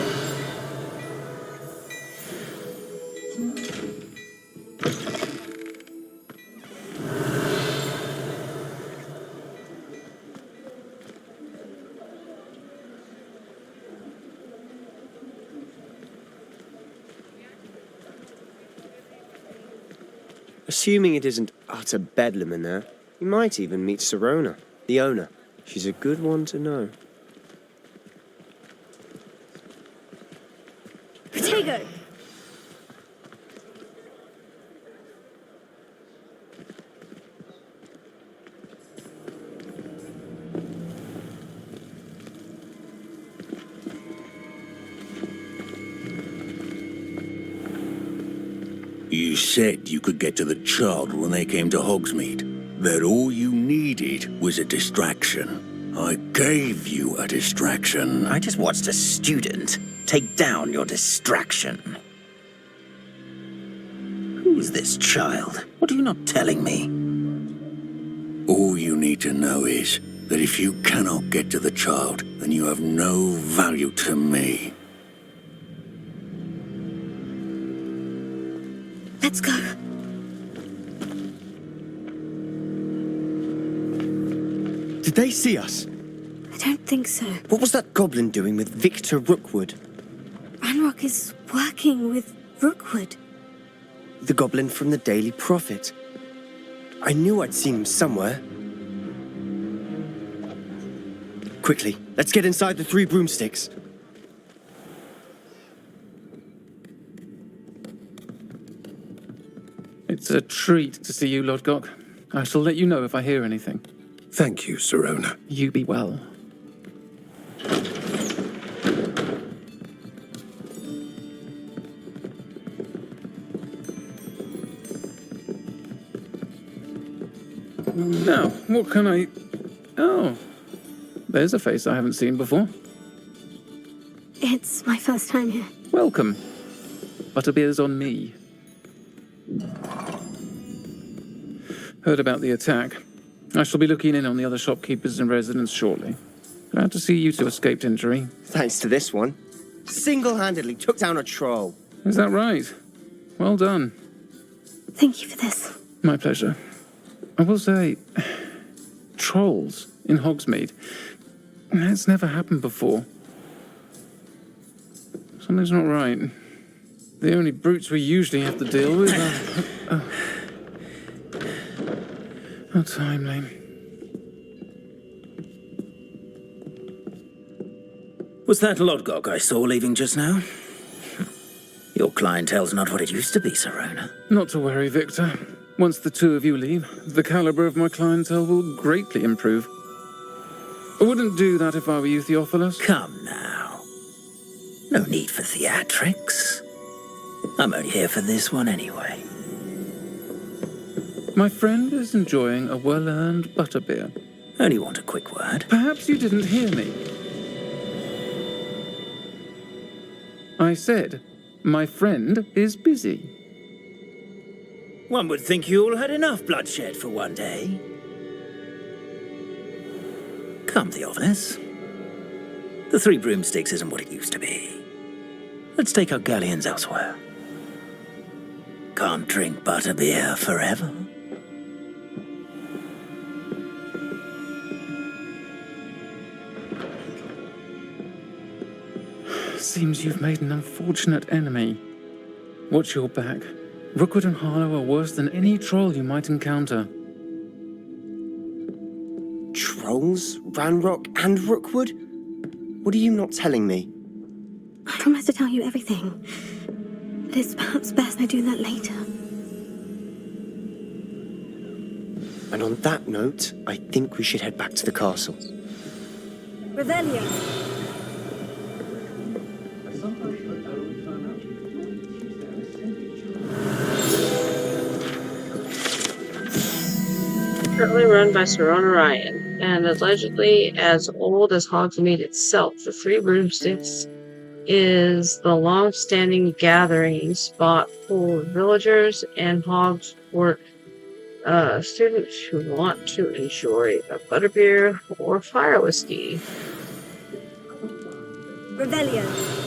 Assuming it isn't utter bedlam in there, you might even meet Sirona, the owner. She's a good one to know. Protego! You said you could get to the child when they came to Hogsmeade. That all you needed was a distraction. I gave you a distraction. I just watched a student take down your distraction. Who's this child? What are you not telling me? All you need to know is that if you cannot get to the child, then you have no value to me. Let's go. Did they see us? I don't think so. What was that goblin doing with Victor Rookwood? Ranrock is working with Rookwood. The goblin from the Daily Prophet. I knew I'd seen him somewhere. Quickly, let's get inside the 3 broomsticks. It's a treat to see you, Lodgok. I shall let you know if I hear anything. Thank you, Sirona. You be well. Now, what can I... Oh, there's a face I haven't seen before. It's my first time here. Welcome. Butterbeer's on me. Heard about the attack. I shall be looking in on the other shopkeepers and residents shortly. Glad to see you two escaped injury. Thanks to this one. Single-handedly took down a troll. Is that right? Well done. Thank you for this. My pleasure. I will say, trolls in Hogsmeade. That's never happened before. Something's not right. The only brutes we usually have to deal with are... How timely. Was that Lodgok I saw leaving just now? Your clientele's not what it used to be, Sirona. Not to worry, Victor. Once the two of you leave, the caliber of my clientele will greatly improve. I wouldn't do that if I were you, Theophilus. Come now. No need for theatrics. I'm only here for this one anyway. My friend is enjoying a well-earned butterbeer. Only want a quick word. Perhaps you didn't hear me. I said, my friend is busy. One would think you all had enough bloodshed for one day. Come, Theophilus. The Three Broomsticks isn't what it used to be. Let's take our galleons elsewhere. Can't drink butterbeer forever. Seems you've made an unfortunate enemy. Watch your back. Rookwood and Harlow are worse than any troll you might encounter. Trolls? Ranrock and Rookwood? What are you not telling me? I promise to tell you everything. But it's perhaps best I do that later. And on that note, I think we should head back to the castle. Revelio. Currently run by Sirona Ryan, and allegedly as old as Hogsmeade itself. The Three Broomsticks is the long-standing gathering spot for villagers and Hogsworth students who want to enjoy a butterbeer or fire whiskey. Revelio.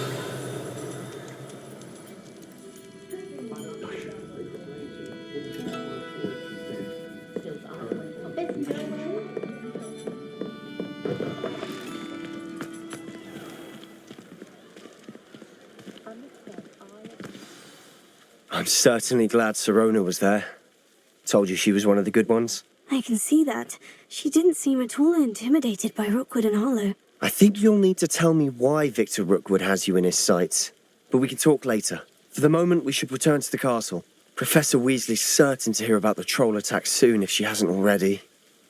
I'm certainly glad Sirona was there. Told you she was one of the good ones. I can see that. She didn't seem at all intimidated by Rookwood and Harlow. I think you'll need to tell me why Victor Rookwood has you in his sights. But we can talk later. For the moment, we should return to the castle. Professor Weasley's certain to hear about the troll attack soon if she hasn't already.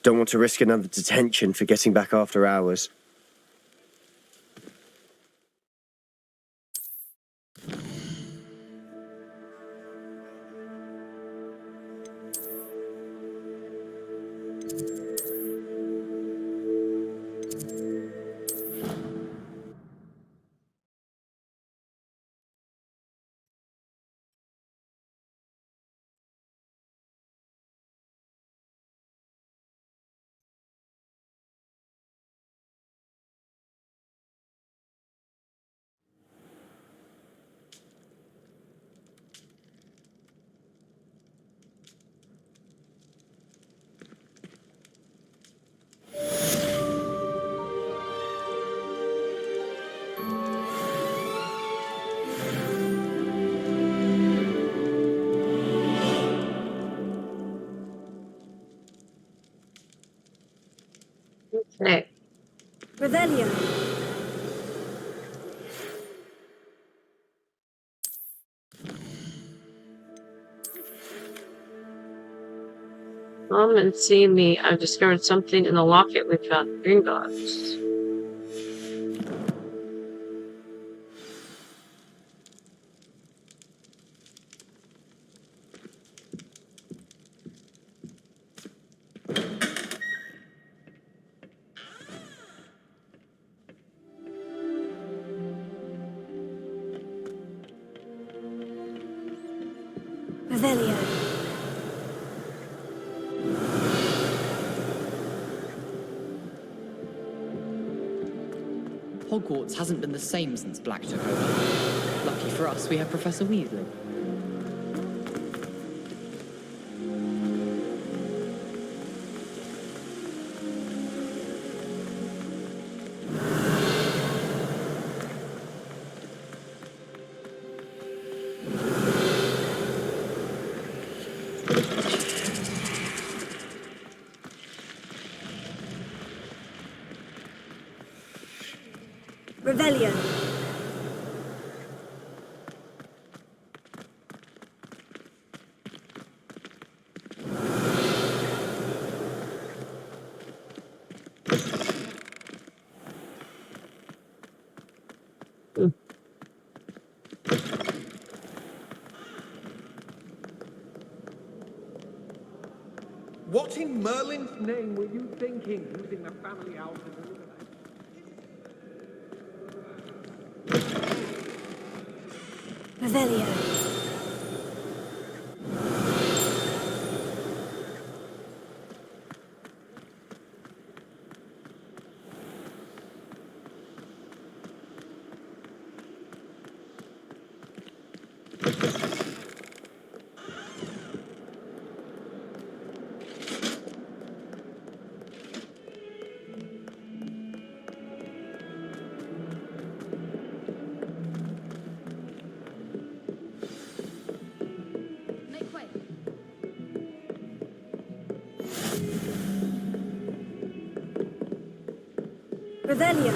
Don't want to risk another detention for getting back after hours. Okay. Revelio. Come and see me. I've discovered something in the locket we found in Gringotts. Revelio. Hogwarts hasn't been the same since Black took over. Lucky for us, we have Professor Weasley. Revelio. What in Merlin's name were you thinking, using the family house as a Revelio. Make way. Revelio.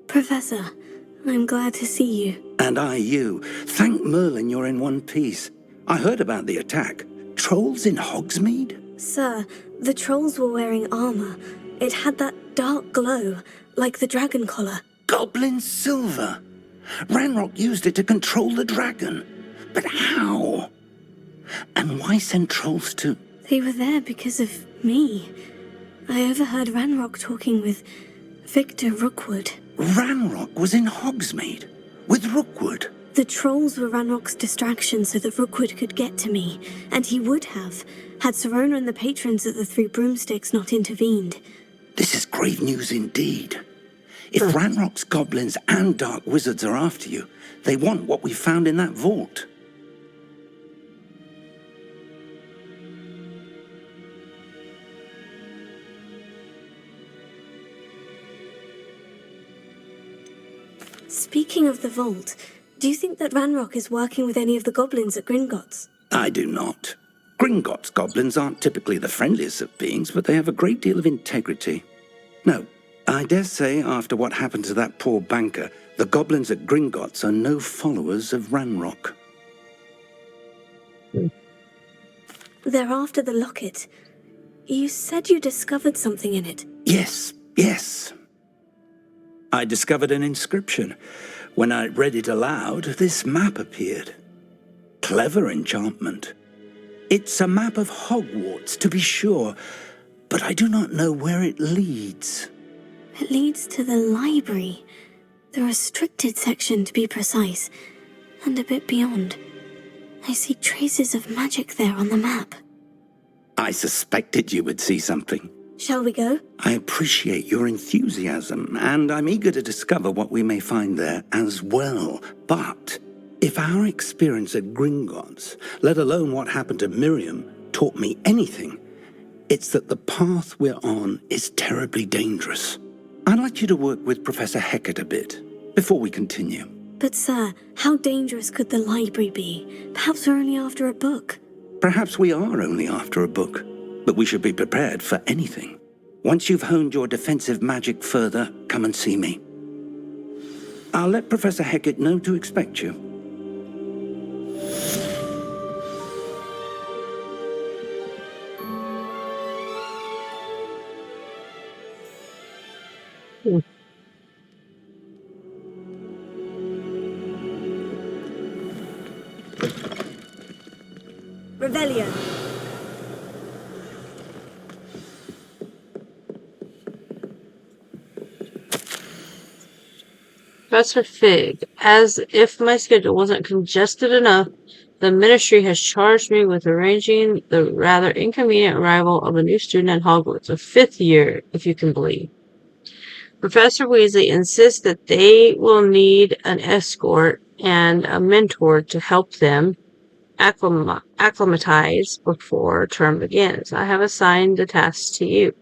Professor, I'm glad to see you. And I you. Thank Merlin you're in one piece. I heard about the attack. Trolls in Hogsmeade? Sir, the trolls were wearing armor. It had that dark glow, like the dragon collar. Goblin silver. Ranrock used it to control the dragon. But how? And why send trolls to... They were there because of me. I overheard Ranrock talking with Victor Rookwood. Ranrock was in Hogsmeade with Rookwood. The trolls were Ranrock's distraction so that Rookwood could get to me, and he would have, had Sirona and the patrons at the Three Broomsticks not intervened. This is grave news indeed. If Ranrock's goblins and dark wizards are after you, they want what we found in that vault. Speaking of the vault, do you think that Ranrock is working with any of the goblins at Gringotts? I do not. Gringotts goblins aren't typically the friendliest of beings, but they have a great deal of integrity. No, I dare say after what happened to that poor banker, the goblins at Gringotts are no followers of Ranrock. They're after the locket. You said you discovered something in it. Yes. I discovered an inscription. When I read it aloud, this map appeared. Clever enchantment. It's a map of Hogwarts, to be sure, but I do not know where it leads. It leads to the library. The restricted section, to be precise, and a bit beyond. I see traces of magic there on the map. I suspected you would see something. Shall we go? I appreciate your enthusiasm, and I'm eager to discover what we may find there as well. But if our experience at Gringotts, let alone what happened to Miriam, taught me anything, it's that the path we're on is terribly dangerous. I'd like you to work with Professor Hecat a bit before we continue. But sir, how dangerous could the library be? Perhaps we're only after a book. Perhaps we are only after a book, but we should be prepared for anything. Once you've honed your defensive magic further, come and see me. I'll let Professor Hecat know to expect you. Revelio. Professor Fig, as if my schedule wasn't congested enough, the Ministry has charged me with arranging the rather inconvenient arrival of a new student at Hogwarts, a 5th year, if you can believe. Professor Weasley insists that they will need an escort and a mentor to help them acclimatize before term begins. I have assigned the task to you.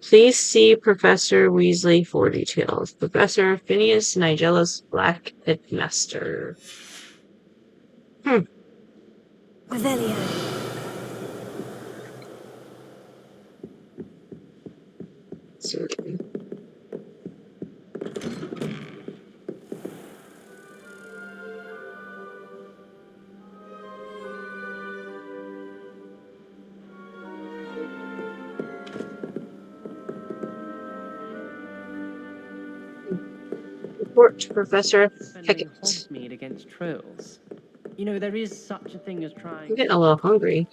Please see Professor Weasley for details. Professor Phineas Nigella's Black Headmaster. Revelio. Certainly. Report to Professor Hecat. Hogsmeade against trolls. You know, there is such a thing as trying. I'm getting a little hungry.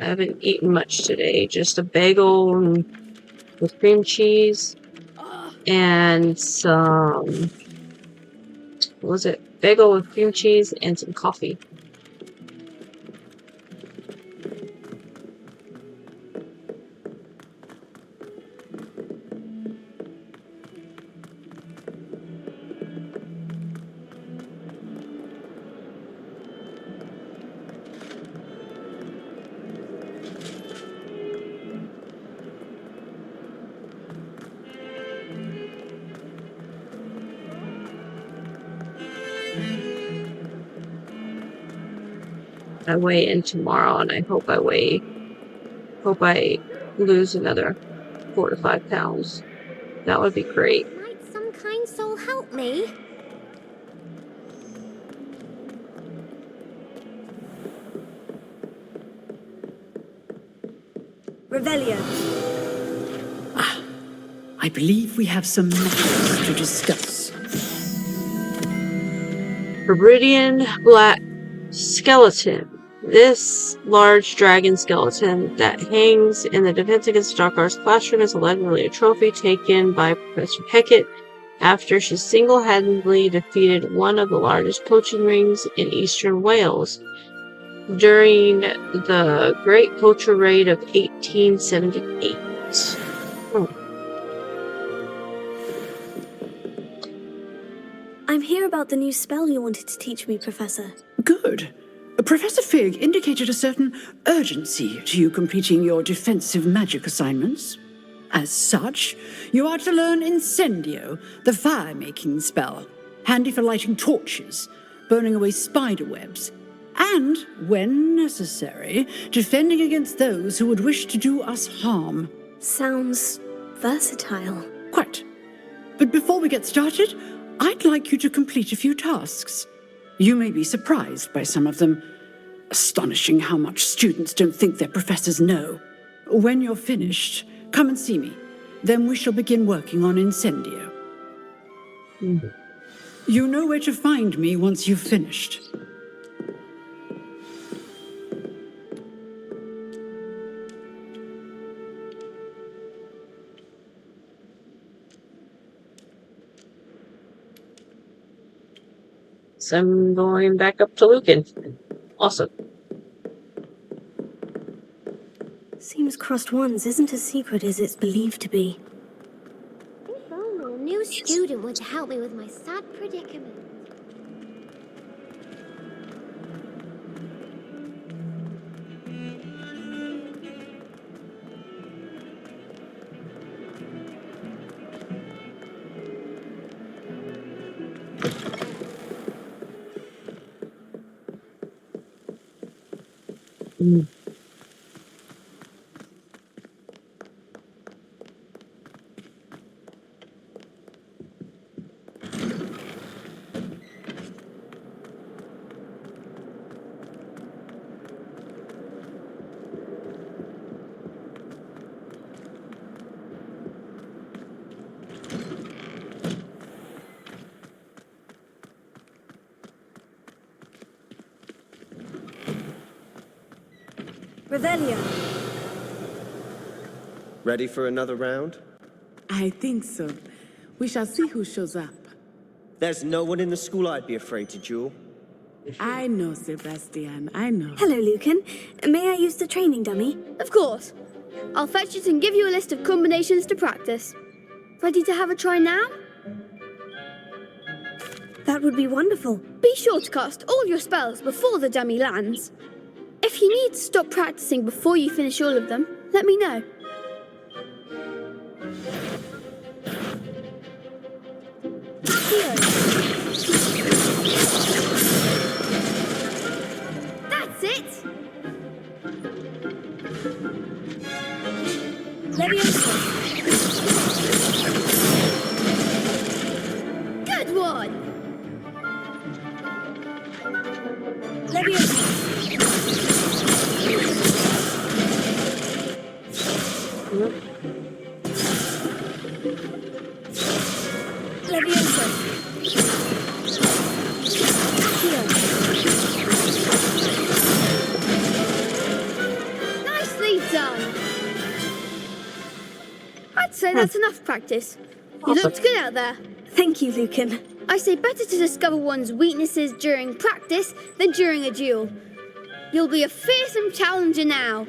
I haven't eaten much today. Just a bagel with cream cheese and some, what was it? Bagel with cream cheese and some coffee. I weigh in tomorrow, and I hope I lose another 4 to 5 pounds. That would be great. Might some kind soul help me? Revelio. I believe we have some matters to discuss. Hebridean Black Skeleton. This large dragon skeleton that hangs in the Defense Against Dark Arts classroom is allegedly a trophy taken by Professor Hecat after she single-handedly defeated one of the largest poaching rings in eastern Wales during the Great Poacher Raid of 1878. I'm here about the new spell you wanted to teach me, Professor. Good. Professor Fig indicated a certain urgency to you completing your defensive magic assignments. As such, you are to learn Incendio, the fire-making spell, handy for lighting torches, burning away spider webs, and, when necessary, defending against those who would wish to do us harm. Sounds versatile. Quite. But before we get started, I'd like you to complete a few tasks. You may be surprised by some of them. Astonishing how much students don't think their professors know. When you're finished, come and see me. Then we shall begin working on Incendio. You know where to find me once you've finished. means I'm going back up to Lucan. Awesome. Seems Crossed Wands isn't as secret as it's believed to be. If only a new student were to help me with my sad predicament. Revelio. Ready for another round? I think so. We shall see who shows up. There's no one in the school I'd be afraid to duel. I know, Sebastian, I know. Hello, Lucan. May I use the training dummy? Of course. I'll fetch it and give you a list of combinations to practice. Ready to have a try now? That would be wonderful. Be sure to cast all your spells before the dummy lands. If you need to stop practicing before you finish all of them, let me know. That's it! Good one! Nicely done! I'd say that's enough practice. You looked good out there. Thank you, Lucan. I say better to discover one's weaknesses during practice than during a duel. You'll be a fearsome challenger now.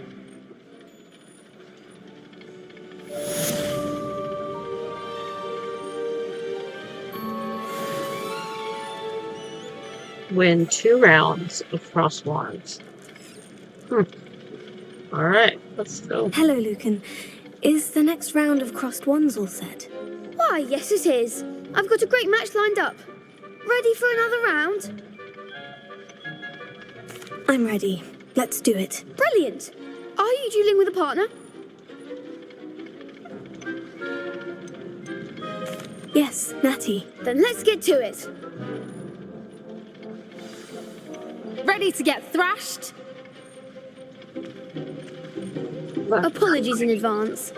Win 2 rounds of Crossed Wands. Alright, let's go. Hello, Lucan. Is the next round of Crossed Wands all set? Why, yes it is. I've got a great match lined up. Ready for another round? I'm ready. Let's do it. Brilliant. Are you dueling with a partner? Yes, Natty. Then let's get to it. Ready to get thrashed? Apologies in advance.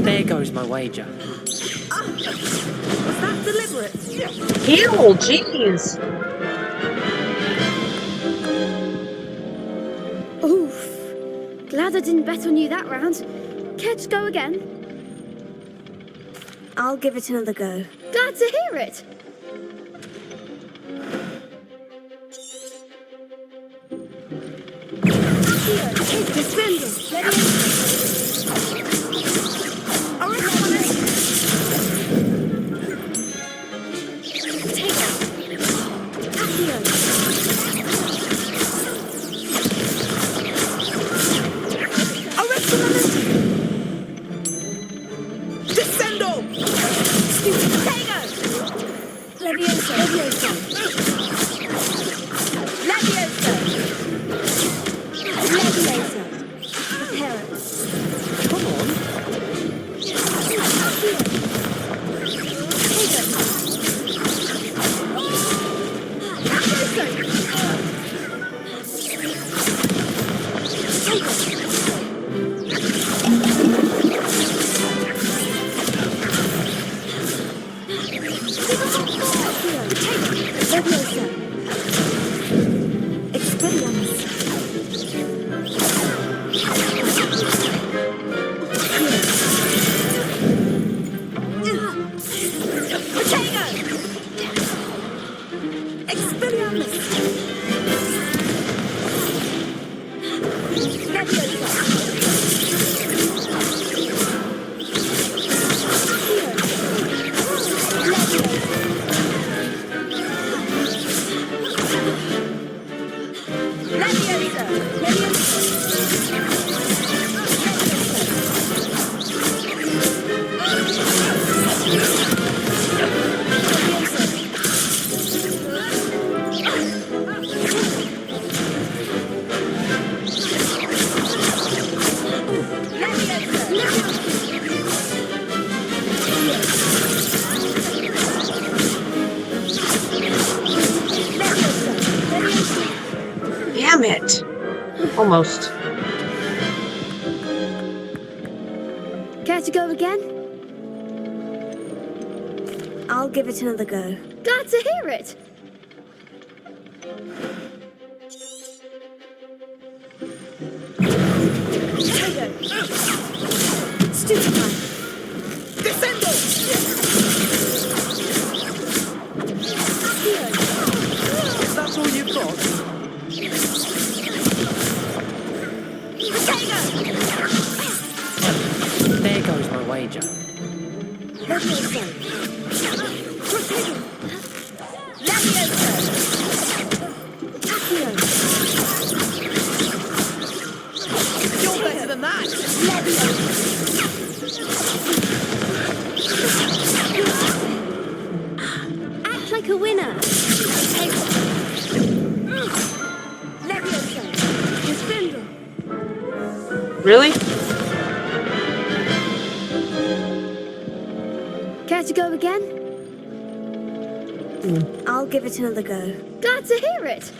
There goes my wager. Was that deliberate? Ew, jeez. Oof. Glad I didn't bet on you that round. Care to go again? I'll give it another go. Glad to hear it. Come on. Damn it. Almost. Care to go again? I'll give it another go. Glad to hear it. Stupid man. Descendo! That's all you've got? There goes my wager. You're better than that! Act like a winner. Really? Care to go again? I'll give it another go. Glad to hear it.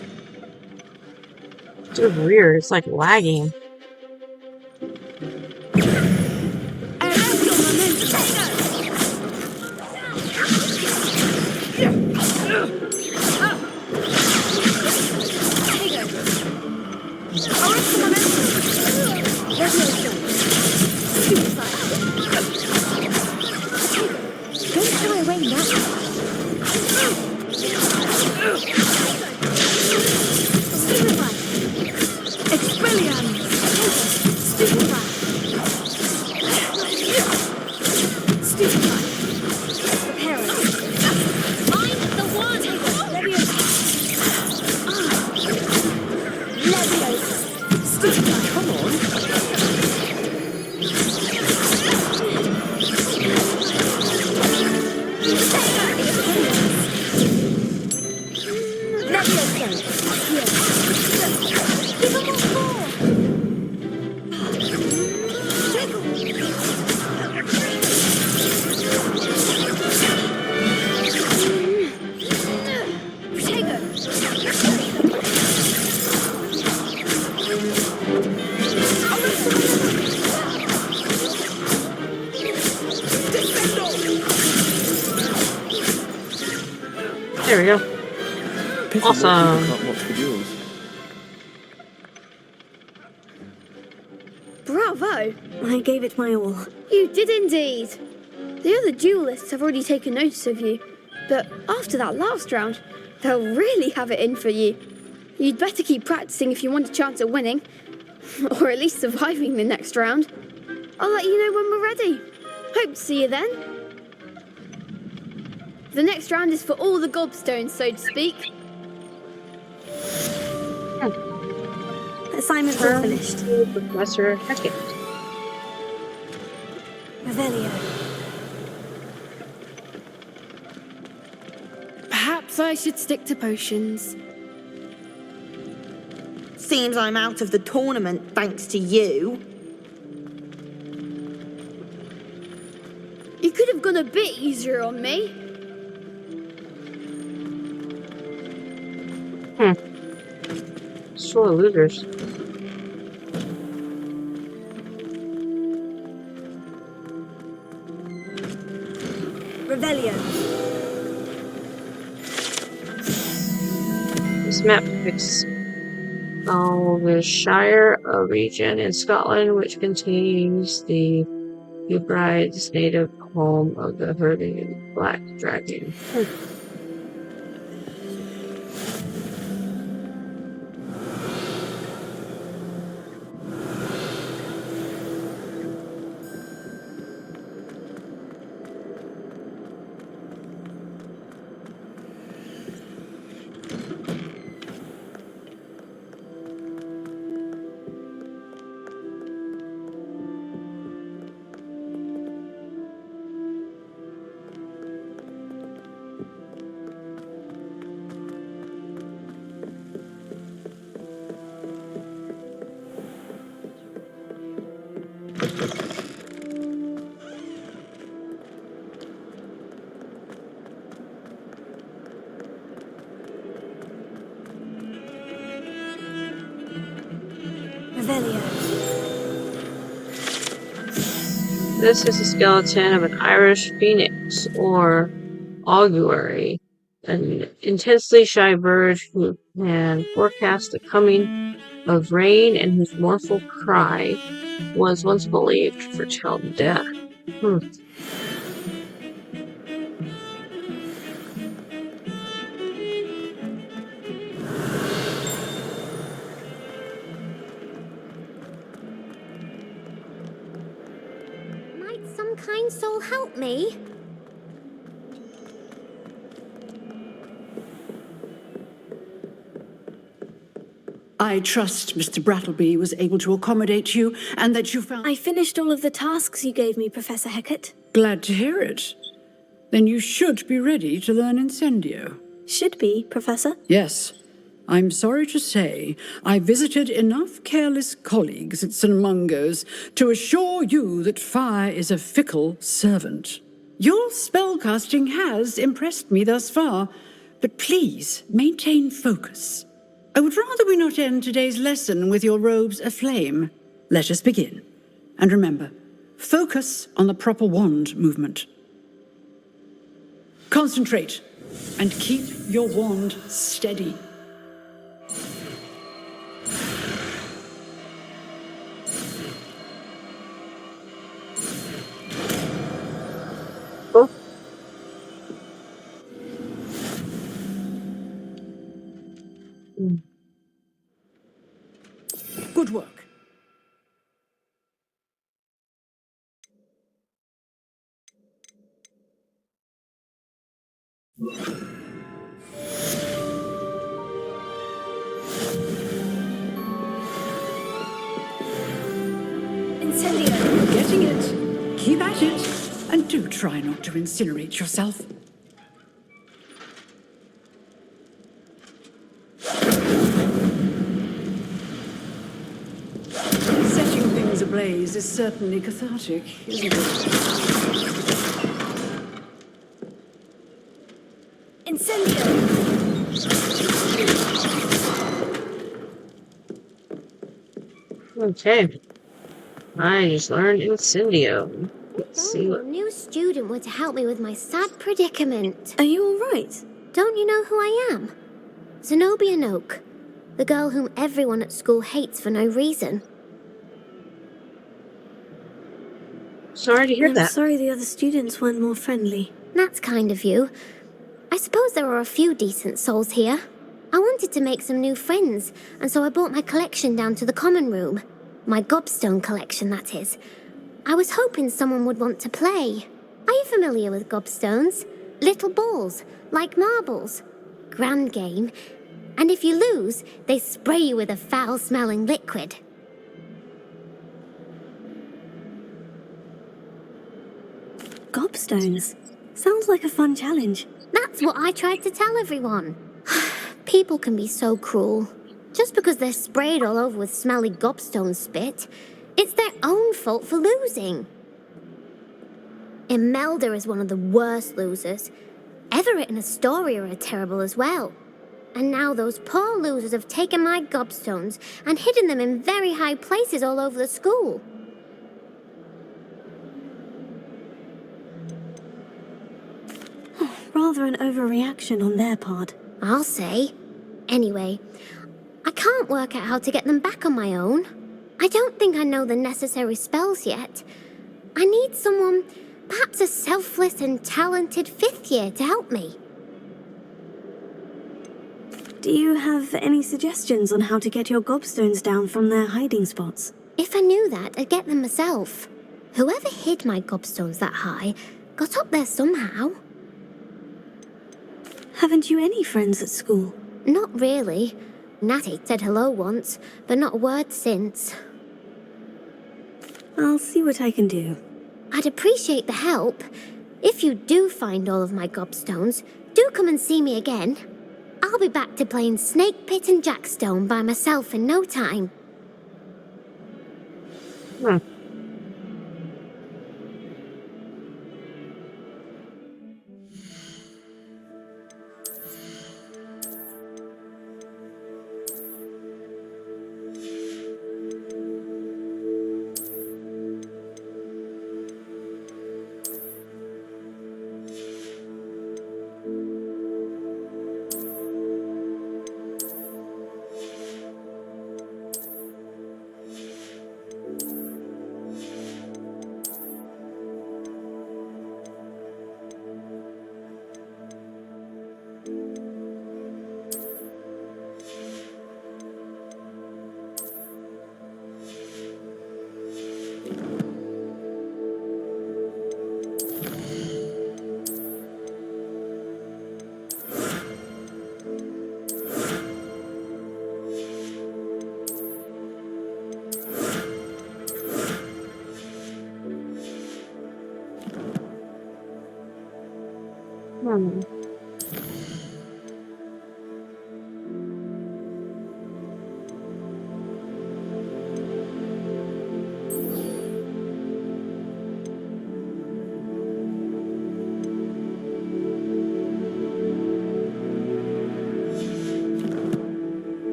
It's so weird. It's like lagging. Don't shy away now. There we go. Awesome. Bravo! I gave it my all. You did indeed. The other duelists have already taken notice of you, but after that last round, they'll really have it in for you. You'd better keep practicing if you want a chance at winning, or at least surviving the next round. I'll let you know when we're ready. Hope to see you then. The next round is for all the gobstones, so to speak. Assignments are finished. Professor Hackett. Revelio. Perhaps I should stick to potions. Seems I'm out of the tournament thanks to you. You could have gone a bit easier on me. It's full of losers. Revelio. This map depicts Shire, a region in Scotland which contains the Hebrides native home of the herding black dragon. This is a skeleton of an Irish phoenix, or augury, an intensely shy bird who can forecast the coming of rain and whose mournful cry was once believed to foretell death. Might some kind soul help me? I trust Mr. Brattleby was able to accommodate you and that you found... I finished all of the tasks you gave me, Professor Hecat. Glad to hear it. Then you should be ready to learn Incendio. Should be, Professor? Yes. I'm sorry to say, I visited enough careless colleagues at St. Mungo's to assure you that fire is a fickle servant. Your spellcasting has impressed me thus far, but please maintain focus. I would rather we not end today's lesson with your robes aflame. Let us begin. And remember, focus on the proper wand movement. Concentrate and keep your wand steady. Good work. Incendio. You're getting it. Keep at it. And do try not to incinerate yourself. Setting things ablaze is certainly cathartic, isn't it? Incendio. Okay. I just learned Incendio. Let's see what... A new student were to help me with my sad predicament. Are you all right? Don't you know who I am? Zenobia Noak, the girl whom everyone at school hates for no reason. Sorry to hear that. I'm sorry the other students weren't more friendly. That's kind of you. I suppose there are a few decent souls here. I wanted to make some new friends, and so I brought my collection down to the common room. My gobstone collection, that is. I was hoping someone would want to play. Are you familiar with gobstones? Little balls, like marbles. Grand game. And if you lose, they spray you with a foul-smelling liquid. Gobstones. Sounds like a fun challenge. That's what I tried to tell everyone. People can be so cruel. Just because they're sprayed all over with smelly gobstone spit, it's their own fault for losing. Imelda is one of the worst losers. Everett and Astoria are terrible as well. And now those poor losers have taken my gobstones and hidden them in very high places all over the school. Rather an overreaction on their part. I'll say. Anyway, I can't work out how to get them back on my own. I don't think I know the necessary spells yet. I need someone, perhaps a selfless and talented 5th year to help me. Do you have any suggestions on how to get your gobstones down from their hiding spots? If I knew that, I'd get them myself. Whoever hid my gobstones that high got up there somehow. Haven't you any friends at school? Not really. Natty said hello once, but not a word since. I'll see what I can do. I'd appreciate the help. If you do find all of my gobstones, do come and see me again. I'll be back to playing Snake Pit and Jackstone by myself in no time.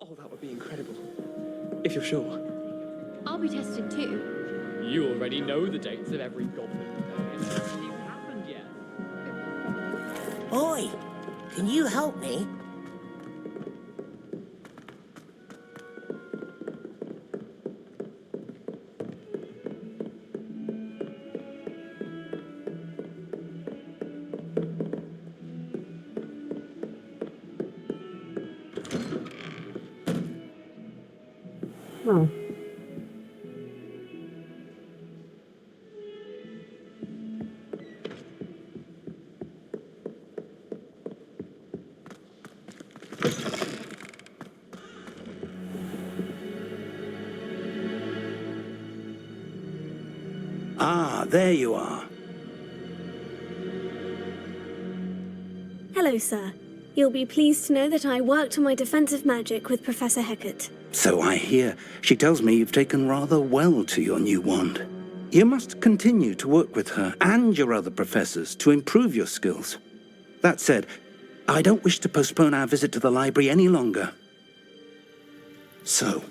Oh, that would be incredible. If you're sure. I'll be tested too. You already know the dates of every goblin. It hasn't even happened yet. Oi! Can you help me? Ah, there you are. Hello, sir. You'll be pleased to know that I worked on my defensive magic with Professor Hecat. So I hear. She tells me you've taken rather well to your new wand. You must continue to work with her and your other professors to improve your skills. That said, I don't wish to postpone our visit to the library any longer. So,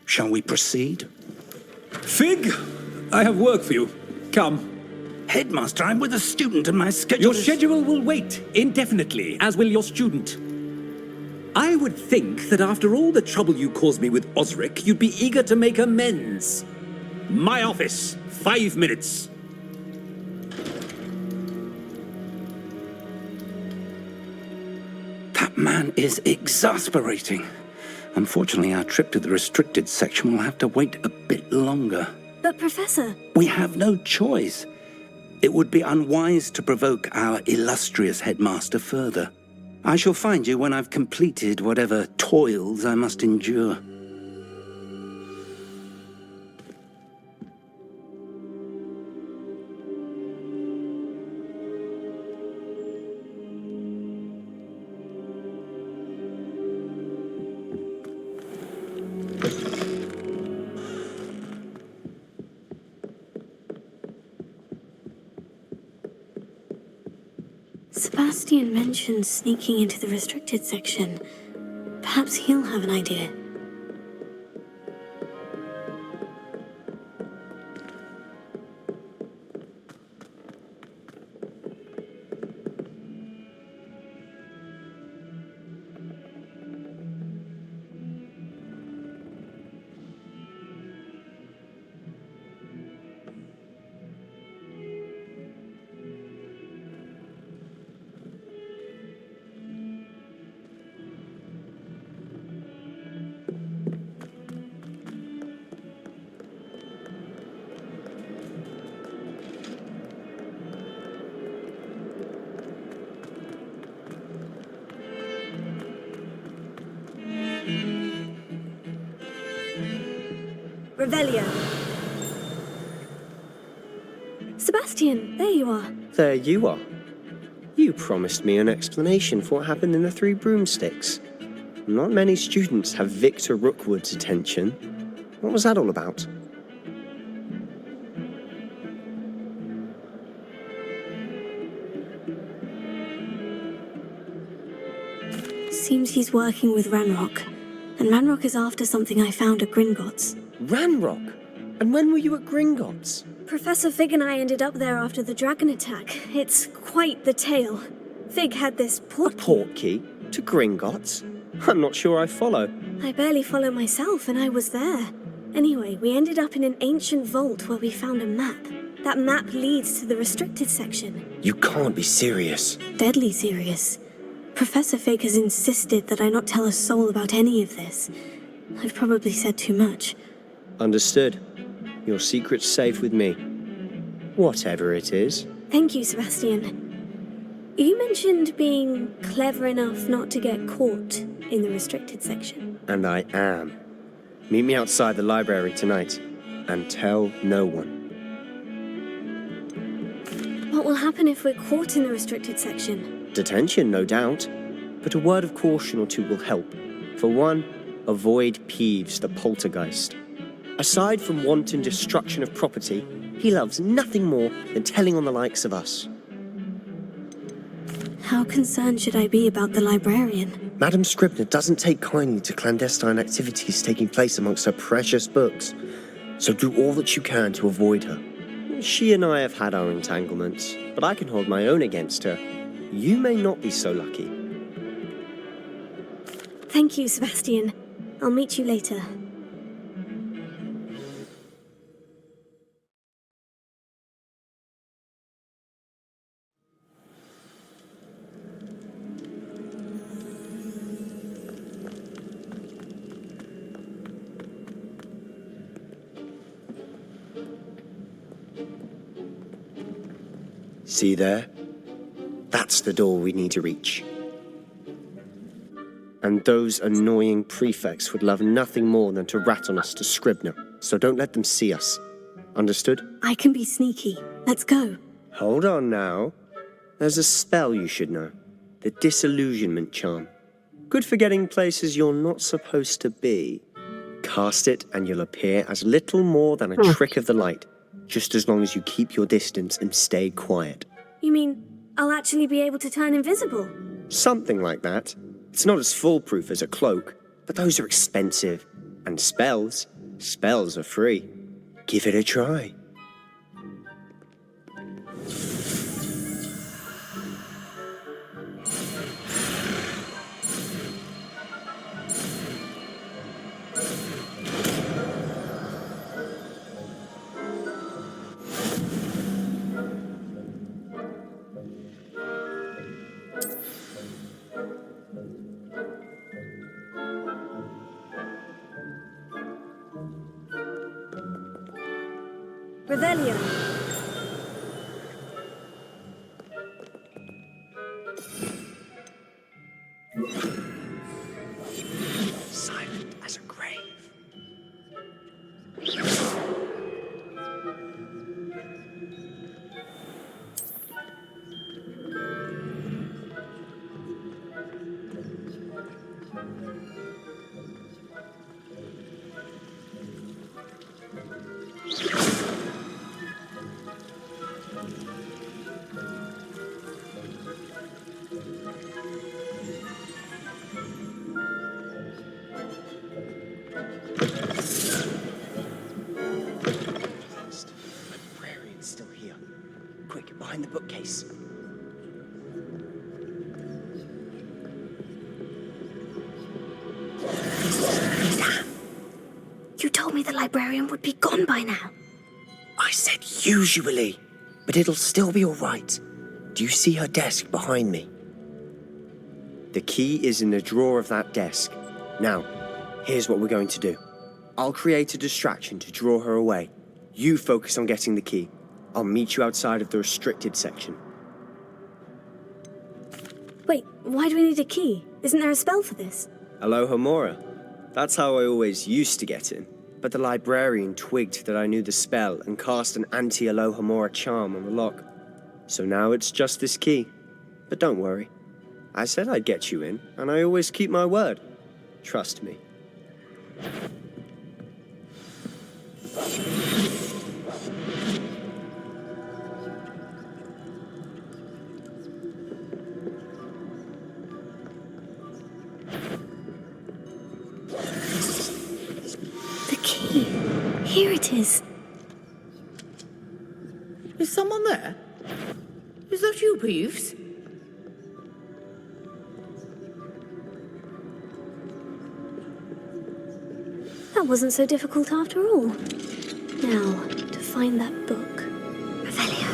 shall we proceed? Fig, I have work for you. Come. Headmaster, I'm with a student and my schedule Your schedule will wait indefinitely, as will your student. I would think that after all the trouble you caused me with Osric, you'd be eager to make amends. My office, 5 minutes. That man is exasperating. Unfortunately, our trip to the restricted section will have to wait a bit longer. But, Professor... We have no choice. It would be unwise to provoke our illustrious headmaster further. I shall find you when I've completed whatever toils I must endure. Sebastian mentioned sneaking into the restricted section. Perhaps he'll have an idea. Revelio. Sebastian, there you are. There you are. You promised me an explanation for what happened in the Three Broomsticks. Not many students have Victor Rookwood's attention. What was that all about? Seems he's working with Ranrock. And Ranrock is after something I found at Gringotts. Ranrock? And when were you at Gringotts? Professor Fig and I ended up there after the dragon attack. It's quite the tale. Fig had this portkey to Gringotts? I'm not sure I follow. I barely follow myself, and I was there. Anyway, we ended up in an ancient vault where we found a map. That map leads to the restricted section. You can't be serious. Deadly serious. Professor Fig has insisted that I not tell a soul about any of this. I've probably said too much. Understood. Your secret's safe with me. Whatever it is. Thank you, Sebastian. You mentioned being clever enough not to get caught in the restricted section. And I am. Meet me outside the library tonight. And tell no one. What will happen if we're caught in the restricted section? Detention, no doubt. But a word of caution or two will help. For one, avoid Peeves, the poltergeist. Aside from wanton destruction of property, he loves nothing more than telling on the likes of us. How concerned should I be about the librarian? Madam Scribner doesn't take kindly to clandestine activities taking place amongst her precious books, so do all that you can to avoid her. She and I have had our entanglements, but I can hold my own against her. You may not be so lucky. Thank you, Sebastian. I'll meet you later. See there? That's the door we need to reach. And those annoying prefects would love nothing more than to rat on us to Scribner, so don't let them see us. Understood? I can be sneaky. Let's go. Hold on now. There's a spell you should know. The Disillusionment Charm. Good for getting places you're not supposed to be. Cast it and you'll appear as little more than a trick of the light, just as long as you keep your distance and stay quiet. You mean I'll actually be able to turn invisible? Something like that. It's not as foolproof as a cloak, but those are expensive. And spells are free. Give it a try. Revelio. Quick, behind the bookcase. Damn! You told me the librarian would be gone by now. I said usually, but it'll still be all right. Do you see her desk behind me? The key is in the drawer of that desk. Now, here's what we're going to do. I'll create a distraction to draw her away. You focus on getting the key. I'll meet you outside of the restricted section. Wait, why do we need a key? Isn't there a spell for this? Alohomora. That's how I always used to get in. But the librarian twigged that I knew the spell and cast an anti-Alohomora charm on the lock. So now it's just this key. But don't worry. I said I'd get you in, and I always keep my word. Trust me. The key. Here it is. Is someone there? Is that you, Peeves? That wasn't so difficult after all. Now, to find that book. Revelio.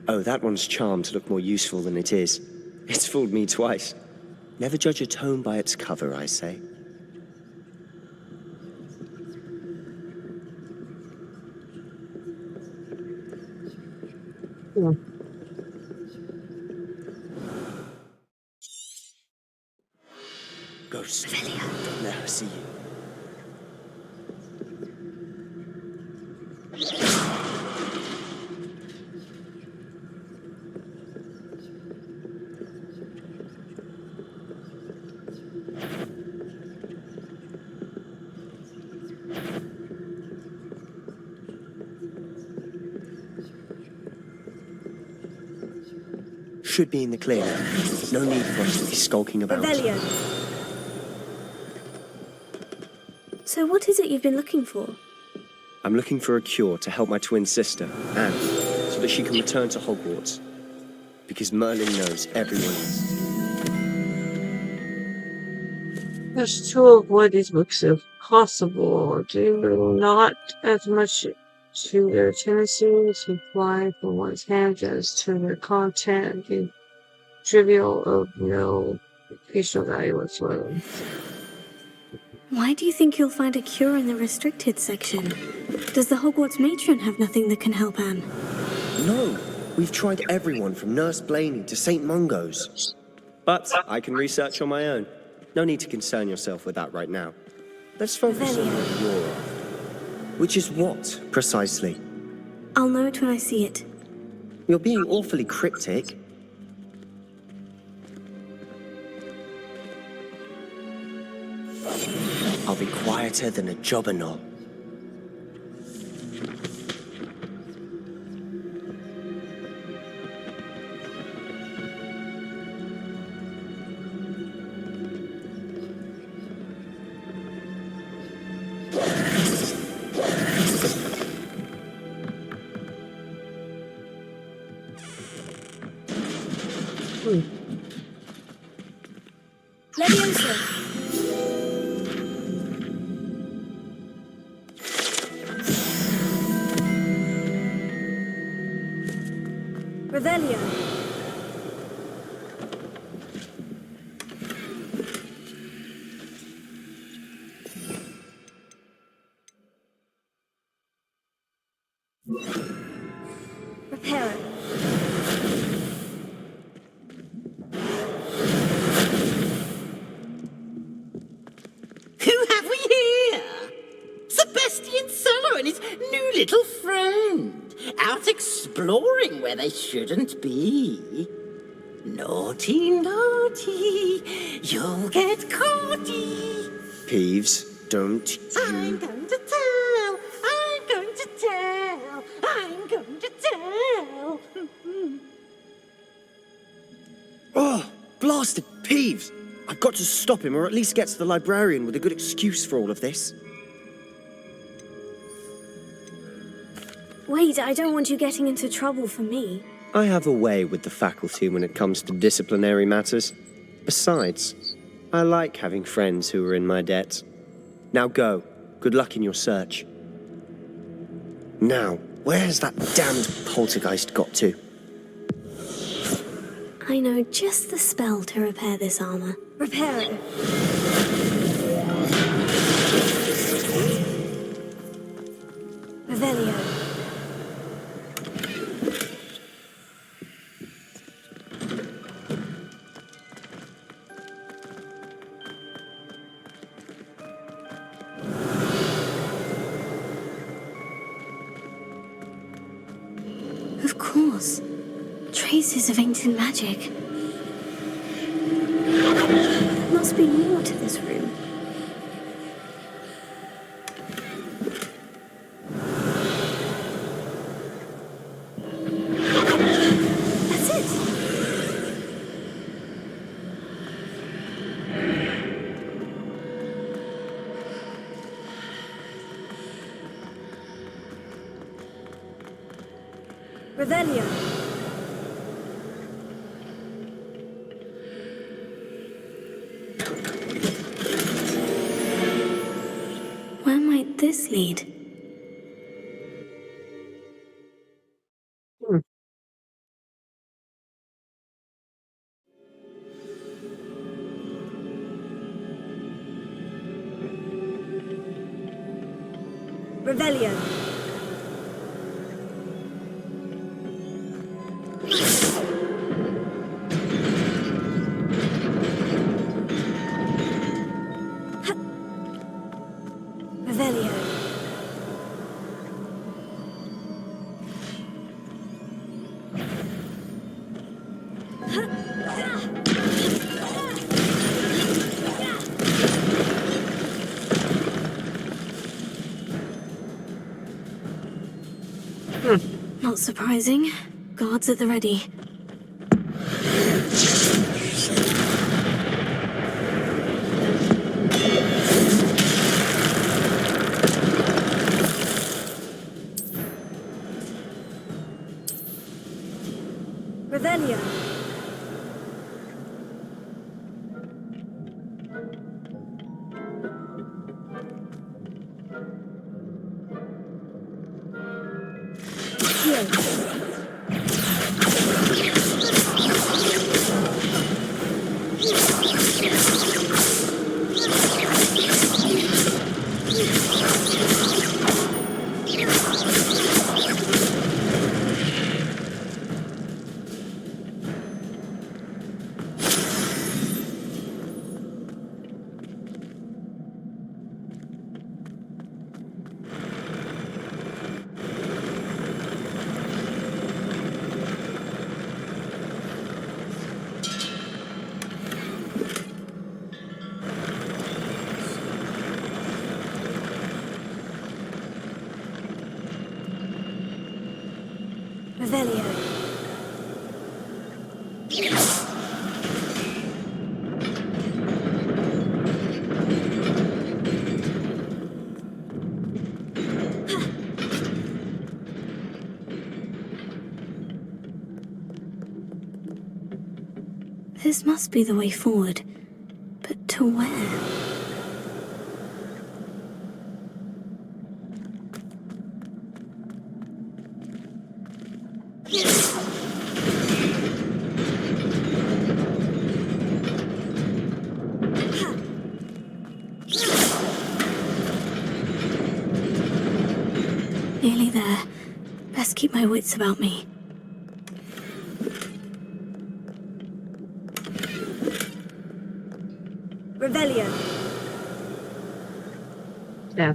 Oh, that one's charmed to look more useful than it is. It's fooled me twice. Never judge a tome by its cover, I say. Yeah. Ghost. Don't let her see you. Should be in the clear now. No need for us to be skulking about. Revelio. So what is it you've been looking for? I'm looking for a cure to help my twin sister, Anne, so that she can return to Hogwarts. Because Merlin knows everyone else. There's to avoid these books if possible. Do not as much to their tendency to fly from one's hands as to their content, be trivial of no educational value whatsoever. Why do you think you'll find a cure in the restricted section? Does the Hogwarts matron have nothing that can help Anne? No, we've tried everyone from Nurse Blaney to St. Mungo's. But I can research on my own. No need to concern yourself with that right now. Let's focus on what you're after. Which is what, precisely? I'll know it when I see it. You're being awfully cryptic. I'll be quieter than a jobberknoll. Leviosa! Revelio! Reparo. Who have we here? Sebastian Solo and his new little friend, out exploring where they shouldn't be. Naughty, naughty, you'll get caughty. Peeves, don't I'm going to tell, I'm going to tell, I'm going to tell. Oh, blasted Peeves! I've got to stop him, or at least get to the librarian with a good excuse for all of this. Wait, I don't want you getting into trouble for me. I have a way with the faculty when it comes to disciplinary matters. Besides, I like having friends who are in my debt. Now go. Good luck in your search. Now, where's that damned poltergeist got to? I know just the spell to repair this armor. Repair it. Revelio. Of course. Traces of ancient magic. There must be more to this room. That's it! Revelio. Where might this lead? Revelio. Revelio. Not surprising. Guards at the ready. Revelio. Revelio. This must be the way forward. But to where? Nearly there. Best keep my wits about me. Revelio. Yeah.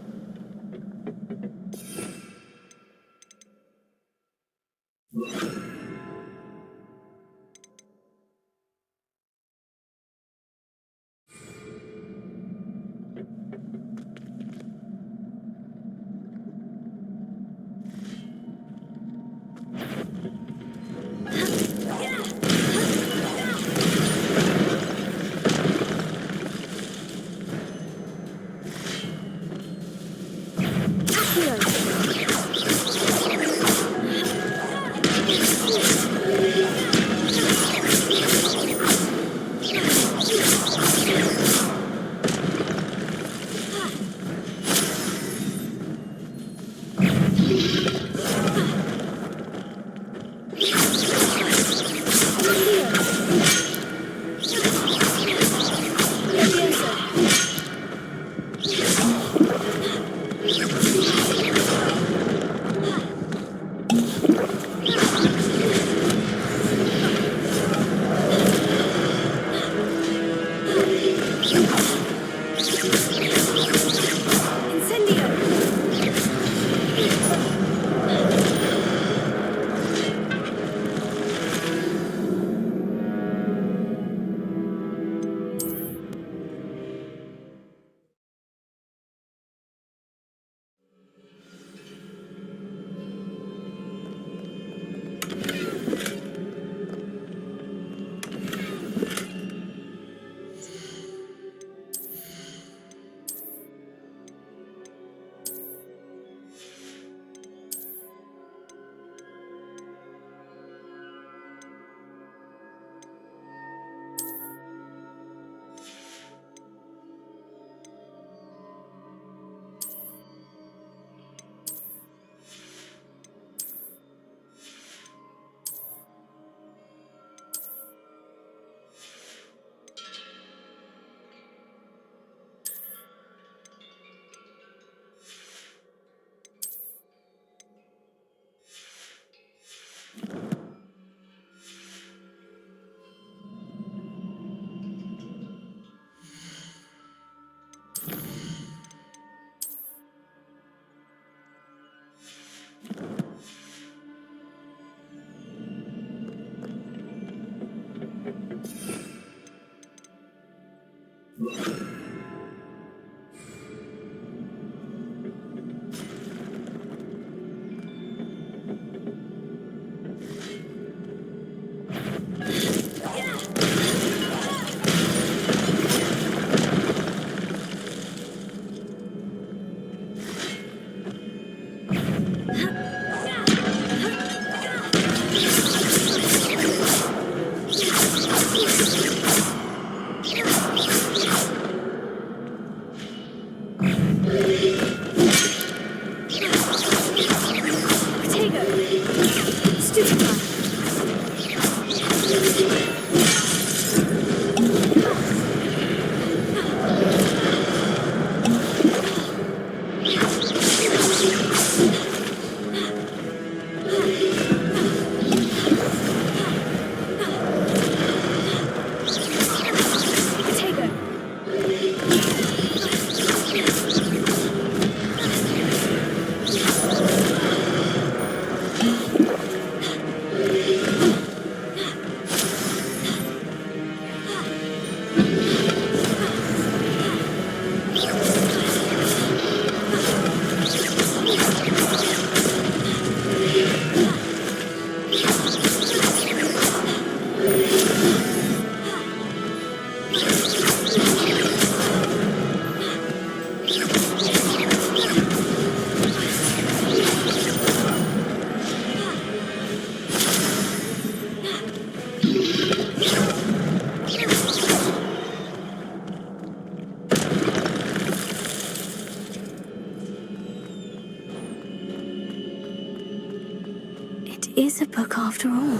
It is a book after all.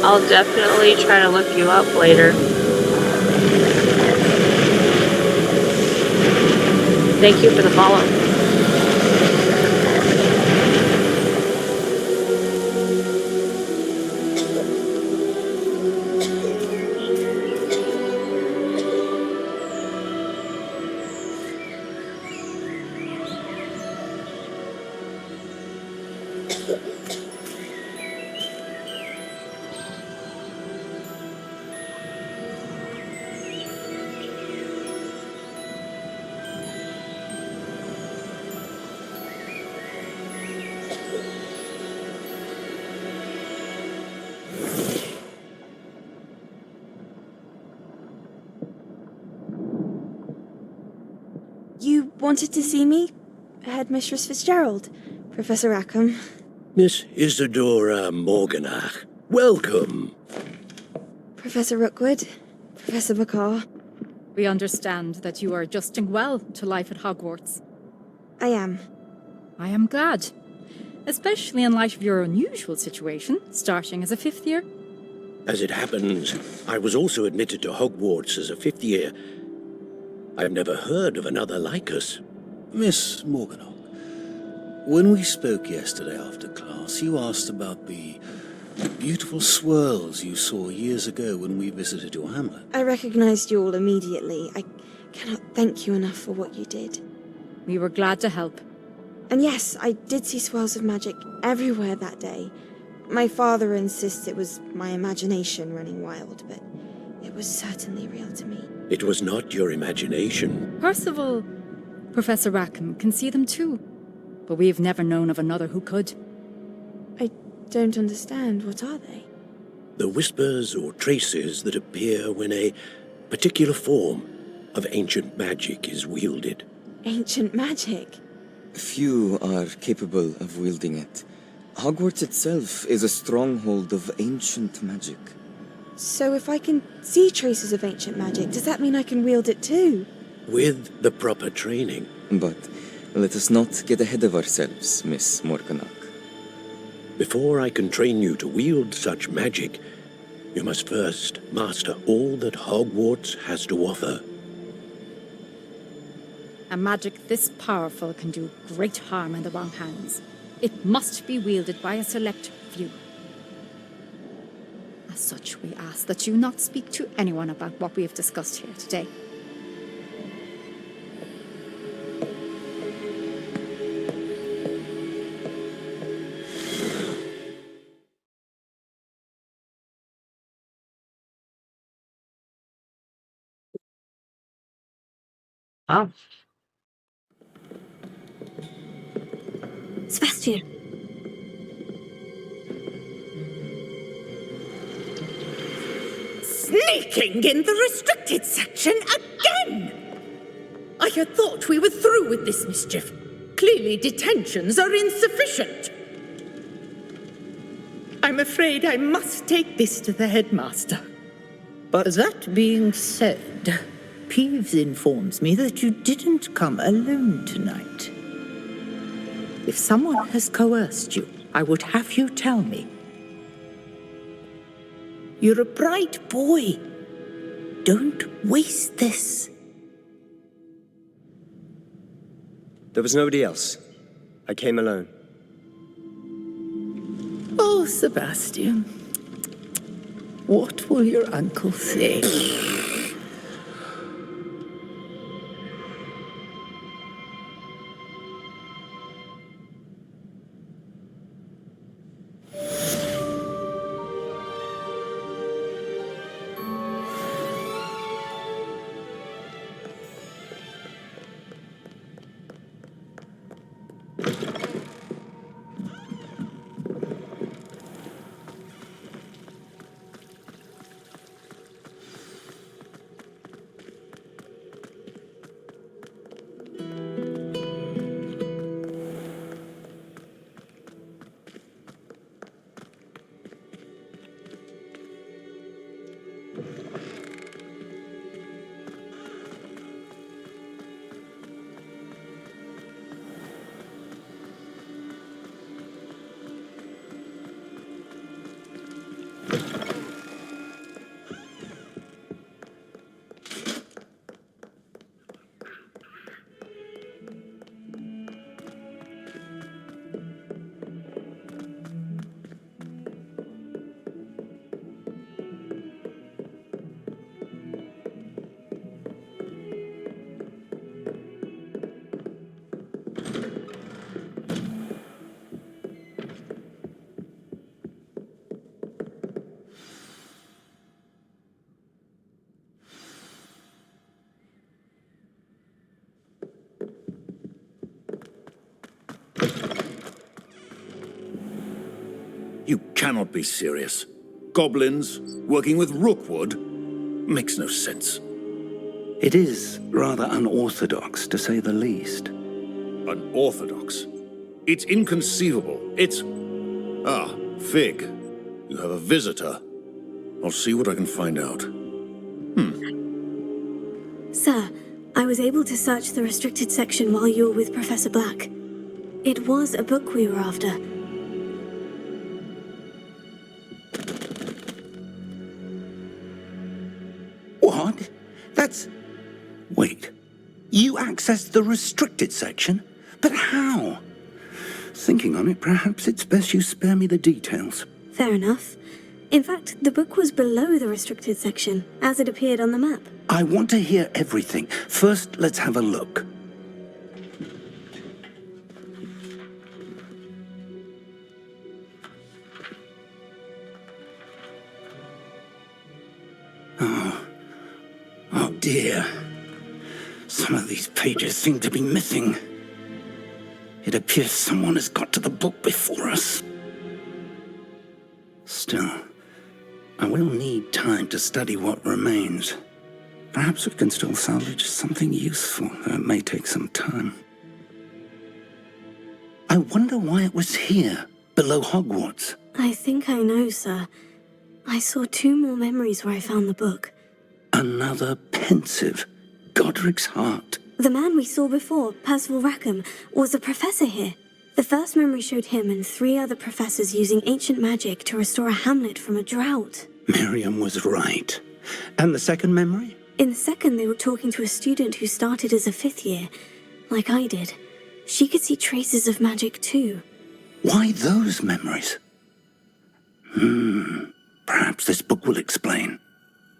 I'll definitely try to look you up later. Thank you for the follow. You wanted to see me? Headmistress Fitzgerald, Professor Rackham. Miss Isadora Morganach, welcome. Professor Rookwood, Professor McCaw. We understand that you are adjusting well to life at Hogwarts. I am. I am glad. Especially in light of your unusual situation, starting as a 5th year. As it happens, I was also admitted to Hogwarts as a 5th year. I've never heard of another like us. Miss Morganach, when we spoke yesterday after class, you asked about the Beautiful swirls you saw years ago when we visited your hamlet. I recognized you all immediately. I cannot thank you enough for what you did. We were glad to help. And yes, I did see swirls of magic everywhere that day. My father insists it was my imagination running wild, but it was certainly real to me. It was not your imagination. Percival, Professor Rackham can see them too. But we've never known of another who could. I don't understand. What are they? The whispers or traces that appear when a particular form of ancient magic is wielded. Ancient magic? Few are capable of wielding it. Hogwarts itself is a stronghold of ancient magic. So if I can see traces of ancient magic, does that mean I can wield it too? With the proper training. But let us not get ahead of ourselves, Miss Morganach. Before I can train you to wield such magic, you must first master all that Hogwarts has to offer. A magic this powerful can do great harm in the wrong hands. It must be wielded by a select few. As such, we ask that you not speak to anyone about what we have discussed here today. Oh. Sebastian. Sneaking in the restricted section again! I had thought we were through with this mischief. Clearly detentions are insufficient. I'm afraid I must take this to the headmaster. But that being said, Peeves informs me that you didn't come alone tonight. If someone has coerced you, I would have you tell me. You're a bright boy. Don't waste this. There was nobody else. I came alone. Oh, Sebastian. What will your uncle say? You cannot be serious. Goblins working with Rookwood makes no sense. It is rather unorthodox, to say the least. Unorthodox? It's inconceivable. It's... Ah, Fig. You have a visitor. I'll see what I can find out. Sir, I was able to search the restricted section while you were with Professor Black. It was a book we were after. What? That's... Wait. You accessed the restricted section? But how? Thinking on it, perhaps it's best you spare me the details. Fair enough. In fact, the book was below the restricted section, as it appeared on the map. I want to hear everything. First, let's have a look. Oh dear. Some of these pages seem to be missing. It appears someone has got to the book before us. Still, I will need time to study what remains. Perhaps we can still salvage something useful, though it may take some time. I wonder why it was here, below Hogwarts. I think I know, sir. I saw 2 more memories where I found the book. Another pensive. Godric's heart. The man we saw before, Percival Rackham, was a professor here. The first memory showed him and 3 other professors using ancient magic to restore a hamlet from a drought. Miriam was right. And the second memory? In the second, they were talking to a student who started as a 5th year, like I did. She could see traces of magic too. Why those memories? Perhaps this book will explain.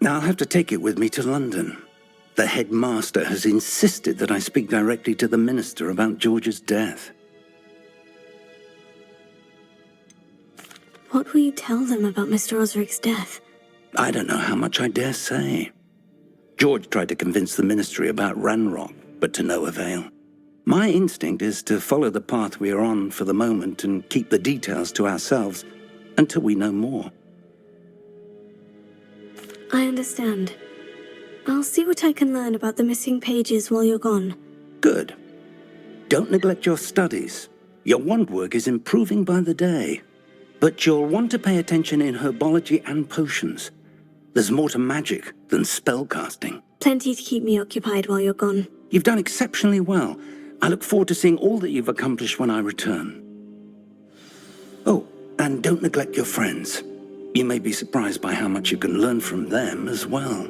Now I'll have to take it with me to London. The headmaster has insisted that I speak directly to the minister about George's death. What will you tell them about Mr. Osric's death? I don't know how much I dare say. George tried to convince the ministry about Ranrock, but to no avail. My instinct is to follow the path we are on for the moment and keep the details to ourselves until we know more. I understand. I'll see what I can learn about the missing pages while you're gone. Good. Don't neglect your studies. Your wand work is improving by the day. But you'll want to pay attention in herbology and potions. There's more to magic than spellcasting. Plenty to keep me occupied while you're gone. You've done exceptionally well. I look forward to seeing all that you've accomplished when I return. Oh, and don't neglect your friends. You may be surprised by how much you can learn from them as well.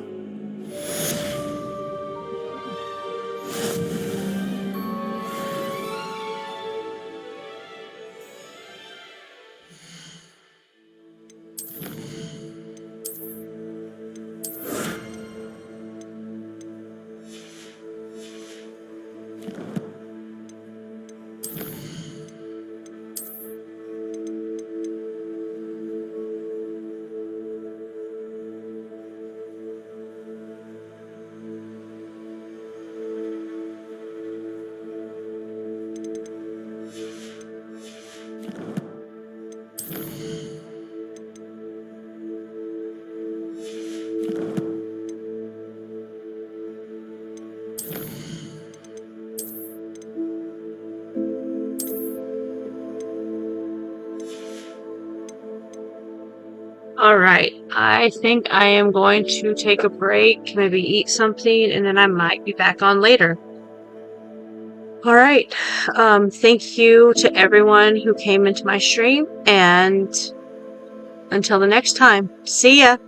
Alright, I think I am going to take a break, maybe eat something, and then I might be back on later. Alright, thank you to everyone who came into my stream, and until the next time, see ya!